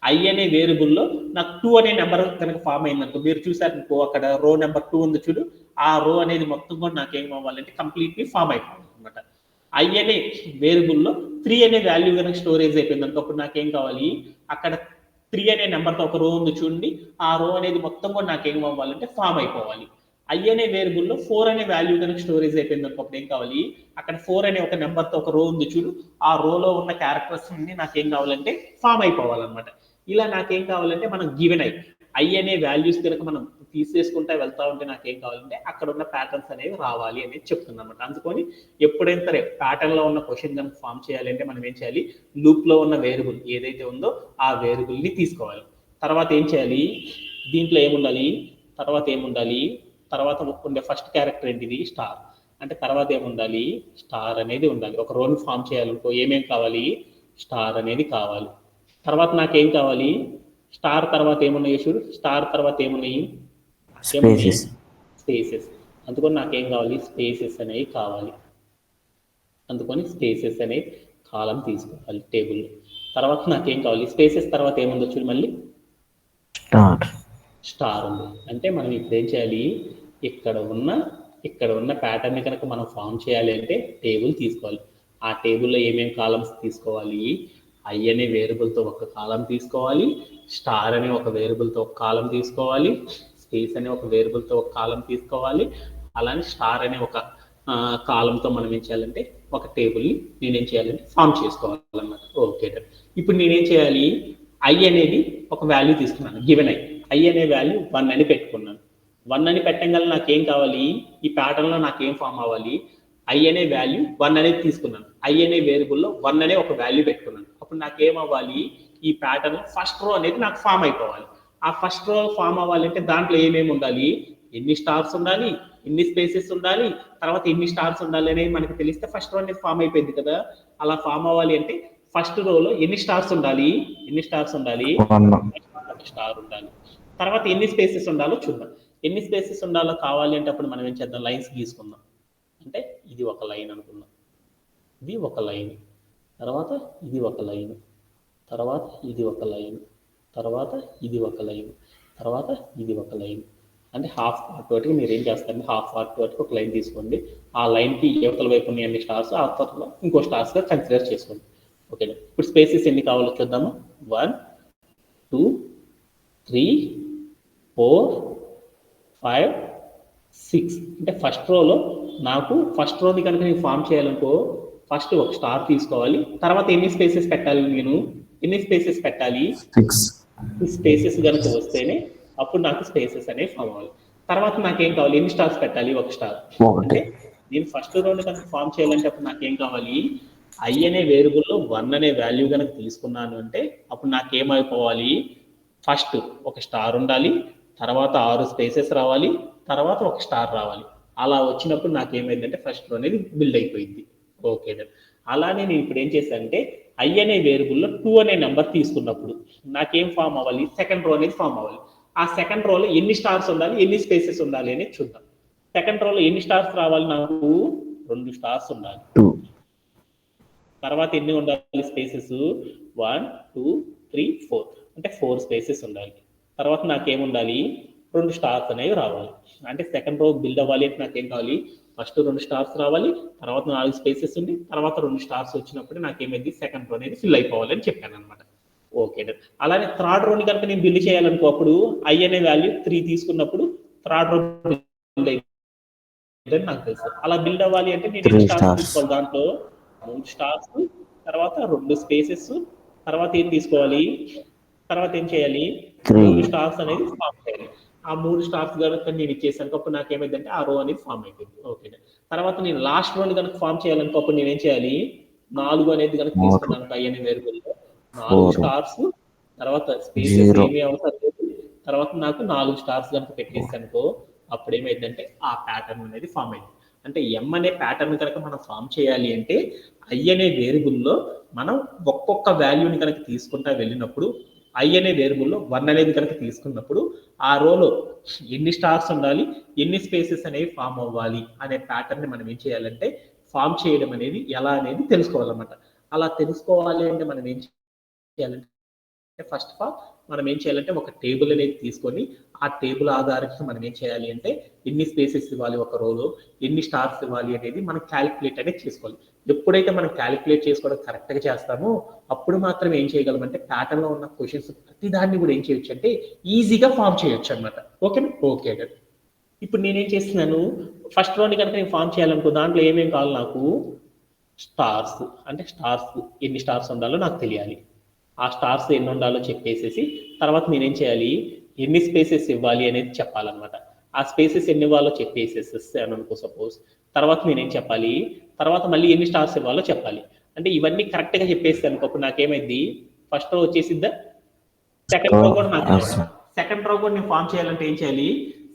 [SPEAKER 1] ఐ అనే వేరియబుల్లో నాకు 2 అనే నెంబర్ కనుక ఫామ్ అయిందనుకో, మీరు చూసారనుకో అక్కడ రో నెంబర్ 2 ఉంది చూడు, ఆ రో అనేది మొత్తం కూడా నాకేం అవ్వాలంటే కంప్లీట్లీ ఫామ్ అయిపోవాలి అనమాట. ఐ అనే వేరియబుల్లో 3 అనే వాల్యూ కనుక స్టోరేజ్ అయిపోయింది అనుకో అప్పుడు నాకేం కావాలి, అక్కడ 3 అనే నెంబర్తో ఒక రో ఉంది చూడండి, ఆ రో అనేది మొత్తం కూడా నాకేం అవ్వాలంటే ఫామ్ అయిపోవాలి. ఐ అనే వేరియబుల్లో 4 అనే వాల్యూ కనుక స్టోరేజ్ అయిపోయింది అనుకో అప్పుడు ఏం కావాలి, అక్కడ 4 అనే ఒక నెంబర్తో ఒక రో ఉంది చూడు, ఆ రోలో ఉన్న క్యారెక్టర్స్ అన్ని నాకేం కావాలంటే ఫామ్ అయిపోవాలన్నమాట. ఇలా నాకేం కావాలంటే మనం గివెన్ ఐ అనే వాల్యూస్ కనుక మనం తీసేసుకుంటా వెళ్తా ఉంటే నాకేం కావాలంటే అక్కడ ఉన్న ప్యాటర్న్స్ అనేవి రావాలి అనేది చెప్తున్నమాట. అందుకని ఎప్పుడైనా సరే ప్యాటర్న్ లో ఉన్న క్వశ్చన్ కనుక ఫామ్ చేయాలంటే మనం ఏం చేయాలి, లూప్ లో ఉన్న వేరియబుల్ ఏదైతే ఉందో ఆ వేరియబుల్ ని తీసుకోవాలి. తర్వాత ఏం చేయాలి, దీంట్లో తర్వాత ఉండే ఫస్ట్ క్యారెక్టర్ ఏంటిది, స్టార్. అంటే తర్వాత ఏముండాలి, స్టార్ అనేది ఉండాలి. ఒక రోని ఫామ్ చేయాలనుకో ఏమేం కావాలి, స్టార్ అనేది కావాలి. తర్వాత నాకేం కావాలి, స్టార్ తర్వాత ఏమున్నాయి చూడు, స్టార్ తర్వాత ఏమున్నాయి, స్పేసెస్. అందుకని నాకేం కావాలి, స్పేసెస్ అనేవి కావాలి. అందుకని స్పేసెస్ అనే కాలం తీసుకోవాలి టేబుల్. తర్వాత నాకేం కావాలి, స్పేసెస్ తర్వాత ఏముందో చూడు, మళ్ళీ స్టార్ ఉంది. అంటే మనం ఇప్పుడు ఏం చేయాలి, ఇక్కడ ఉన్న ప్యాటర్న్ ని కనుక మనం ఫామ్ చేయాలి అంటే టేబుల్ తీసుకోవాలి. ఆ టేబుల్లో ఏమేమి కాలమ్స్ తీసుకోవాలి, ఐ అనే వేరియబుల్తో ఒక కాలం తీసుకోవాలి, స్టార్ అనే ఒక వేరియబుల్తో ఒక కాలం తీసుకోవాలి, స్పేస్ అనే ఒక వేరియబుల్తో ఒక కాలం తీసుకోవాలి, అలానే స్టార్ అనే ఒక కాలంతో మనం ఏం చేయాలంటే ఒక టేబుల్ని నేనేం చేయాలంటే ఫామ్ చేసుకోవాలన్నమాట. ఓకే. ఇప్పుడు నేనేం చేయాలి, ఐ అనేది ఒక వాల్యూ తీసుకున్నాను, గివెన్ ఐ అనే వాల్యూ 1 అని పెట్టుకున్నాను. 1 అని పెట్టగల నాకేం కావాలి, ఈ ప్యాటర్న్లో నాకేం ఫామ్ అవ్వాలి, ఐ అనే వాల్యూ 1 అనేది తీసుకున్నాను. ఐ అనే వేరియబుల్లో 1 అనే ఒక వాల్యూ పెట్టుకున్నాను. అప్పుడు నాకేం అవ్వాలి, ఈ ప్యాటర్న్ ఫస్ట్ రో అనేది నాకు ఫామ్ అయిపోవాలి. ఆ ఫస్ట్ రో ఫామ్ అవ్వాలంటే దాంట్లో ఏమేమి ఉండాలి, ఎన్ని స్టార్స్ ఉండాలి, ఎన్ని స్పేసెస్ ఉండాలి, తర్వాత ఎన్ని స్టార్స్ ఉండాలి అనేది మనకు తెలిస్తే ఫస్ట్ రో అనేది ఫామ్ అయిపోయింది కదా. అలా ఫామ్ అవ్వాలి అంటే ఫస్ట్ రోలో ఎన్ని స్టార్స్ ఉండాలి, స్టార్ ఉండాలి. తర్వాత ఎన్ని స్పేసెస్ ఉండాలో చూద్దాం. ఎన్ని స్పేసెస్ ఉండాలో కావాలి అంటే అప్పుడు మనం ఏం చేద్దాం, లైన్స్ గీసుకుందాం. అంటే ఇది ఒక లైన్ అనుకుందాం, ఇది ఒక లైన్, తర్వాత ఇది ఒక లైన్, తర్వాత ఇది ఒక లైన్, తర్వాత ఇది ఒక లైన్, తర్వాత ఇది ఒక లైన్. అంటే హాఫ్ పార్ట్ వాటికి మీరు ఏం చేస్తారంటే హాఫ్ పార్ట్ వాటికి ఒక లైన్ తీసుకోండి. ఆ లైన్కి యువతల వైపు ఉన్న అన్ని స్టార్స్ ఆ తర్వాత ఇంకో స్టార్స్గా కన్సిడర్ చేసుకోండి. ఓకే, ఇప్పుడు స్పేసెస్ ఎన్ని కావాలో చూద్దాము. 1 2 3 4 5 6. అంటే ఫస్ట్ రోలో నాకు ఫస్ట్ రోని కనుక నేను ఫామ్ చేయాలనుకో ఫస్ట్ ఒక స్టార్ తీసుకోవాలి. తర్వాత ఎన్ని స్పేసెస్ పెట్టాలి, నేను ఎన్ని స్పేసెస్ పెట్టాలి,
[SPEAKER 2] 6.
[SPEAKER 1] ఈ స్పేసెస్ కనుక వస్తేనే అప్పుడు నాకు స్పేసెస్ అనేవి ఫామ్ అవ్వాలి. తర్వాత నాకేం కావాలి, ఎన్ని స్టార్స్ పెట్టాలి, ఒక స్టార్. అంటే నేను ఫస్ట్ రోని కనుక ఫామ్ చేయాలంటే అప్పుడు నాకేం కావాలి, I అనే వేరియబుల్లో 1 అనే వాల్యూ కనుక తీసుకున్నాను అంటే అప్పుడు నాకేమైపోవాలి, ఫస్ట్ ఒక స్టార్ ఉండాలి, తర్వాత 6 స్పేసెస్ రావాలి, తర్వాత ఒక స్టార్ రావాలి. అలా వచ్చినప్పుడు నాకేమైందంటే ఫస్ట్ రో అనేది బిల్డ్ అయిపోయింది. ఓకే, అలానే నేను ఇప్పుడు ఏం చేశానంటే I అనే వేరియబుల్లో 2 అనే నెంబర్ తీసుకున్నప్పుడు నాకేం ఫామ్ అవ్వాలి, సెకండ్ రో అనేది ఫామ్ అవ్వాలి. ఆ సెకండ్ రోలో ఎన్ని స్టార్స్ ఉండాలి, ఎన్ని స్పేసెస్ ఉండాలి అనేది చూద్దాం. సెకండ్ రోలో ఎన్ని స్టార్స్ రావాలి, నాకు 2 స్టార్స్ ఉండాలి. తర్వాత ఎన్ని ఉండాలి స్పేసెస్, 1 2 3 4, అంటే 4 స్పేసెస్ ఉండాలి. తర్వాత నాకేముండాలి, 2 స్టార్స్ అనేవి రావాలి. అంటే సెకండ్ రో బిల్డ్ అవ్వాలి అంటే నాకేం కావాలి, ఫస్ట్ 2 స్టార్స్ రావాలి, తర్వాత 4 స్పేసెస్ ఉంది, తర్వాత 2 స్టార్స్ వచ్చినప్పుడు నాకేమైంది, సెకండ్ రో అనేది ఫిల్ అయిపోవాలి అని చెప్పాను అనమాట. ఓకే, అలానే థర్డ్ రోని కనుక నేను బిల్డ్ చేయాలనుకో అప్పుడు I అనే వాల్యూ 3 తీసుకున్నప్పుడు థర్డ్ రో బిల్డ్ అయిపోయిందని నాకు తెలుసు. అలా బిల్డ్ అవ్వాలి అంటే నేను ఎన్ని స్టార్స్ తీసుకోవాలి, దాంట్లో 3 స్టార్స్, తర్వాత 2 స్పేసెస్, తర్వాత ఏం తీసుకోవాలి, తర్వాత ఏం చేయాలి, 3 స్టార్స్ అనేది ఫామ్ చేయాలి. ఆ 3 స్టార్స్ కనుక నేను ఇచ్చేసాను అప్పుడు నాకేమైందంటే ఆ రో అనేది ఫామ్ అయిపోయింది. ఓకే, తర్వాత నేను లాస్ట్ రోని కనుక ఫామ్ చేయాలనుకో అప్పుడు నేనేం చేయాలి, 4 అనేది కనుక తీసుకున్నాను I అనే వేరియబుల్లో 4 స్టార్స్, తర్వాత స్పేసెస్ ఏమి అవసరం లేదు, తర్వాత నాకు 4 స్టార్స్ కనుక పెట్టేసానుకో అప్పుడు ఏమైందంటే ఆ ప్యాటర్న్ అనేది ఫామ్ అయింది. అంటే M అనే ప్యాటర్న్ కనుక మనం ఫామ్ చేయాలి అంటే I అనే వేరియబుల్లో మనం ఒక్కొక్క వాల్యూని కనుక తీసుకుంటా వెళ్ళినప్పుడు I అనే వేరియబుల్లో 1 అనేది కనుక తీసుకున్నప్పుడు ఆ రోలో ఎన్ని స్టార్స్ ఉండాలి, ఎన్ని స్పేసెస్ అనేవి ఫామ్ అవ్వాలి అనే ప్యాటర్న్ మనం ఏం చేయాలంటే ఫామ్ చేయడం అనేది ఎలా అనేది తెలుసుకోవాలన్నమాట. అలా తెలుసుకోవాలి అంటే మనం ఏం చేయాలంటే ఫస్ట్ ఆఫ్ ఆల్ మనం ఏం చేయాలంటే ఒక టేబుల్ అనేది తీసుకొని ఆ టేబుల్ ఆధారంగా మనం ఏం చేయాలి అంటే ఎన్ని స్పేసెస్ ఇవ్వాలి ఒక రోలో, ఎన్ని స్టార్స్ ఇవ్వాలి అనేది మనం క్యాలిక్యులేట్ అనేది చేసుకోవాలి. ఎప్పుడైతే మనం క్యాలిక్యులేట్ చేసుకోవడం కరెక్ట్గా చేస్తామో అప్పుడు మాత్రం ఏం చేయగలమంటే ప్యాటర్న్లో ఉన్న క్వశ్చన్స్ ప్రతి దాన్ని కూడా ఏం చేయొచ్చు అంటే ఈజీగా ఫామ్ చేయొచ్చు అనమాట. ఓకేనా, ఓకే. ఇప్పుడు నేనేం చేస్తున్నాను, ఫస్ట్ రోని కనుక నేను ఫామ్ చేయాలనుకో దాంట్లో ఏమేమి కావాలి, నాకు స్టార్స్, అంటే స్టార్స్ ఎన్ని స్టార్స్ ఉండాలో నాకు తెలియాలి. ఆ స్టార్స్ ఎన్ని ఉండాలో చెప్పేసేసి తర్వాత నేనేం చేయాలి, ఎన్ని స్పేసెస్ ఇవ్వాలి అనేది చెప్పాలన్నమాట. ఆ స్పేసెస్ ఎన్ని ఇవ్వాలో చెప్పేసేసాను అనుకో సపోజ్, తర్వాత నేనేం చెప్పాలి, తర్వాత మళ్ళీ ఎన్ని స్టార్స్ ఇవ్వాలో చెప్పాలి. అంటే ఇవన్నీ కరెక్ట్గా చెప్పేసి అనుకో అప్పుడు నాకేమైంది, ఫస్ట్ రో వచ్చేసిద్దా, సెకండ్ రో కూడా నాకు సెకండ్ రో కూడా నేను ఫామ్ చేయాలంటే ఏం చేయాలి,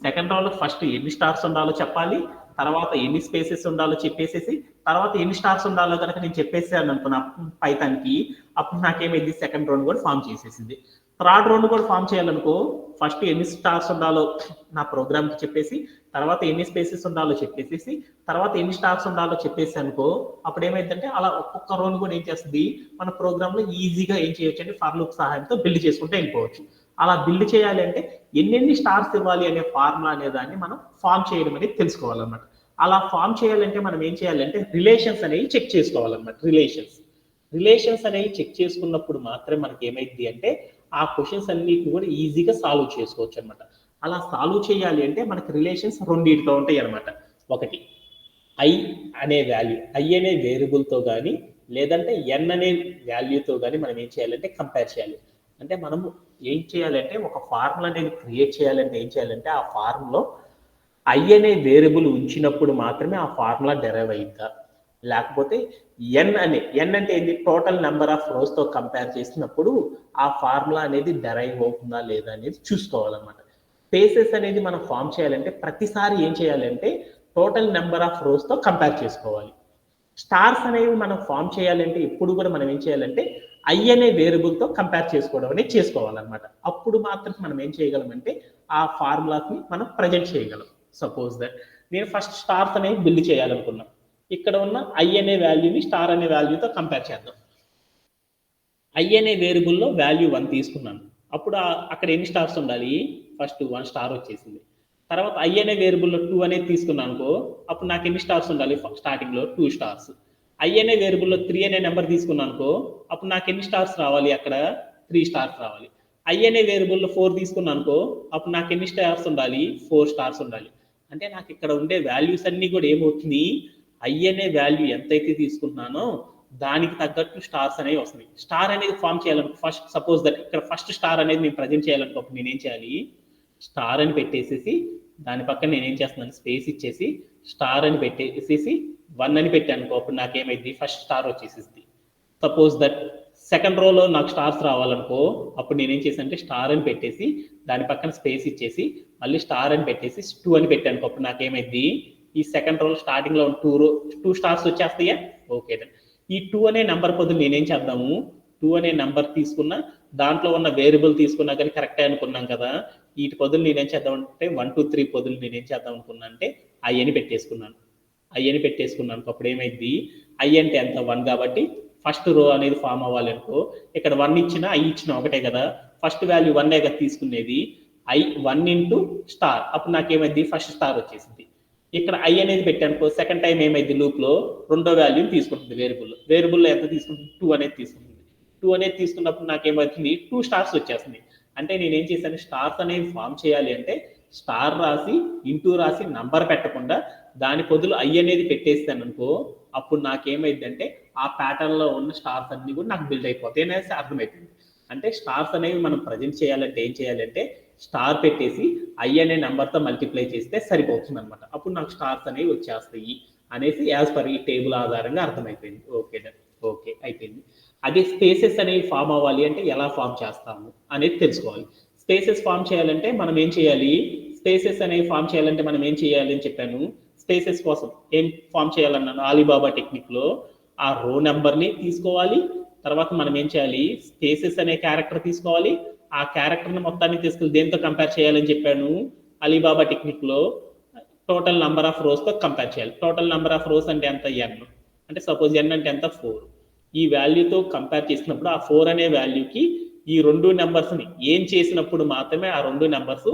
[SPEAKER 1] సెకండ్ రోలో ఫస్ట్ ఎన్ని స్టార్స్ ఉండాలో చెప్పాలి, తర్వాత ఎన్ని స్పేసెస్ ఉండాలో చెప్పేసేసి తర్వాత ఎన్ని స్టార్స్ ఉండాలో కనుక నేను చెప్పేసాను అనుకున్నా పైథాన్కి అప్పుడు నాకేమైంది, సెకండ్ రౌండ్ కూడా ఫామ్ చేసేసింది. థర్డ్ రౌండ్ కూడా ఫామ్ చేయాలనుకో ఫస్ట్ ఎన్ని స్టార్స్ ఉండాలో నా ప్రోగ్రామ్కి చెప్పేసి తర్వాత ఎన్ని స్పేసెస్ ఉండాలో చెప్పేసి తర్వాత ఎన్ని స్టార్స్ ఉండాలో చెప్పేసి అనుకో అప్పుడు ఏమైందంటే అలా ఒక్కొక్క రౌండ్ కూడా ఏం చేస్తుంది మన ప్రోగ్రామ్లో ఈజీగా ఏం చేయొచ్చు అంటే ఫర్ లూప్ సహాయంతో బిల్డ్ చేసుకుంటూ వెళ్ళిపోవచ్చు. అలా బిల్డ్ చేయాలి అంటే ఎన్నెన్ని స్టార్స్ ఇవ్వాలి అనే ఫార్ములా అనే దాన్ని మనం ఫామ్ చేయడం అనేది తెలుసుకోవాలన్నమాట. అలా ఫామ్ చేయాలంటే మనం ఏం చేయాలంటే రిలేషన్స్ అనేవి చెక్ చేసుకోవాలన్నమాట. రిలేషన్స్ అనేవి చెక్ చేసుకున్నప్పుడు మాత్రమే మనకి ఏమైంది అంటే ఆ క్వశ్చన్స్ అన్నిటిని కూడా ఈజీగా సాల్వ్ చేసుకోవచ్చు అనమాట. అలా సాల్వ్ చేయాలి అంటే మనకి రిలేషన్స్ రెండింటితో ఉంటాయి అనమాట. ఒకటి I అనే వాల్యూ, I అనే వేరియబుల్తో కానీ లేదంటే N అనే వాల్యూతో కానీ మనం ఏం చేయాలంటే కంపేర్ చేయాలి. అంటే మనము ఏం చేయాలంటే ఒక ఫార్ములా అనేది క్రియేట్ చేయాలంటే ఏం చేయాలంటే ఆ ఫార్ములో I అనే వేరియబుల్ ఉంచినప్పుడు మాత్రమే ఆ ఫార్ములా డెరైవ్ అయిందా, లేకపోతే N అంటే ఏంటి, టోటల్ నెంబర్ ఆఫ్ రోస్తో కంపేర్ చేసినప్పుడు ఆ ఫార్ములా అనేది డెరైవ్ అవుతుందా లేదా అనేది చూసుకోవాలన్నమాట. స్పేసెస్ అనేది మనం ఫామ్ చేయాలంటే ప్రతిసారి ఏం చేయాలంటే టోటల్ నెంబర్ ఆఫ్ రోస్తో కంపేర్ చేసుకోవాలి. స్టార్స్ అనేవి మనం ఫామ్ చేయాలంటే ఎప్పుడు కూడా మనం ఏం చేయాలంటే ఐ అనే వేరియబుల్తో కంపేర్ చేసుకోవడం అనేది చేసుకోవాలన్నమాట. అప్పుడు మాత్రం మనం ఏం చేయగలమంటే ఆ ఫార్ములాస్ని మనం ప్రజెంట్ చేయగలం. సపోజ్ దట్ నేను ఫస్ట్ స్టార్స్ అనేవి బిల్డ్ చేయాలనుకున్నా. ఇక్కడ ఉన్న ఐ అనే వాల్యూని స్టార్ అనే వాల్యూతో కంపేర్ చేద్దాం. ఐ అనే వేరియబుల్లో వాల్యూ 1 తీసుకున్నాను. అప్పుడు అక్కడ ఎన్ని స్టార్స్ ఉండాలి? ఫస్ట్ 1 స్టార్ వచ్చేసింది. తర్వాత ఐ అనే వేరియబుల్లో 2 అనేది తీసుకున్నాను అనుకో, అప్పుడు నాకు ఎన్ని స్టార్స్ ఉండాలి? స్టార్టింగ్లో 2 స్టార్స్. ఐ అనే వేరియబుల్లో 3 అనే నెంబర్ తీసుకున్నాను అనుకో, అప్పుడు నాకు ఎన్ని స్టార్స్ రావాలి? అక్కడ 3 స్టార్స్ రావాలి. ఐ అనే వేరియబుల్లో 4 తీసుకున్నాను అనుకో, అప్పుడు నాకు ఎన్ని స్టార్స్ ఉండాలి? 4 స్టార్స్ ఉండాలి. అంటే నాకు ఇక్కడ ఉండే వాల్యూస్ అన్ని కూడా ఏమవుతుంది? ఐ అనే వాల్యూ ఎంతైతే తీసుకుంటున్నానో దానికి తగ్గట్టు స్టార్స్ అనేవి వస్తున్నాయి. స్టార్ అనేది ఫామ్ చేయాలనుకో, ఫస్ట్ సపోజ్ దట్ ఇక్కడ ఫస్ట్ స్టార్ అనేది నేను ప్రజెంట్ చేయాలనుకో, అప్పుడు నేనేం చేయాలి? స్టార్ అని పెట్టేసేసి దాని పక్కన నేనేం చేస్తున్నాను? స్పేస్ ఇచ్చేసి స్టార్ అని పెట్టేసేసి 1 అని పెట్టాను అనుకో, అప్పుడు నాకేమైంది? ఫస్ట్ స్టార్ వచ్చేసింది. సపోజ్ దట్ సెకండ్ రోలో నాకు స్టార్స్ రావాలనుకో, అప్పుడు నేనేం చేశానంటే స్టార్ అని పెట్టేసి దాని పక్కన స్పేస్ ఇచ్చేసి మళ్ళీ స్టార్ అని పెట్టేసి 2 అని పెట్టాను, అప్పుడు నాకేమైంది? ఈ సెకండ్ రోల్ స్టార్టింగ్లో 2 స్టార్స్ వచ్చేస్తాయా? ఓకే. ఈ 2 అనే నెంబర్ బదులు నేనేం చేద్దాము? 2 అనే నెంబర్ తీసుకున్నా, దాంట్లో ఉన్న వేరియబుల్ తీసుకున్నా కానీ కరెక్టే అనుకున్నాం కదా. వీటి బదులు నేనేం చేద్దామంటే 1 2 3 బదులు నేనేం చేద్దాం అనుకున్నా అంటే ఐ అని పెట్టేసుకున్నాను. అప్పుడు ఏమైంది? ఐ అంటే ఎంత? 1 కాబట్టి ఫస్ట్ రో అనేది ఫామ్ అవ్వాలి అనుకో, ఇక్కడ 1 ఇచ్చినా ఐ ఇచ్చినా ఒకటే కదా. ఫస్ట్ వాల్యూ 1 కదా తీసుకునేది. ఐ 1 ఇంటూ స్టార్, అప్పుడు నాకేమైంది? ఫస్ట్ స్టార్ వచ్చేసింది. ఇక్కడ ఐ అనేది పెట్టానుకో, సెకండ్ టైం ఏమైంది? లూప్లో రెండో వాల్యూని తీసుకుంటుంది వేరియబుల్లో ఎంత తీసుకుంటుంది? 2 అనేది తీసుకుంటుంది. 2 అనేది తీసుకున్నప్పుడు నాకేమవుతుంది? 2 స్టార్స్ వచ్చేస్తుంది. అంటే నేనేం చేశాను? స్టార్స్ అనేవి ఫామ్ చేయాలి అంటే స్టార్ రాసి ఇంటూ రాసి నంబర్ పెట్టకుండా దాని బదులు ఐ అనేది పెట్టేస్తాను అనుకో, అప్పుడు నాకేమైంది అంటే ఆ ప్యాటర్న్లో ఉన్న స్టార్స్ అన్ని కూడా నాకు బిల్డ్ అయిపోతాయి అనేసి అర్థమవుతుంది. అంటే స్టార్స్ అనేవి మనం ప్రజెంట్ చేయాలంటే ఏం చేయాలంటే స్టార్ పెట్టేసి ఐ అనే నెంబర్తో మల్టిప్లై చేస్తే సరిపోతుంది అనమాట. అప్పుడు నాకు స్టార్స్ అనేవి వచ్చేస్తాయి అనేసి యాజ్ పర్ ఈ టేబుల్ ఆధారంగా అర్థమైపోయింది. ఓకే అయిపోయింది. అదే స్పేసెస్ అనేవి ఫామ్ అవ్వాలి అంటే ఎలా ఫామ్ చేస్తాము అనేది తెలుసుకోవాలి. స్పేసెస్ ఫామ్ చేయాలంటే మనం ఏం చేయాలి? స్పేసెస్ అనేవి ఫామ్ చేయాలంటే మనం ఏం చేయాలి అని చెప్పాను. స్పేసెస్ కోసం ఏం ఫామ్ చేయాలన్నాను? అలీబాబా టెక్నిక్లో ఆ రో నెంబర్ని తీసుకోవాలి. తర్వాత మనం ఏం చేయాలి? స్పేసెస్ అనే క్యారెక్టర్ తీసుకోవాలి. ఆ క్యారెక్టర్ని మొత్తాన్ని తీసుకుని దేంతో కంపేర్ చేయాలని చెప్పాను? అలీబాబా టెక్నిక్లో టోటల్ నెంబర్ ఆఫ్ రోస్తో కంపేర్ చేయాలి. టోటల్ నెంబర్ ఆఫ్ రోస్ అంటే ఎంత? n. అంటే సపోజ్ n అంటే ఎంత? 4. ఈ వాల్యూతో కంపేర్ చేసినప్పుడు ఆ 4 అనే వాల్యూకి ఈ రెండు నెంబర్స్ని ఏం చేసినప్పుడు మాత్రమే ఆ రెండు నెంబర్స్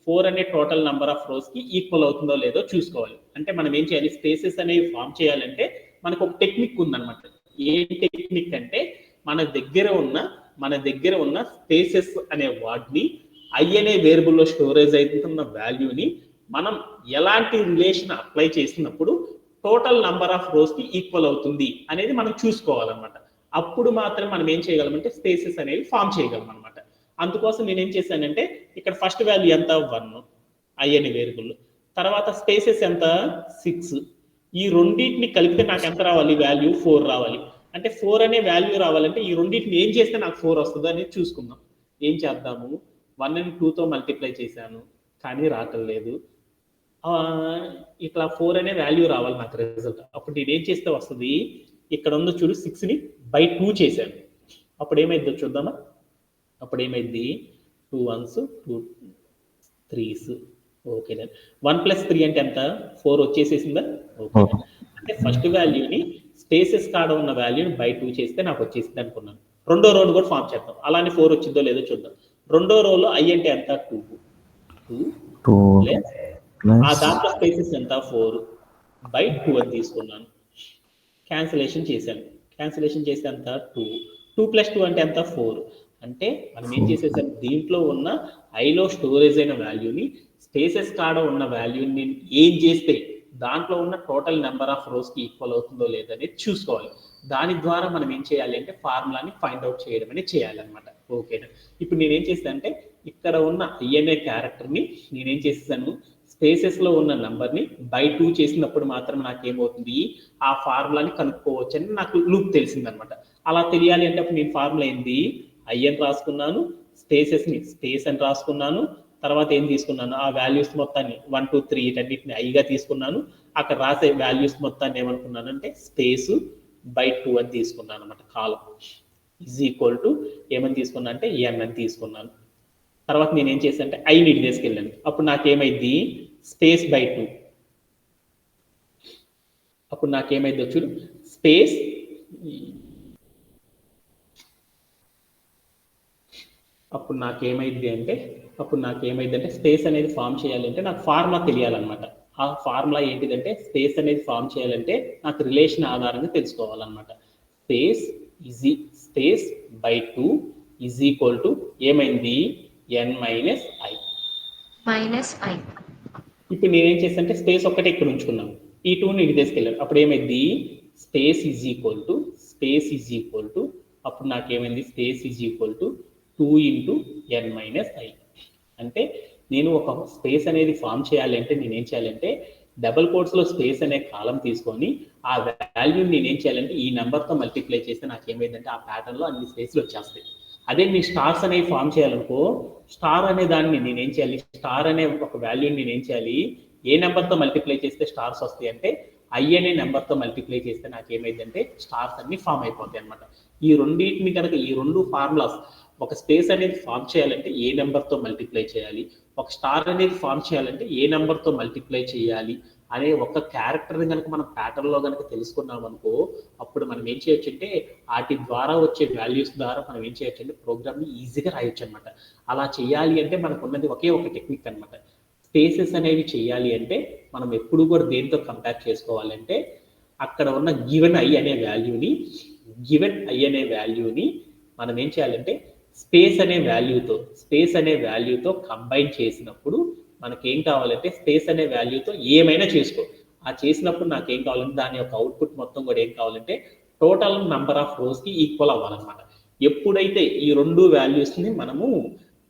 [SPEAKER 1] 4 అనే టోటల్ నెంబర్ ఆఫ్ రోస్కి ఈక్వల్ అవుతుందో లేదో చూసుకోవాలి. అంటే మనం ఏం చేయాలి? స్పేసెస్ అనేవి ఫామ్ చేయాలంటే మనకు ఒక టెక్నిక్ ఉందన్నమాట. ఏ టెక్నిక్ అంటే మన దగ్గర ఉన్న స్పేసెస్ అనే వాటిని ఐ అనే వేరియబుల్లో స్టోరేజ్ అవుతున్న వాల్యూని మనం ఎలాంటి రిలేషన్ అప్లై చేసినప్పుడు టోటల్ నంబర్ ఆఫ్ రోస్కి ఈక్వల్ అవుతుంది అనేది మనం చూసుకోవాలన్నమాట. అప్పుడు మాత్రం మనం ఏం చేయగలమంటే స్పేసెస్ అనేవి ఫామ్ చేయగలం అనమాట. అందుకోసం నేనేం చేశానంటే ఇక్కడ ఫస్ట్ వాల్యూ ఎంత? 1 ఐ అనే వేరియబుల్. తర్వాత స్పేసెస్ ఎంత? 6. ఈ రెండింటిని కలిపితే నాకు ఎంత రావాలి? వాల్యూ 4 రావాలి. అంటే 4 అనే వాల్యూ రావాలంటే ఈ రెండింటిని ఏం చేస్తే నాకు 4 వస్తుందో అనేది చూసుకుందాం. ఏం చేద్దాము? 1 ని 2తో మల్టిప్లై చేశాను కానీ రావట్లేదు. ఇట్లా 4 అనే వాల్యూ రావాలి నాకు రిజల్ట్. అప్పుడు నేను ఏం చేస్తే వస్తుంది? ఇక్కడ ఉందో చూడు 6ని బై 2 చేశాను. అప్పుడు ఏమైందో చూద్దామా? అప్పుడు ఏమైంది? 2 1s 2 3s. ఓకే. 1 + 3 అంటే ఎంత? 4 వచ్చేసేసిందా? ఓకే. అంటే ఫస్ట్ వాల్యూని స్పేసెస్ కాడ ఉన్న వాల్యూని బై 2 చేస్తే నాకు వచ్చేసింది అనుకున్నాను. రెండో రోని కూడా ఫామ్ చేద్దాం. అలానే 4 వచ్చిందో లేదో చూద్దాం. రెండో రోలో ఐ అంటే ఎంత? 2 ఆ దాంట్లో స్పేసెస్ ఎంత? 4 బై 2 అని తీసుకున్నాను. క్యాన్సిలేషన్ చేశాను. క్యాన్సిలేషన్ చేస్తే ఎంత? 2 + 2 అంటే ఎంత? 4. అంటే మనం ఏం చేసేసాం? దీంట్లో ఉన్న ఐలో స్టోరేజ్ అయిన వాల్యూని స్పేసెస్ కాడ ఉన్న వాల్యూని ఏం చేస్తే దాంట్లో ఉన్న టోటల్ నెంబర్ ఆఫ్ రోస్కి ఈక్వల్ అవుతుందో లేదనేది చూసుకోవాలి. దాని ద్వారా మనం ఏం చేయాలి అంటే ఫార్ములాని ఫైండ్ అవుట్ చేయడం అనేది చేయాలన్నమాట. ఓకేనా? ఇప్పుడు నేనేం చేస్తానంటే ఇక్కడ ఉన్న ఐ అనే క్యారెక్టర్ని నేనేం చేసేసాను? స్పేసెస్లో ఉన్న నెంబర్ని బై 2 చేసినప్పుడు మాత్రం నాకు ఏమవుతుంది? ఆ ఫార్ములాని కనుక్కోవచ్చు అని నాకు లూప్ తెలిసిందనమాట. అలా తెలియాలి అంటే అప్పుడు నేను ఫార్ములా ఏంది? ఐ అని రాసుకున్నాను, స్పేసెస్ని స్పేస్ అని రాసుకున్నాను, తర్వాత ఏం తీసుకున్నాను? ఆ వాల్యూస్ మొత్తాన్ని 1 2 3 వీటన్నిటిని ఐగా తీసుకున్నాను. అక్కడ రాసే వాల్యూస్ మొత్తాన్ని ఏమనుకున్నాను అంటే స్పేస్ బై 2 అని తీసుకున్నాను అనమాట కాలం. ఈజ్ ఈక్వల్ టు ఏమని తీసుకున్నా అంటే ఎన్ అని తీసుకున్నాను. తర్వాత నేను ఏం చేశాను అంటే ఐ నీటి తీసుకెళ్ళాను. అప్పుడు నాకేమైంది స్పేస్ బై 2. అప్పుడు నాకేమైందో చూడు స్పేస్ అప్పుడు నాకేమైంది అంటే స్పేస్ అనేది ఫామ్ చేయాలంటే నాకు ఫార్ములా తెలియాలన్నమాట. ఆ ఫార్ములా ఏంటిదంటే స్పేస్ అనేది ఫామ్ చేయాలంటే నాకు రిలేషన్ ఆధారంగా తెలుసుకోవాలన్నమాట. Space by 2 is equal to ఏమైంది n మైనస్ ఐ. ఇప్పుడు నేనేం చేస్తాను అంటే స్పేస్ ఒక్కటే ఇక్కడ ఉంచుకున్నాను, ఈ 2ని ఇటు తీసుకెళ్ళాను. అప్పుడు ఏమైంది స్పేస్ ఈజ్ ఈక్వల్ టు అప్పుడు నాకేమైంది space is equal to 2 into n minus I. అంటే నేను ఒక స్పేస్ అనేది ఫామ్ చేయాలి అంటే నేనేం చేయాలంటే డబుల్ కోట్స్లో స్పేస్ అనే కాలం తీసుకొని ఆ వాల్యూని నేనేం చేయాలంటే ఈ నెంబర్తో మల్టిప్లై చేస్తే నాకు ఏమైందంటే ఆ ప్యాటర్న్లో అన్ని స్పేస్లు వచ్చేస్తాయి. అదే మీ స్టార్స్ అనేవి ఫామ్ చేయాలనుకో స్టార్ అనే దాన్ని నేనేం చేయాలి, స్టార్ అనే ఒక వాల్యూని నేనేం చేయాలి, ఏ నెంబర్తో మల్టిప్లై చేస్తే స్టార్స్ వస్తాయి అంటే ఐ అనే నెంబర్తో మల్టిప్లై చేస్తే నాకు ఏమైందంటే స్టార్స్ అన్ని ఫామ్ అయిపోతాయి అనమాట. ఈ రెండింటిని కనుక ఈ రెండు ఫార్ములాస్ ఒక స్పేస్ అనేది ఫామ్ చేయాలంటే ఏ నెంబర్తో మల్టిప్లై చేయాలి, ఒక స్టార్ అనేది ఫామ్ చేయాలంటే ఏ నెంబర్తో మల్టిప్లై చేయాలి అనే ఒక క్యారెక్టర్ని కనుక మనం ప్యాటర్న్లో కనుక తెలుసుకున్నాం అనుకో అప్పుడు మనం ఏం చేయొచ్చు అంటే వాటి ద్వారా వచ్చే వాల్యూస్ ద్వారా మనం ఏం చేయొచ్చు అంటే ప్రోగ్రామ్ని ఈజీగా రాయొచ్చు అనమాట. అలా చేయాలి అంటే మనకు ఉన్నది ఒకే ఒక టెక్నిక్ అనమాట. స్పేసెస్ అనేవి చేయాలి అంటే మనం ఎప్పుడు కూడా దేంతో కంపేర్ చేసుకోవాలంటే అక్కడ ఉన్న గివెన్ ఐ అనే వాల్యూని మనం ఏం చేయాలంటే స్పేస్ అనే వాల్యూతో కంబైన్ చేసినప్పుడు మనకేం కావాలంటే స్పేస్ అనే వాల్యూతో ఏమైనా చేసుకో. ఆ చేసినప్పుడు నాకేం కావాలంటే దాని యొక్క అవుట్పుట్ మొత్తం కూడా ఏం కావాలంటే టోటల్ నంబర్ ఆఫ్ రోస్కి ఈక్వల్ అవ్వాలన్నమాట. ఎప్పుడైతే ఈ రెండు వాల్యూస్ని మనము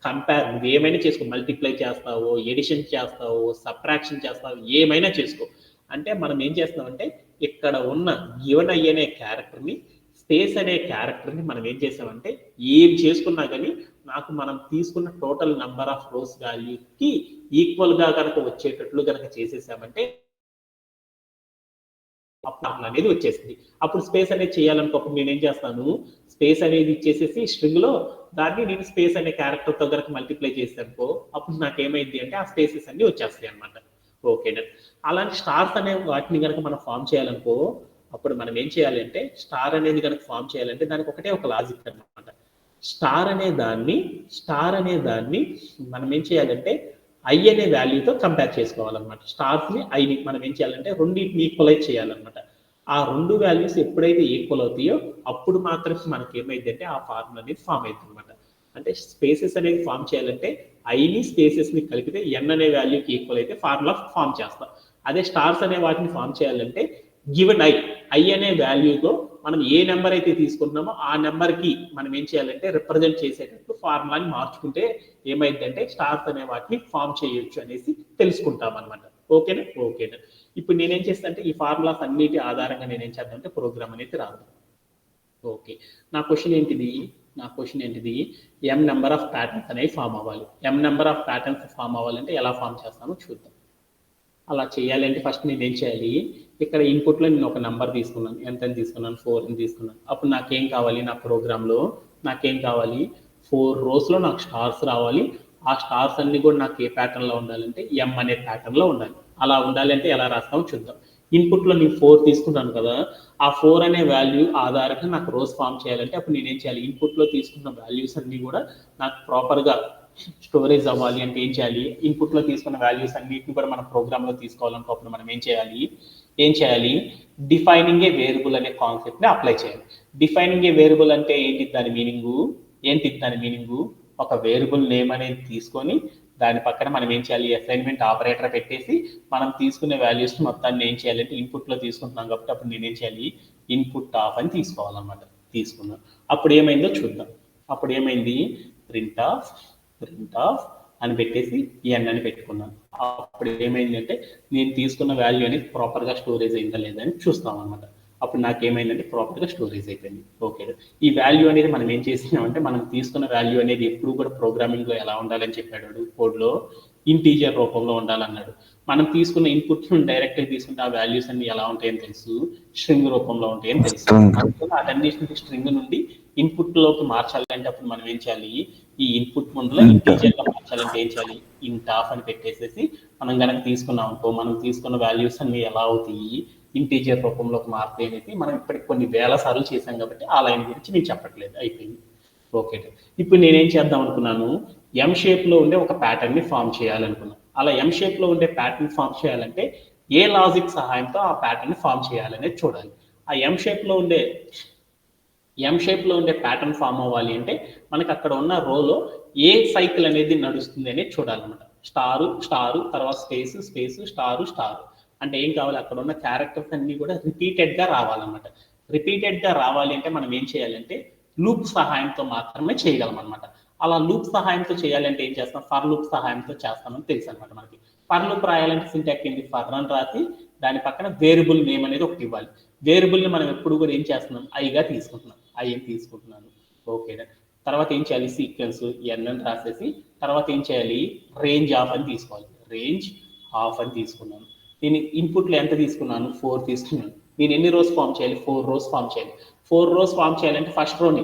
[SPEAKER 1] కంపేర్ ఏమైనా చేసుకో, మల్టిప్లై చేస్తావో, ఎడిషన్ చేస్తావో, సబ్ట్రాక్షన్ చేస్తావో, ఏమైనా చేసుకో. అంటే మనం ఏం చేస్తామంటే ఇక్కడ ఉన్న గివెన్ ఐ అనే క్యారెక్టర్ని స్పేస్ అనే క్యారెక్టర్ని మనం ఏం చేసామంటే ఏం చేసుకున్నా కానీ నాకు మనం తీసుకున్న టోటల్ నంబర్ ఆఫ్ రోస్ వాల్యూకి ఈక్వల్గా కనుక వచ్చేటట్లు కనుక చేసేసామంటే అనేది వచ్చేసింది. అప్పుడు స్పేస్ అనేది చేయాలనుకోప్పుడు నేను ఏం చేస్తాను, స్పేస్ అనేది ఇచ్చేసేసి స్ట్రింగ్లో దాన్ని నేను స్పేస్ అనే క్యారెక్టర్తో కనుక మల్టిప్లై చేసానుకో అప్పుడు నాకు ఏమైంది అంటే ఆ స్పేసెస్ అన్ని వచ్చేస్తాయి అనమాట. ఓకేనా. అలాంటి స్టార్స్ అనే వాటిని కనుక మనం ఫామ్ చేయాలనుకో అప్పుడు మనం ఏం చేయాలి అంటే స్టార్ అనేది కనుక ఫామ్ చేయాలంటే దానికి ఒకటే ఒక లాజిక్ అనమాట. స్టార్ అనే దాన్ని మనం ఏం చేయాలంటే ఐ అనే వాల్యూతో కంపేర్ చేసుకోవాలన్నమాట. స్టార్స్ని ఐని మనం ఏం చేయాలంటే రెండింటిని ఈక్వలైజ్ చేయాలన్నమాట. ఆ రెండు వాల్యూస్ ఎప్పుడైతే ఈక్వల్ అవుతాయో అప్పుడు మాత్రమే మనకి ఏమైంది అంటే ఆ ఫార్ములా అనేది ఫామ్ అవుతుంది అనమాట. అంటే స్పేసెస్ అనేది ఫామ్ చేయాలంటే ఐని స్పేసెస్ని కలిపితే ఎన్ అనే వాల్యూకి ఈక్వల్ అయితే ఫార్ములా ఫామ్ చేస్తాం. అదే స్టార్స్ అనే వాటిని ఫామ్ చేయాలంటే గివెన్ ఐ అనే వాల్యూతో మనం ఏ నెంబర్ అయితే తీసుకుంటున్నామో ఆ నెంబర్కి మనం ఏం చేయాలంటే రిప్రజెంట్ చేసేటట్టు ఫార్ములాని మార్చుకుంటే ఏమైందంటే స్టార్స్ అనే వాటిని ఫామ్ చేయొచ్చు అనేసి తెలుసుకుంటాం అనమాట. ఓకేనా. ఇప్పుడు నేనేం చేస్తాను అంటే ఈ ఫార్ములాస్ అన్నిటి ఆధారంగా నేనేం చేద్దామంటే ప్రోగ్రామ్ అనేది రాద్దాం. ఓకే. నా క్వశ్చన్ ఏంటిది ఎం నెంబర్ ఆఫ్ ప్యాటర్న్స్ అనేవి ఫామ్ అవ్వాలి. ఎం నెంబర్ ఆఫ్ ప్యాటర్న్స్ ఫామ్ అవ్వాలంటే ఎలా ఫామ్ చేస్తామో చూద్దాం. అలా చేయాలంటే ఫస్ట్ నేను ఏం చేయాలి, ఇక్కడ ఇన్పుట్లో నేను ఒక నెంబర్ తీసుకున్నాను, ఎంతని తీసుకున్నాను 4 అని తీసుకున్నాను. అప్పుడు నాకేం కావాలి, నా ప్రోగ్రాంలో నాకేం కావాలి 4 రోస్లో నాకు స్టార్స్ రావాలి. ఆ స్టార్స్ అన్ని కూడా నాకు ఏ ప్యాటర్న్లో ఉండాలంటే ఎం అనే ప్యాటర్న్లో ఉండాలి. అలా ఉండాలంటే ఎలా రాస్తామో చూద్దాం. ఇన్పుట్లో నేను 4 తీసుకున్నాను కదా, ఆ 4 అనే వాల్యూ ఆధారంగా నాకు రోస్ ఫామ్ చేయాలంటే అప్పుడు నేనేం చేయాలి, ఇన్పుట్లో తీసుకున్న వాల్యూస్ అన్ని కూడా నాకు ప్రాపర్గా స్టోరేజ్ అవ్వాలి అంటే ఏం చేయాలి, ఇన్పుట్లో తీసుకున్న వాల్యూస్ అన్నిటిని కూడా మన ప్రోగ్రాంలో తీసుకోవాలనుకోప్పుడు మనం ఏం చేయాలి డిఫైనింగ్ ఏ వేరియబుల్ అనే కాన్సెప్ట్ని అప్లై చేయాలి. డిఫైనింగ్ ఏ వేరియబుల్ అంటే ఏంటి దాని మీనింగు, ఒక వేరియబుల్ నేమ్ అనేది తీసుకొని దాని పక్కన మనం ఏం చేయాలి అసైన్మెంట్ ఆపరేటర్ పెట్టేసి మనం తీసుకునే వాల్యూస్ మొత్తాన్ని ఏం చేయాలంటే ఇన్పుట్లో తీసుకుంటున్నాం కాబట్టి అప్పుడు నేనేం చేయాలి ఇన్పుట్ ఆఫ్ అని తీసుకోవాలన్నమాట. తీసుకున్నాం. అప్పుడు ఏమైందో చూద్దాం. అప్పుడు ఏమైంది ప్రింట్ ఆఫ్ అని పెట్టేసి ఎన్ అని పెట్టుకున్నాను. అప్పుడు ఏమైంది అంటే నేను తీసుకున్న వాల్యూ అనేది ప్రాపర్గా స్టోరేజ్ అయిందా లేదా అని చూస్తాం అనమాట. అప్పుడు నాకు ఏమైందంటే ప్రాపర్గా స్టోరేజ్ అయిపోయింది. ఓకే. ఈ వాల్యూ అనేది మనం ఏం చేసినామంటే మనం తీసుకున్న వాల్యూ అనేది ఎప్పుడు కూడా ప్రోగ్రామింగ్లో ఎలా ఉండాలని చెప్పాడు కోడ్లో, ఇంటీజర్ రూపంలో ఉండాలన్నాడు. మనం తీసుకున్న ఇన్పుట్ డైరెక్ట్ గా తీసుకుంటే ఆ వాల్యూస్ అన్ని ఎలా ఉంటాయని తెలుసు, స్ట్రింగ్ రూపంలో ఉంటాయని తెలుసు. అందుకని వాటన్నిటిని స్ట్రింగ్ నుండి ఇన్పుట్ లోకి మార్చాలంటే అప్పుడు మనం ఏం చేయాలి, ఈ ఇన్పుట్ ముందులో ఇంటీజర్ గా మార్చాలంటే ఏం చేయాలి, ఇంట్ ఆఫ్ అని పెట్టేసేసి మనం కనుక తీసుకున్నాం అనుకో, మనం తీసుకున్న వాల్యూస్ అన్ని ఎలా అవుతాయి, ఇంటీజర్ రూపంలోకి మారుతాయి అనేది మనం ఇప్పటికి కొన్ని వేల సార్లు చేశాం కాబట్టి ఆ లైన్ గురించి నేను చెప్పట్లేదు, అయిపోయింది. ఓకే, ఇప్పుడు నేనేం చేద్దాం అనుకున్నాను, ఎం షేప్ లో ఉండే ఒక ప్యాటర్న్ ని ఫామ్ చేయాలనుకున్నాను. అలా ఎం షేప్ లో ఉండే ప్యాటర్న్ ఫామ్ చేయాలంటే ఏ లాజిక్ సహాయంతో ఆ ప్యాటర్న్ ని ఫామ్ చేయాలనేది చూడాలి. ఆ ఎం షేప్ లో ఉండే ప్యాటర్న్ ఫామ్ అవ్వాలి అంటే మనకి అక్కడ ఉన్న రోలో ఏ సైకిల్ అనేది నడుస్తుంది అనేది చూడాలన్నమాట. స్టారు స్టారు, తర్వాత స్పేస్ స్పేస్, స్టారు స్టారు. అంటే ఏం కావాలి, అక్కడ ఉన్న క్యారెక్టర్స్ అన్ని కూడా రిపీటెడ్ గా రావాలన్నమాట. రిపీటెడ్ గా రావాలి అంటే మనం ఏం చేయాలంటే లూప్ సహాయంతో మాత్రమే చేయగలం అనమాట. అలా లూప్ సహాయంతో చేయాలంటే ఏం చేస్తాం, ఫర్ లూప్ సహాయంతో చేస్తామని తెలుసు అనమాట మనకి. ఫర్ లూప్ రాయాలంటే సింటాక్స్ ఏంటి, ఫర్ అని రాసి దాని పక్కన వేరియబుల్ నేమ్ అనేది ఒకటి ఇవ్వాలి. వేరియబుల్ ని మనం ఎప్పుడు కూడా ఏం చేస్తున్నాం, ఐగా తీసుకుంటున్నాం, ఐ అని తీసుకుంటున్నాను. ఓకేనా, తర్వాత ఏం చేయాలి, సీక్వెన్స్ ఎన్ అని రాసేసి తర్వాత ఏం చేయాలి, రేంజ్ ఆఫ్ అని తీసుకోవాలి. రేంజ్ ఆఫ్ అని తీసుకున్నాను. దీని ఇన్పుట్లో ఎంత తీసుకున్నాను, 4 తీసుకున్నాను. నేను ఎన్ని రోస్ ఫామ్ చేయాలి, 4 రోస్ ఫామ్ చేయాలి. 4 రోస్ ఫామ్ చేయాలంటే ఫస్ట్ రోని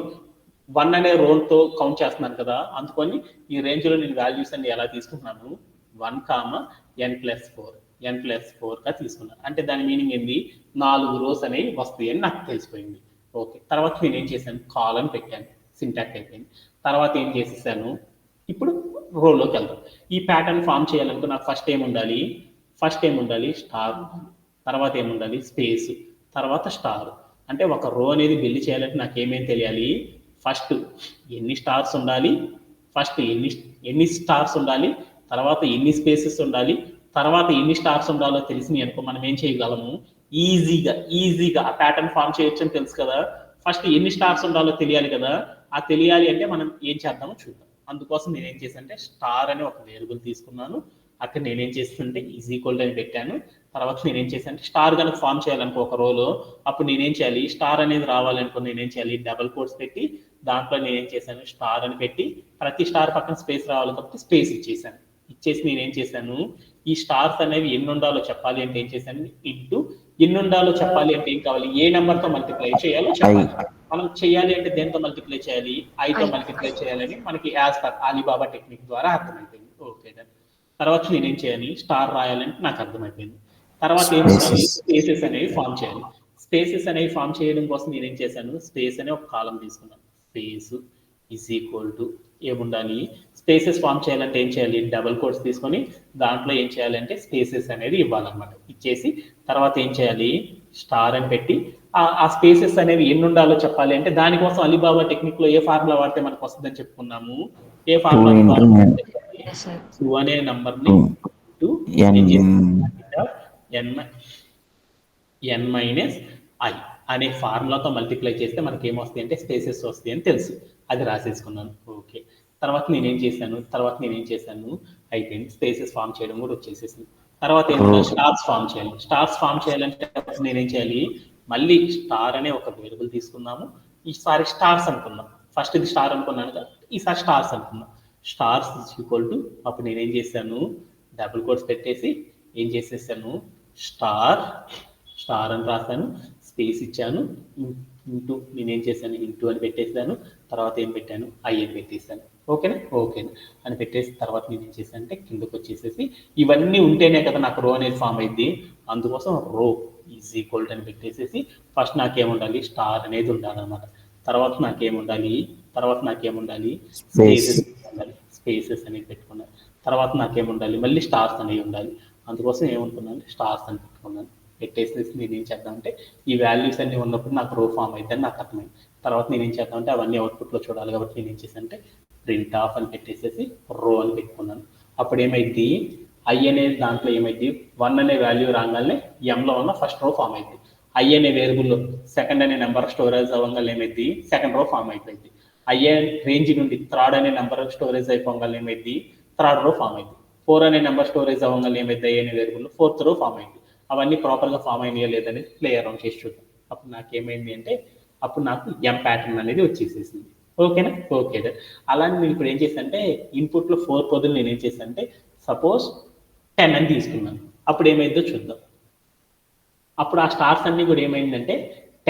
[SPEAKER 1] 1 అనే రోల్తో కౌంట్ చేస్తున్నాను కదా, అందుకని ఈ రేంజ్ లో నేను వాల్యూస్ అన్ని ఎలా తీసుకుంటున్నాను, 1, n+4 గా తీసుకున్నాను. అంటే దాని మీనింగ్ ఏంది, 4 రోస్ అనేవి వస్తాయి అని నాకు తెలిసిపోయింది. ఓకే, తర్వాత నేను ఏం చేశాను, కాలమ్ పెట్టాను, సింటాక్స్ అయిపోయింది. తర్వాత ఏం చేసేసాను, ఇప్పుడు రోలోకి వెళ్తాం. ఈ ప్యాటర్న్ ఫామ్ చేయాలనుకో నాకు ఫస్ట్ ఏముండాలి, స్టార్, తర్వాత ఏముండాలి, స్పేస్, తర్వాత స్టార్. అంటే ఒక రో అనేది బిల్డ్ చేయాలంటే నాకు ఏమేమి తెలియాలి, ఫస్ట్ ఎన్ని స్టార్స్ ఉండాలి, ఎన్ని స్టార్స్ ఉండాలి, తర్వాత ఎన్ని స్పేసెస్ ఉండాలి, తర్వాత ఎన్ని స్టార్స్ ఉండాలో తెలిసి అనుకో మనం ఏం చేయగలము, ఈజీగా ఆ ప్యాటర్న్ ఫామ్ చేయొచ్చు అని తెలుసు కదా. ఫస్ట్ ఎన్ని స్టార్స్ ఉండాలో తెలియాలి కదా, ఆ తెలియాలి అంటే మనం ఏం చేద్దామో చూద్దాం. అందుకోసం నేను ఏం చేశానంటే స్టార్ అనే ఒక వేరియబుల్ తీసుకున్నాను. అక్కడ నేనేం చేస్తుంటే ఈక్వల్ అని పెట్టాను. తర్వాత నేనేం చేశానంటే స్టార్ కనుక ఫామ్ చేయాలనుకో ఒక రోలో, అప్పుడు నేనేం చేయాలి, స్టార్ అనేది రావాలనుకో నేనేం చేయాలి, డబుల్ కోట్స్ పెట్టి దాంట్లో నేనేం చేశాను, స్టార్ అని పెట్టి ప్రతి స్టార్ పక్కన స్పేస్ రావాలి కాబట్టి స్పేస్ ఇచ్చేసాను. ఇచ్చేసి నేనేం చేశాను, ఈ స్టార్స్ అనేవి ఎన్ని ఉండాలో చెప్పాలి అంటే ఏం చేశాను, ఇంటూ ఎన్ని ఉండాలో చెప్పాలి అంటే ఏం కావాలి, ఏ నెంబర్తో మల్టిప్లై చేయాలో చెప్పాలి. మనం చేయాలి అంటే దేంతో మల్టిప్లై చేయాలి, ఐతో మల్టిప్లై చేయాలని మనకి యాజ్ పర్ అలీబాబా టెక్నిక్ ద్వారా అర్థమైపోయింది. ఓకే, తర్వాత నేనేం చేయాలి, స్టార్ రాయాలంటే నాకు అర్థమైపోయింది. తర్వాత ఏం చేయాలి, స్పేసెస్ అనేవి ఫామ్ చేయాలి. స్పేసెస్ అనేవి ఫామ్ చేయడం కోసం నేనేం చేశాను, స్పేస్ అనే ఒక కాలం తీసుకున్నాను. స్పేస్ = ఏముండాలి, స్పేసెస్ ఫామ్ చేయాలంటే ఏం చేయాలి, డబుల్ కోట్స్ తీసుకొని దాంట్లో ఏం చేయాలంటే స్పేసెస్ అనేది ఇవ్వాలన్నమాట. ఇచ్చేసి తర్వాత ఏం చేయాలి, స్టార్ అని పెట్టి ఆ స్పేసెస్ అనేవి ఎన్ని ఉండాలో చెప్పాలి అంటే దానికోసం అలీబాబా టెక్నిక్ లో ఏ ఫార్ములా వాడితే మనకు వస్తుందని చెప్పుకున్నాము, ఏ ఫార్ములా 2 అనే నంబర్ ని n-i అనే ఫార్ములాతో మల్టిప్లై చేస్తే మనకి ఏమొస్తాయి అంటే స్పేసెస్ వస్తాయి అని తెలుసు, అది రాసేసుకున్నాను. ఓకే, తర్వాత నేనేం చేశాను అయిపోయింది, స్పేసెస్ ఫామ్ చేయడం కూడా వచ్చేసేసింది. తర్వాత ఏంటంటే స్టార్స్ ఫామ్ చేయాలంటే నేనేం చేయాలి, మళ్ళీ స్టార్ అనే ఒక వేరియబుల్ తీసుకున్నాము. ఈసారి స్టార్స్ అనుకున్నాం, ఫస్ట్ ఇది స్టార్ అనుకున్నాను కదా, ఈసారి స్టార్స్ అనుకున్నాం. స్టార్స్ అప్పుడు నేనేం చేశాను, డబుల్ కోట్స్ పెట్టేసి ఏం చేసేసాను, స్టార్ అని రాశాను, స్పేస్ ఇచ్చాను, ఇంటూ నేనేం చేశాను, ఇంటూ అని పెట్టేసాను. తర్వాత ఏం పెట్టాను, ఐ అని పెట్టేసాను. ఓకేనా అని పెట్టేసి తర్వాత నేను ఏం చేశాను అంటే కిందకు వచ్చేసేసి ఇవన్నీ ఉంటేనే కదా నాకు రో అనేది ఫామ్ అయింది. అందుకోసం రో = అని పెట్టేసేసి ఫస్ట్ నాకేముండాలి, స్టార్ అనేది ఉండాలన్నమాట. తర్వాత నాకేముండాలి స్పేసెస్ అనేవి పెట్టుకున్నాను. తర్వాత నాకేముండాలి, మళ్ళీ స్టార్స్ అనేవి ఉండాలి. అందుకోసం ఏమనుకున్నాను, స్టార్స్ అని పెట్టుకున్నాను. పెట్టేసేసి నేను ఏం చేద్దామంటే ఈ వాల్యూస్ అన్ని ఉన్నప్పుడు నాకు రో ఫామ్ అవుతుందని నాకు అర్థమైంది. తర్వాత నేను ఏం చేద్దామంటే అవన్నీ అవుట్పుట్లో చూడాలి కాబట్టి నేను ఏం చేశానంటే ప్రింట్ ఆఫ్ అని పెట్టేసేసి రో అని పెట్టుకున్నాను. అప్పుడు ఏమైంది, ఐ అనేది దాంట్లో ఏమైంది, 1 అనే వాల్యూ రాగానే ఎంలో ఉన్న ఫస్ట్ రో ఫామ్ అయింది. ఐ అనే వేరియబుల్లో సెకండ్ అనే నెంబర్ స్టోరేజ్ అవ్వగానే ఏమైంది, సెకండ్ రో ఫామ్ అయిపోయింది. ఐ రేంజ్ నుండి థర్డ్ అనే నెంబర్ స్టోరేజ్ అయిపోగానే ఏమైంది, థర్డ్ రో ఫామ్ అయింది. 4 అనే నెంబర్ స్టోరేజ్ అవ్వగానే ఏమైంది, ఐ అనే వేరియబుల్లో ఫోర్త్ రో ఫామ్ అయింది. అవన్నీ ప్రాపర్గా ఫామ్ అయినాయా లేదని ప్లే అరౌండ్ చేసి చూద్దాం. అప్పుడు నాకేమైంది అంటే అప్పుడు నాకు ఎం ప్యాటర్న్ అనేది వచ్చేసేసింది. ఓకేనా. అలా నేను ఇప్పుడు ఏం చేశానంటే ఇన్పుట్లో 4 బదులు నేను ఏం చేశానంటే సపోజ్ 10 అని తీసుకున్నాను. అప్పుడు ఏమైందో చూద్దాం. అప్పుడు ఆ స్టార్స్ అన్నీ కూడా ఏమైందంటే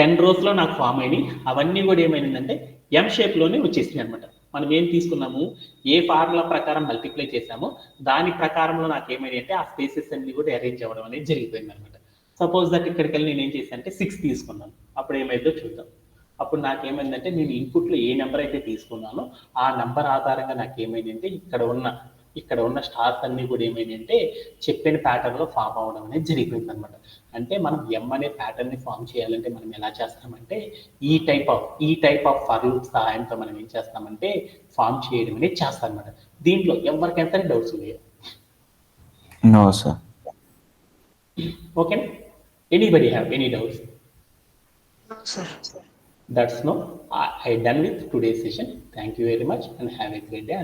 [SPEAKER 1] 10 రోస్లో నాకు ఫామ్ అయినాయి. అవన్నీ కూడా ఏమైందంటే ఎం షేప్లోనే వచ్చేసినాయి అనమాట. మనం ఏం తీసుకున్నాము, ఏ ఫార్ములా ప్రకారం మల్టిప్లై చేసామో దాని ప్రకారంలో నాకు ఏమైంది అంటే ఆ స్పేసెస్ అన్ని కూడా అరేంజ్ అవ్వడం అనేది జరిగిపోయింది అనమాట. సపోజ్ దట్ ఇక్కడికి వెళ్ళి నేను ఏం చేశాను అంటే 6 తీసుకున్నాను. అప్పుడు ఏమైందో చూద్దాం. అప్పుడు నాకేమైందంటే నేను ఇన్పుట్లో ఏ నెంబర్ అయితే తీసుకున్నానో ఆ నెంబర్ ఆధారంగా నాకు ఏమైందంటే ఇక్కడ ఉన్న స్టార్స్ అన్ని కూడా ఏమైందంటే చెప్పిన ప్యాటర్న్ లో ఫామ్ అవడం అనేది జరిగిపోయింది అనమాట. అంటే మనం ఎం అనే ప్యాటర్న్ ని ఫామ్ చేయాలంటే మనం ఎలా చేస్తామంటే ఈ టైప్ ఆఫ్ ఫర్ లూప్ సహాయంతో మనం ఏం చేస్తామంటే ఫామ్ చేయడం అనేది చేస్తాం అనమాట. దీంట్లో ఎవరికైనా సరే డౌట్స్ ఉన్నాయా?
[SPEAKER 2] No, sir.
[SPEAKER 1] Okay, anybody have any doubts?
[SPEAKER 3] No, sir.
[SPEAKER 1] That's no. I done with today's session. Thank you very much and have a great day.